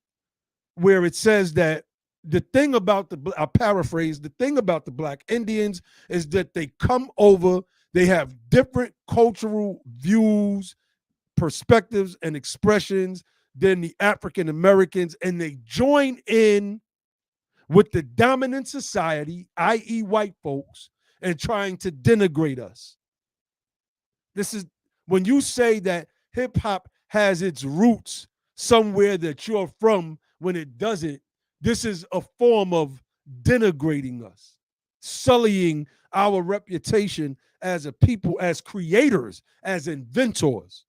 Speaker 1: where it says that the thing about I paraphrase, the thing about the Black Indians is that they come over, they have different cultural views, perspectives, and expressions than the African Americans, and they join in with the dominant society, i.e., white folks, and trying to denigrate us. This is when you say that hip hop has its roots somewhere that you're from when it doesn't. This is a form of denigrating us, sullying our reputation as a people, as creators, as inventors.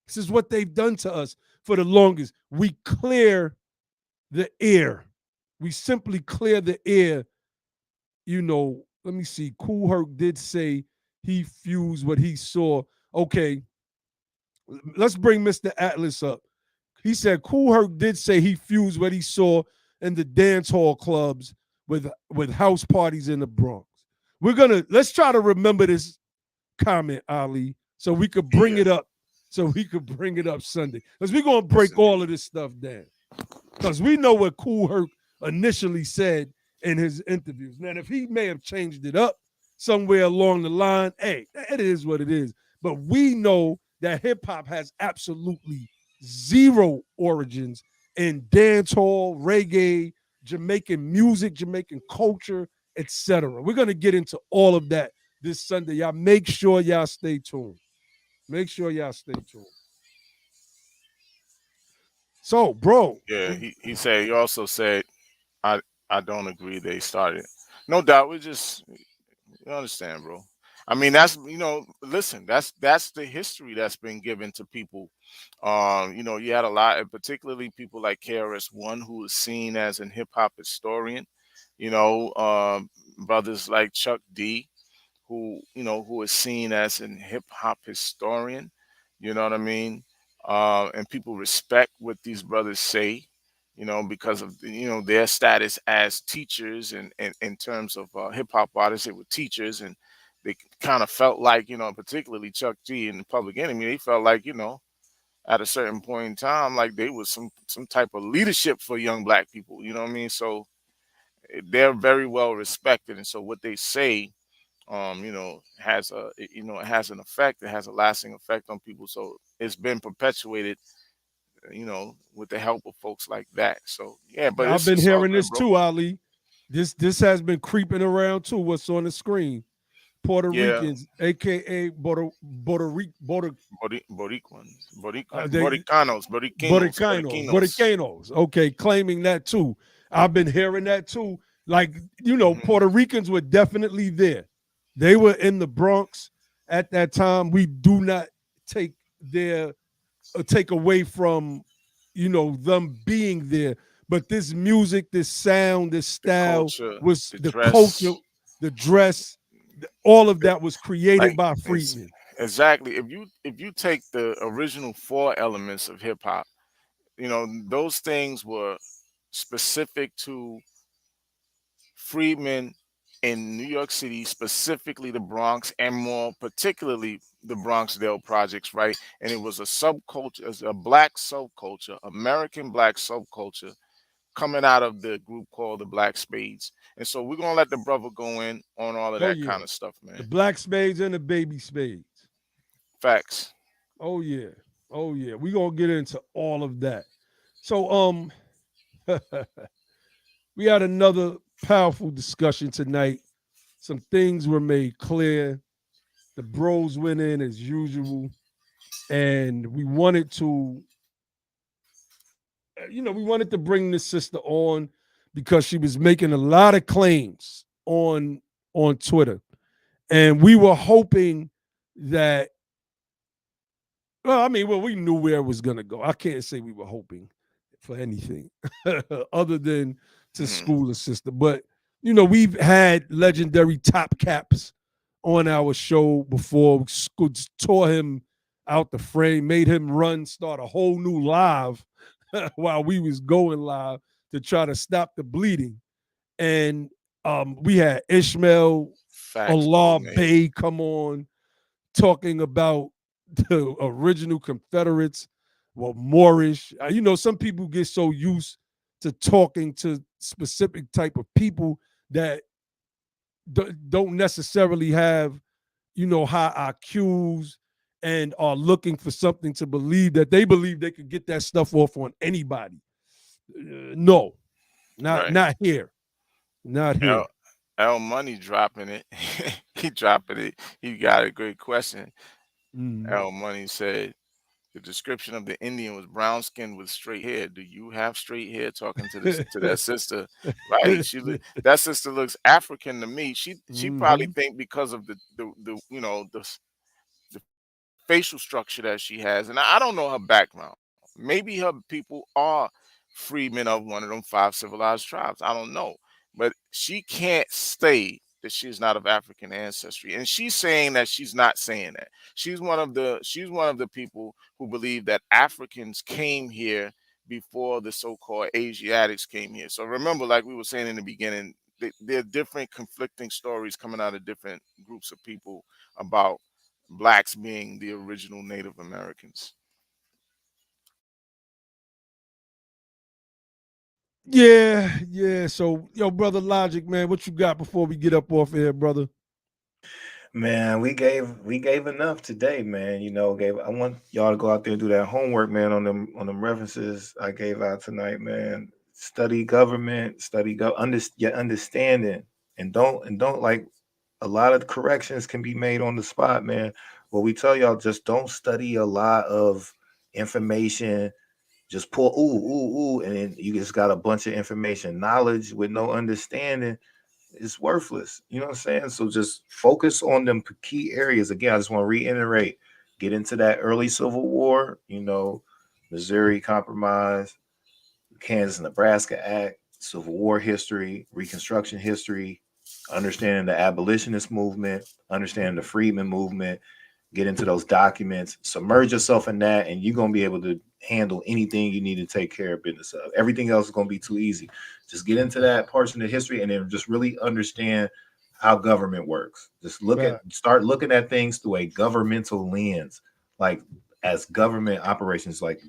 Speaker 1: This is what they've done to us for the longest. We clear the air. We simply clear the air. You know, let me see. Kool Herc did say he fused what he saw. Okay, let's bring Mr. Atlas up. He said Kool Herc did say he fused what he saw in the dance hall clubs with house parties in the Bronx. Let's try to remember this comment, Ali, so we could bring it up. So we could bring it up Sunday. Because we're going to break all of this stuff down. Because we know what Kool Herc initially said in his interviews. Now, if he may have changed it up somewhere along the line, hey, it is what it is. But we know that hip hop has absolutely zero origins in dance hall, reggae, Jamaican music, Jamaican culture, etc. We're going to get into all of that this Sunday. Y'all make sure y'all stay tuned. Make sure y'all stay tuned. So, bro.
Speaker 2: Yeah, he also said, I don't agree they started. No doubt, you understand, bro. I mean, that's, listen, that's the history that's been given to people. You had a lot, and particularly people like KRS-One, who is seen as an hip hop historian. Brothers like Chuck D, who is seen as an hip hop historian. You know what I mean? And people respect what these brothers say. you know, because of you know their status as teachers, and in terms of hip hop artists, they were teachers, and they kind of felt like, you know, particularly Chuck G and the Public Enemy, they felt like, you know, at a certain point in time, like they was some type of leadership for young black people. You know what I mean? So they're very well respected, and so what they say, you know, has a you know, it has an effect. It has a lasting effect on people. So it's been perpetuated, you know, with the help of folks like that. So yeah, but
Speaker 1: I've been
Speaker 2: it's all
Speaker 1: hearing
Speaker 2: good,
Speaker 1: this
Speaker 2: bro.
Speaker 1: too, Ali. This has been creeping around too. What's on the screen? Puerto
Speaker 2: Yeah,
Speaker 1: Ricans, aka they Boricanos,
Speaker 2: Boriquinos.
Speaker 1: Boricanos. Okay, claiming that too. I've been hearing that too. Like, you know,
Speaker 2: Hmm.
Speaker 1: Puerto Ricans were definitely there. They were in the Bronx at that time. We do not take their take away from, you know, them being there. But this music, this sound, this
Speaker 2: The
Speaker 1: style
Speaker 2: culture,
Speaker 1: was
Speaker 2: the
Speaker 1: the culture,
Speaker 2: dress,
Speaker 1: the dress, all of
Speaker 2: it-
Speaker 1: that was created
Speaker 2: like
Speaker 1: by
Speaker 2: it's
Speaker 1: Freedmen.
Speaker 2: exactly, if you take the original four elements of hip hop, you know, those things were specific to freedmen in New York City, specifically the Bronx, and more particularly the Bronxdale projects, right? And it was a subculture, as a black subculture, American black subculture coming out of the group called the Black Spades. And so we're gonna let the brother go in on all of
Speaker 1: Oh
Speaker 2: that
Speaker 1: yeah.
Speaker 2: kind of stuff,
Speaker 1: The
Speaker 2: man.
Speaker 1: black spades and the baby spades.
Speaker 2: Facts.
Speaker 1: Oh yeah. Oh yeah. We're gonna get into all of that. So we had another powerful discussion tonight. Some things were made clear. The bros went in as usual. And we wanted to, you know, we wanted to bring this sister on because she was making a lot of claims on Twitter. And we were hoping that, well, I mean, well, we knew where it was going to go. I can't say we were hoping for anything other than to
Speaker 2: Hmm.
Speaker 1: school a sister. But, you know, we've had legendary top caps on our show before. Tore him out the frame, made him run, start a whole new live while we was going live to try to stop the bleeding. And we had Ishmael
Speaker 2: Facts, brother
Speaker 1: Allah
Speaker 2: man.
Speaker 1: Bay come on talking about the original Confederates, well, Moorish. You know, some people get so used to talking to specific type of people that don't necessarily have, you know, high IQs and are looking for something to believe that they believe they could get that stuff off on anybody. No,
Speaker 2: Right.
Speaker 1: not here, not
Speaker 2: L
Speaker 1: here.
Speaker 2: L Money dropping it. He dropping it. He got a great question.
Speaker 1: Mhm.
Speaker 2: L Money said the description of the Indian was brown skinned with straight hair. Do you have straight hair? Talking to this to that sister, right? That sister looks African to me. She probably
Speaker 1: Mhm.
Speaker 2: think because of the you know the facial structure that she has, and I don't know her background. Maybe her people are freedmen of one of them five civilized tribes. I don't know, but she can't say that she's not of African ancestry, and she's saying that she's not saying that. She's one of the people who believe that Africans came here before the so-called Asiatics came here. So remember, like we were saying in the beginning, there are different conflicting stories coming out of different groups of people about blacks being the original Native Americans.
Speaker 1: Yeah, yeah. So, yo, brother Logic, man, what you got before we get up off here, brother?
Speaker 3: Man, we gave enough today, man. You know, gave I want y'all to go out there and do that homework, man, on them references I gave out tonight, man. Study government, your understanding, and don't like a lot of corrections can be made on the spot, man. What we tell y'all, just don't study a lot of information. Just pull ooh, and then you just got a bunch of information, knowledge with no understanding is worthless. You know what I'm saying? So just focus on them key areas. Again, I just want to reiterate, get into that early Civil War, you know, Missouri Compromise, Kansas Nebraska Act, Civil War history, Reconstruction history, understanding the abolitionist movement, understanding the Freedmen movement, get into those documents, submerge yourself in that, and you're going to be able to handle anything you need to take care of business of. Everything else is going to be too easy. Just get into that portion of history and then just really understand how government works. Just start looking at things through a governmental lens, like as government operations, like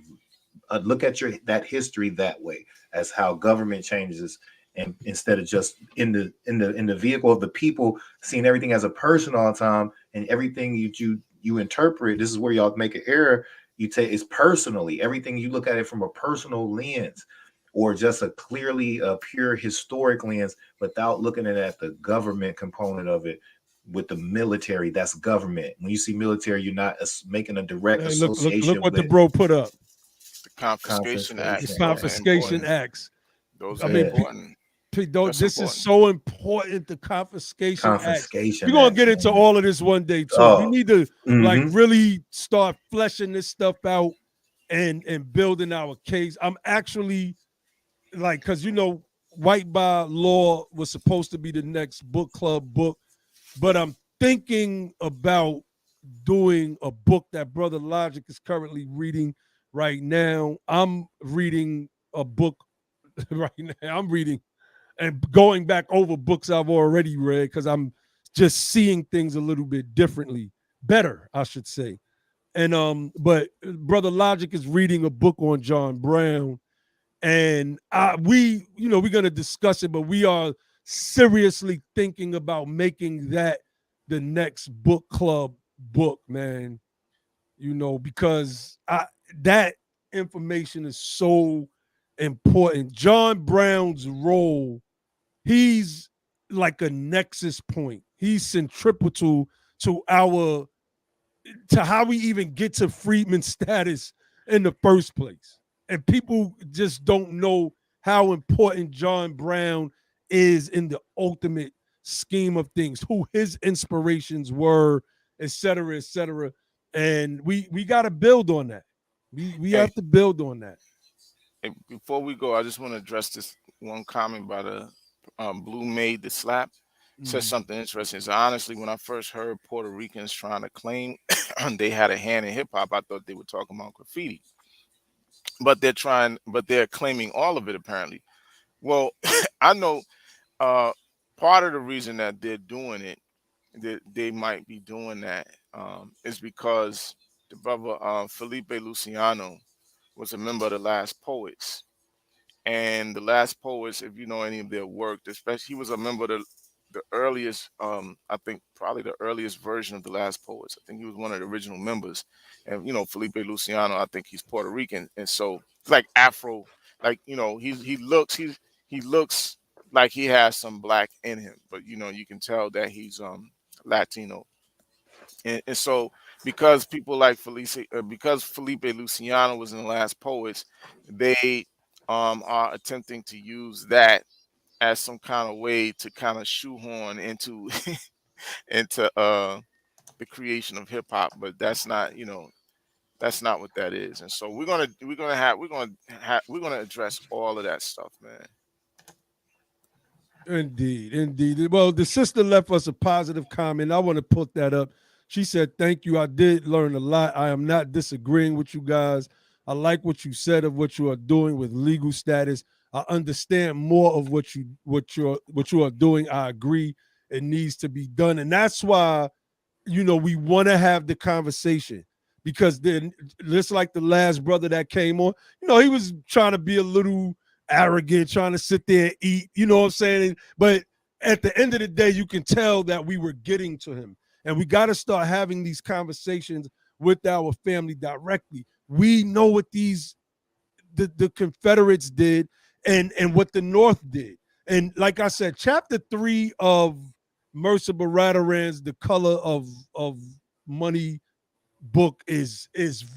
Speaker 3: look at that history that way, as how government changes, and instead of just in the vehicle of the people, seeing everything as a person all the time, and everything you interpret. This is where y'all make an error. You take it's personally, everything you look at it from a personal lens, or just a pure historic lens, without looking at the government component of it. With the military, that's government. When you see military, you're not making a direct association.
Speaker 1: Look what the bro put up.
Speaker 2: The Confiscation Acts.
Speaker 1: The Confiscation Acts.
Speaker 2: Those are important.
Speaker 1: This is so important. The Confiscation Acts. We're gonna get into all of this one day too. We need to like really start fleshing this stuff out and building our case. I'm actually like, because White by Law was supposed to be the next book club book, but I'm thinking about doing a book that Brother Logic is currently reading right now. I'm reading a book right now. I'm reading and going back over books I've already read, because I'm just seeing things a little bit differently, better, I should say. And but Brother Logic is reading a book on John Brown, and we're gonna discuss it, but we are seriously thinking about making that the next book club book, man. Because that information is so important. John Brown's role, he's like a nexus point. He's centripetal to how we even get to freedman status in the first place. And people just don't know how important John Brown is in the ultimate scheme of things, who his inspirations were, et cetera, et cetera. And we got to build on that. We have to build on that.
Speaker 2: And before we go, I just want to address this one comment by the Blue Made the Slap. Says something interesting. So honestly, when I first heard Puerto Ricans trying to claim they had a hand in hip hop, I thought they were talking about graffiti. But they're claiming all of it apparently. Well, I know part of the reason that they're doing it, that they might be doing that, is because the brother Felipe Luciano was a member of the Last Poets. And the Last Poets, if you know any of their work, especially he was a member of the earliest, I think probably the earliest version of the Last Poets. I think he was one of the original members. And Felipe Luciano, I think he's Puerto Rican, and so it's like Afro, like he looks like he has some black in him, but you can tell that he's Latino. And so because people like because Felipe Luciano was in the Last Poets, they are attempting to use that as some kind of way to kind of shoehorn into into the creation of hip hop, but that's not what that is. And so we're gonna address all of that stuff, man.
Speaker 1: Indeed. Well, the sister left us a positive comment. I want to put that up. She said, "Thank you. I did learn a lot. I am not disagreeing with you guys. I like what you said of what you are doing with legal status. I understand more of what you are doing. I agree. It needs to be done, and that's why, we want to have the conversation, because then, just like the last brother that came on, he was trying to be a little arrogant, trying to sit there and eat. You know what I'm saying? But at the end of the day, you can tell that we were getting to him, and we got to start having these conversations with our family directly. We know what the Confederates did and what the North did. And like I said, chapter 3 of Mercer Baradaran's The Color of Money book is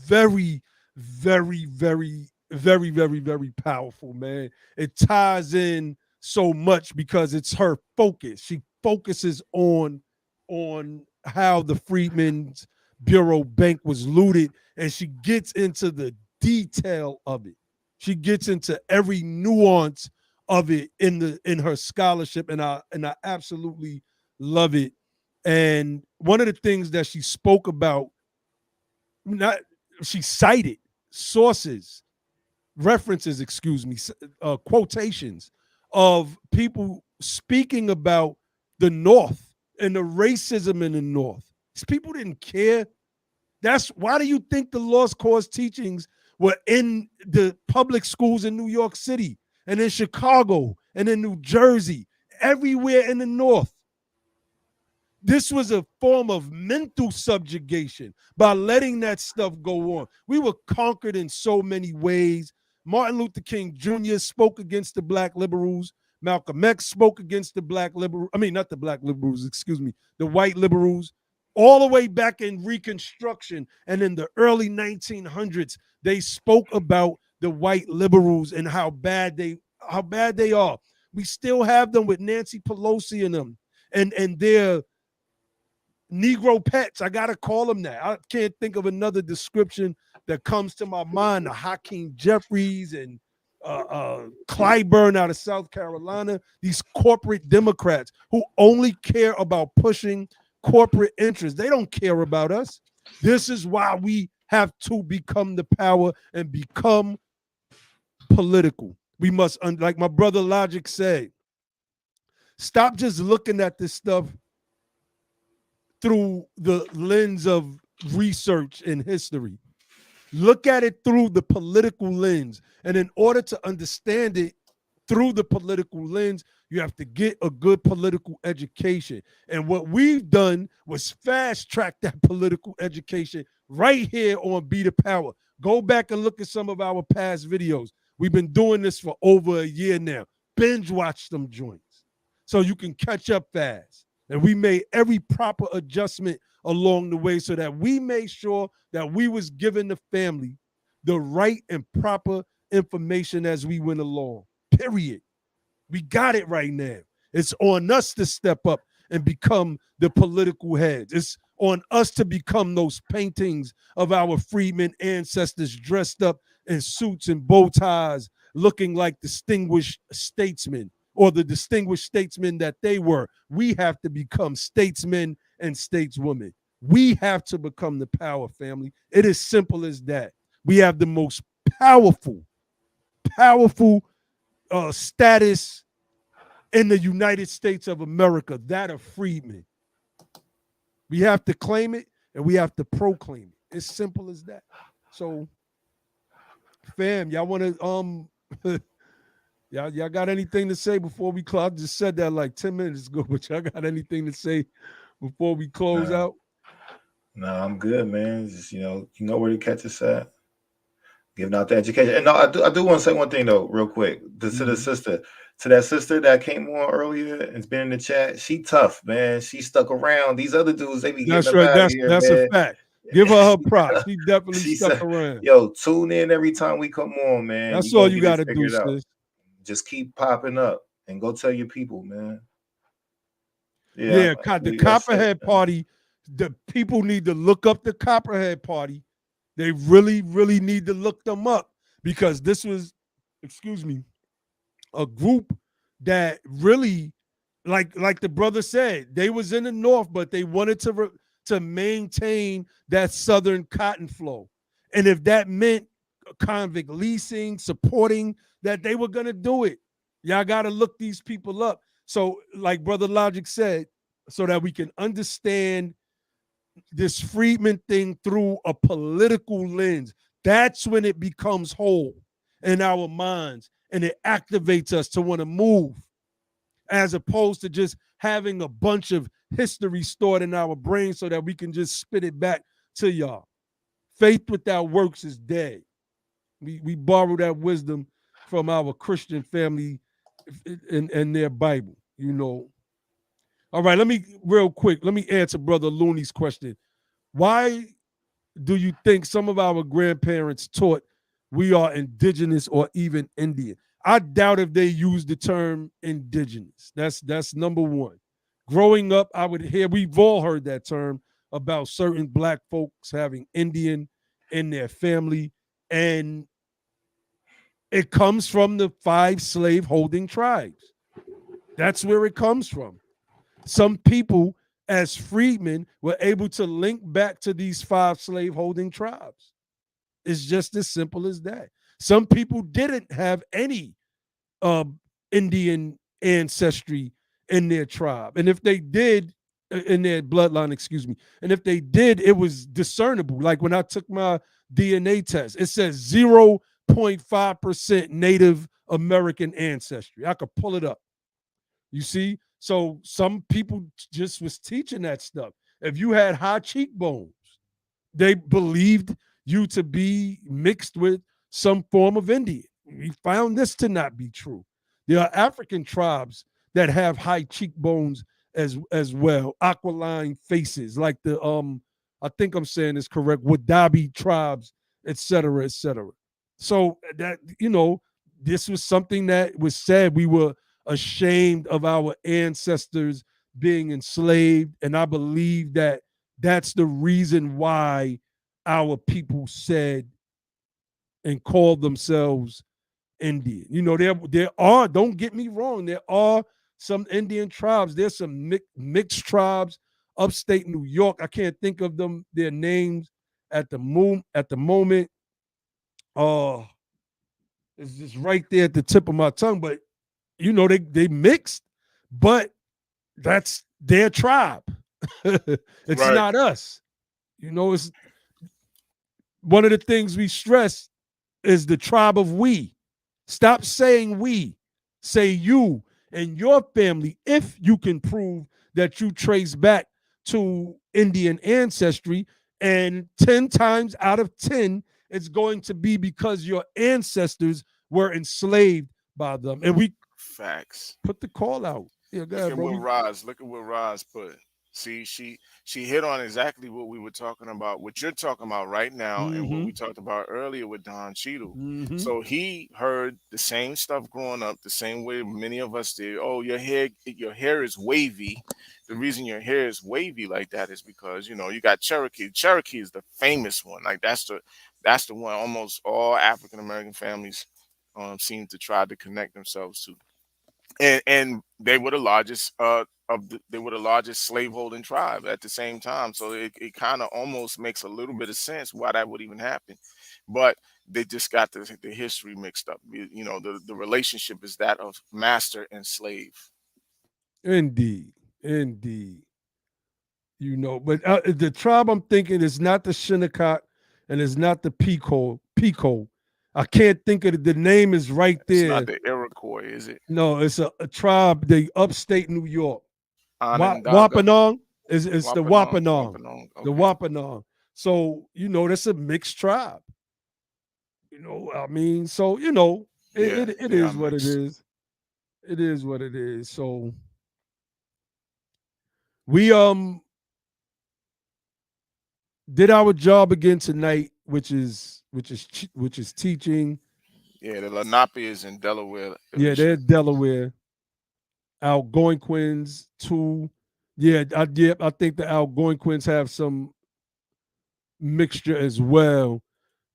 Speaker 1: very, very, very, very, very, very powerful, man. It ties in so much because it's her focus. She focuses on how the Freedmen's Bureau Bank was looted, and she gets into the detail of it. She gets into every nuance of it in her scholarship, and I absolutely love it. And one of the things that she spoke about she cited sources, references, quotations of people speaking about the North and the racism in the North. These people didn't care. That's why do you think the lost cause teachings were in the public schools in New York City and in Chicago and in New Jersey, everywhere in the North? This was a form of mental subjugation by letting that stuff go on. We were conquered in so many ways. Martin Luther King Jr. spoke against the black liberals. Malcolm X spoke against the black liberals. I mean, not the black liberals, excuse me, the white liberals. All the way back in Reconstruction and in the early 1900s, they spoke about the white liberals and how bad they are. We still have them with Nancy Pelosi and them and their Negro pets. I gotta call them that. I can't think of another description that comes to my mind. The Hakeem Jeffries and Clyburn out of South Carolina. These corporate Democrats who only care about pushing corporate interests. They don't care about us. This is why we have to become the power and become political. We must, like my brother Logic said, stop just looking at this stuff through the lens of research and history. Look at it through the political lens. And in order to understand it through the political lens, you have to get a good political education. And what we've done was fast track that political education right here on Be the Power. Go back and look at some of our past videos. We've been doing this for over a year now. Binge watch them joints so you can catch up fast. And we made every proper adjustment along the way so that we made sure that we was giving the family the right and proper information as we went along, period. We got it right now. It's on us to step up and become the political heads. It's on us to become those paintings of our freedmen ancestors dressed up in suits and bow ties, looking like distinguished statesmen or the distinguished statesmen that they were. We have to become statesmen and stateswomen. We have to become the power, family. It is simple as that. We have the most powerful status in the United States of America, that of freedmen. We have to claim it and we have to proclaim it. It's simple as that. So, fam, y'all want to y'all got anything to say before we close? I just said that like 10 minutes ago, but y'all got anything to say before we close out?
Speaker 3: No, I'm good, man. Just you know where to catch us at. Giving out the education. And no, I do want to say one thing though, real quick. To that sister that came on earlier and's been in the chat. She tough, man. She stuck around. These other dudes, they be getting up out of here. That's
Speaker 1: a fact. Give her props. She definitely stuck around.
Speaker 3: Yo, tune in every time we come on, man.
Speaker 1: That's all you got to do, sis.
Speaker 3: Just keep popping up and go tell your people, man.
Speaker 1: Yeah, the Copperhead Party. The people need to look up the Copperhead Party. They really, really need to look them up because this was, a group that really, like the brother said, they was in the North, but they wanted to maintain that Southern cotton flow. And if that meant convict leasing, supporting that, they were going to do it. Y'all got to look these people up. So like Brother Logic said, so that we can understand this Freedmen thing through a political lens. That's when it becomes whole in our minds and it activates us to want to move, as opposed to just having a bunch of history stored in our brains so that we can just spit it back to y'all. Faith without works is dead. We borrow that wisdom from our Christian family and their Bible, All right, let me answer Brother Looney's question. Why do you think some of our grandparents taught we are indigenous or even Indian? I doubt if they use the term indigenous. That's number one. Growing up, we've all heard that term about certain black folks having Indian in their family, and it comes from the 5 slave-holding tribes. That's where it comes from. Some people as freedmen, were able to link back to these 5 slaveholding tribes. It's just as simple as that. Some people didn't have any uh, Indian ancestry in their tribe. And if they did, in their bloodline, excuse me, and if they did, it was discernible. Like when I took my DNA test, it says 0.5% Native American ancestry. I could pull it up. You see? So some people just was teaching that stuff. If you had high cheekbones, they believed you to be mixed with some form of Indian. We found this to not be true. There are African tribes that have high cheekbones as well, aquiline faces, like the I think I'm saying this correct, Wadabi tribes, etc., etc. So that this was something that was said. We were ashamed of our ancestors being enslaved, and I believe that that's the reason why our people said and called themselves Indian. There are, don't get me wrong, there are some Indian tribes. There's some mixed tribes upstate New York. I can't think of their names at the moment. Oh, it's just right there at the tip of my tongue. But they mixed, but that's their tribe. It's
Speaker 2: Right.
Speaker 1: not us. It's one of the things we stress is the tribe of we. Stop saying we. Say you and your family if you can prove that you trace back to Indian ancestry. And 10 times out of 10, it's going to be because your ancestors were enslaved by them. And we
Speaker 2: Facts.
Speaker 1: put the call out. Yeah, go ahead, bro.
Speaker 2: Look at what Roz put. See, she hit on exactly what we were talking about, what you're talking about right now, and what we talked about earlier with Don Cheadle. So he heard the same stuff growing up, the same way many of us did. Oh, your hair is wavy. The reason your hair is wavy like that is because you got Cherokee. Cherokee is the famous one. Like that's the one almost all African American families seem to try to connect themselves to. And they were the largest they were the largest slaveholding tribe at the same time. So it kind of almost makes a little bit of sense why that would even happen. But they just got the history mixed up. The relationship is that of master and slave.
Speaker 1: Indeed. But the tribe I'm thinking is not the Shinnecock and it's not the Pico. I can't think of it. The name is right
Speaker 2: It's
Speaker 1: there.
Speaker 2: not the Iroquois, is it?
Speaker 1: No, it's a tribe, they upstate New York.
Speaker 2: Onondaga?
Speaker 1: Wapanong is the Wapanong.
Speaker 2: Wapanong.
Speaker 1: The
Speaker 2: Okay.
Speaker 1: Wapanong. So, that's a mixed tribe. I mean, so, it
Speaker 2: they are
Speaker 1: is what it
Speaker 2: mixed.
Speaker 1: is. It is what it is. So we did our job again tonight, which is teaching.
Speaker 2: Yeah, the Lenape is in Delaware.
Speaker 1: Yeah, they're Delaware. Algonquins too. Yeah, I think the Algonquins have some mixture as well.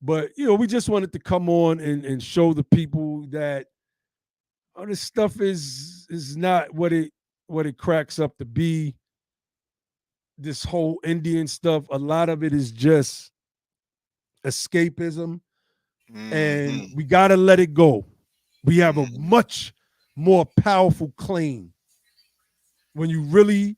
Speaker 1: But we just wanted to come on and show the people that this stuff is not what it cracks up to be. This whole Indian stuff, a lot of it is just escapism, and we got to let it go. We have a much more powerful claim when you really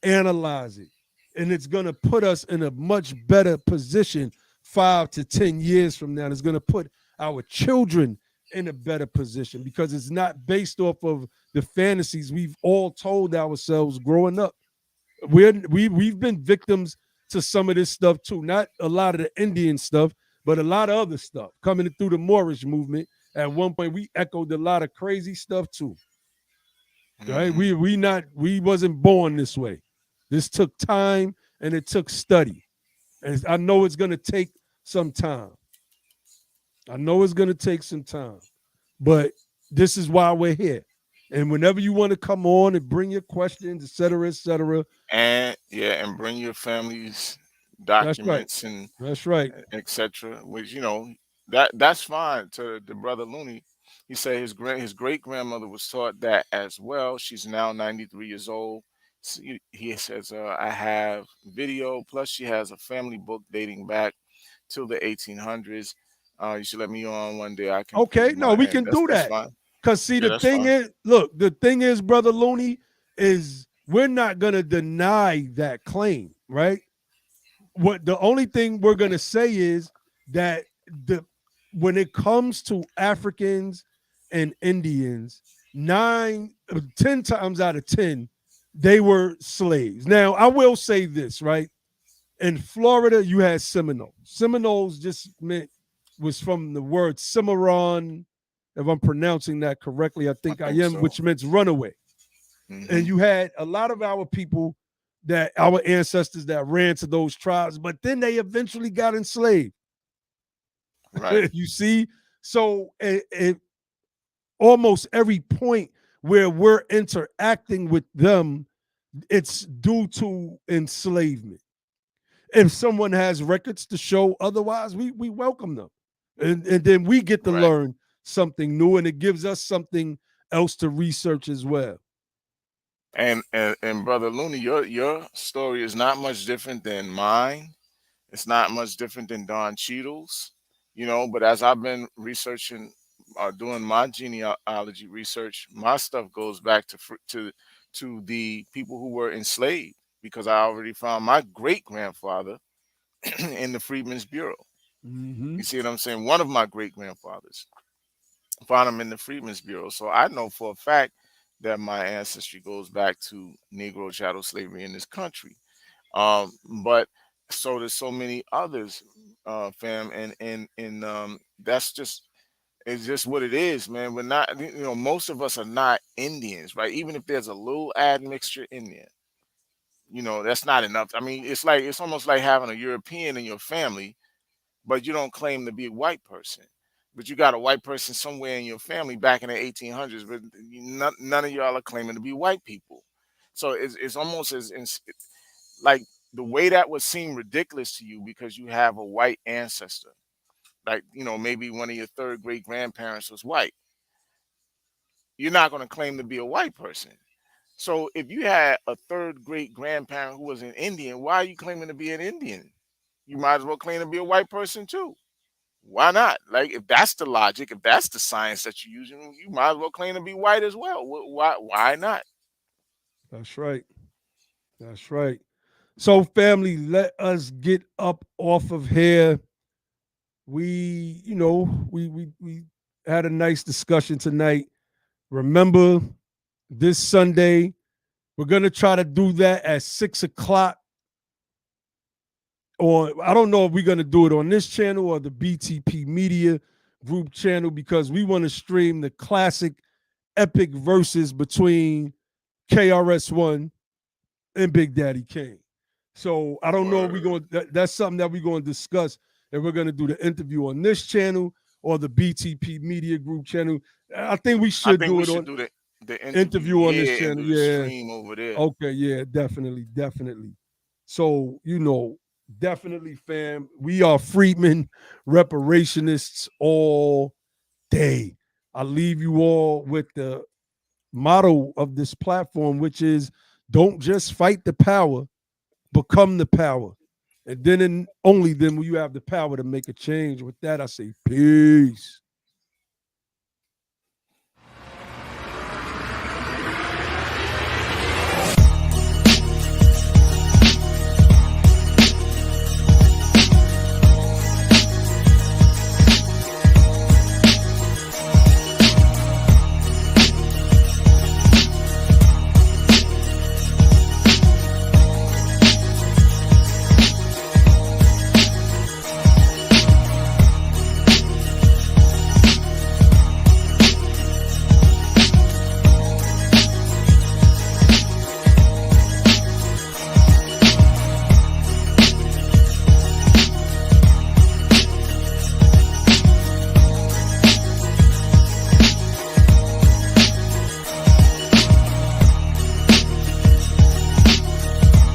Speaker 1: analyze it, and it's going to put us in a much better position 5 to 10 years from now. It's going to put our children in a better position because it's not based off of the fantasies we've all told ourselves growing up. We've been victims to some of this stuff too. Not a lot of the Indian stuff, but a lot of other stuff coming through the Moorish movement. At one point, we echoed a lot of crazy stuff too. Right? We wasn't born this way. This took time and it took study. And I know it's gonna take some time. But this is why we're here. And whenever you want to come on and bring your questions, et cetera,
Speaker 2: and bring your family's
Speaker 1: that's right.
Speaker 2: documents and
Speaker 1: That's right.
Speaker 2: etc. Which that's fine. To the brother Looney, he said his great grandmother was taught that as well. She's now 93 years old. he says, I have video, plus she has a family book dating back till the 1800s. You should let me on one day. I can
Speaker 1: Okay,
Speaker 2: prove
Speaker 1: no,
Speaker 2: my
Speaker 1: we
Speaker 2: end.
Speaker 1: can do
Speaker 2: That's
Speaker 1: that.
Speaker 2: fine.
Speaker 1: Because see,
Speaker 2: Yeah,
Speaker 1: the
Speaker 2: that's
Speaker 1: thing
Speaker 2: fine.
Speaker 1: is, look, the thing is, Brother Looney, is we're not gonna deny that claim, right? What the only thing we're gonna say is that the when it comes to Africans and Indians, 10 times out of 10, they were slaves. Now, I will say this, right? In Florida, you had Seminoles. Seminoles just was from the word Cimarron, if I'm pronouncing that correctly. I
Speaker 2: I
Speaker 1: think I
Speaker 2: think
Speaker 1: am,
Speaker 2: so.
Speaker 1: which means runaway. And
Speaker 2: Hmm.
Speaker 1: you had a lot of our people that our ancestors that ran to those tribes, but then they eventually got enslaved.
Speaker 2: Right.
Speaker 1: You see? So almost every point where we're interacting with them, it's due to enslavement. If someone has records to show otherwise, we welcome them. And then we get to
Speaker 2: Right.
Speaker 1: learn something new, and it gives us something else to research as well.
Speaker 2: And Brother Looney, your story is not much different than mine. It's not much different than Don Cheadle's, But as I've been researching, doing my genealogy research, my stuff goes back to the people who were enslaved, because I already found my great grandfather in the Freedmen's Bureau.
Speaker 1: Mm-hmm.
Speaker 2: You see what I'm saying? One of my great grandfathers found him in the Freedmen's Bureau, so I know for a fact that my ancestry goes back to Negro chattel slavery in this country. But so there's so many others, fam, and that's just it's just what it is, man. We're not, most of us are not Indians, right? Even if there's a little admixture in there, that's not enough. I mean, it's almost like having a European in your family, but you don't claim to be a white person. But you got a white person somewhere in your family back in the 1800s, but none of y'all are claiming to be white people. So it's almost like the way that would seem ridiculous to you because you have a white ancestor, like maybe one of your third great grandparents was white. You're not going to claim to be a white person. So if you had a third great grandparent who was an Indian, why are you claiming to be an Indian? You might as well claim to be a white person too. Why not? Like, if that's the logic, if that's the science that you're using, you might as well claim to be white as well. Why not?
Speaker 1: That's right. That's right. So, family, let us get up off of here. We had a nice discussion tonight. Remember, this Sunday, we're gonna try to do that at 6 o'clock. Or I don't know if we're gonna do it on this channel or the BTP Media Group channel, because we want to stream the classic epic verses between KRS-One and Big Daddy Kane. So I don't know if we're
Speaker 2: Word.
Speaker 1: going. That's something that we're going to discuss, if we're going to do the interview on this channel or the BTP Media Group channel. I think we
Speaker 2: I
Speaker 1: should
Speaker 2: think
Speaker 1: do
Speaker 2: we
Speaker 1: it
Speaker 2: should
Speaker 1: on
Speaker 2: do the interview
Speaker 1: interview on this
Speaker 2: here and
Speaker 1: channel.
Speaker 2: do the
Speaker 1: Yeah.
Speaker 2: stream over there.
Speaker 1: Okay. Yeah. Definitely. Definitely. So definitely, fam. We are Freedmen reparationists all day. I leave you all with the motto of this platform, which is don't just fight the power, become the power. And then and only then will you have the power to make a change. With that, I say peace.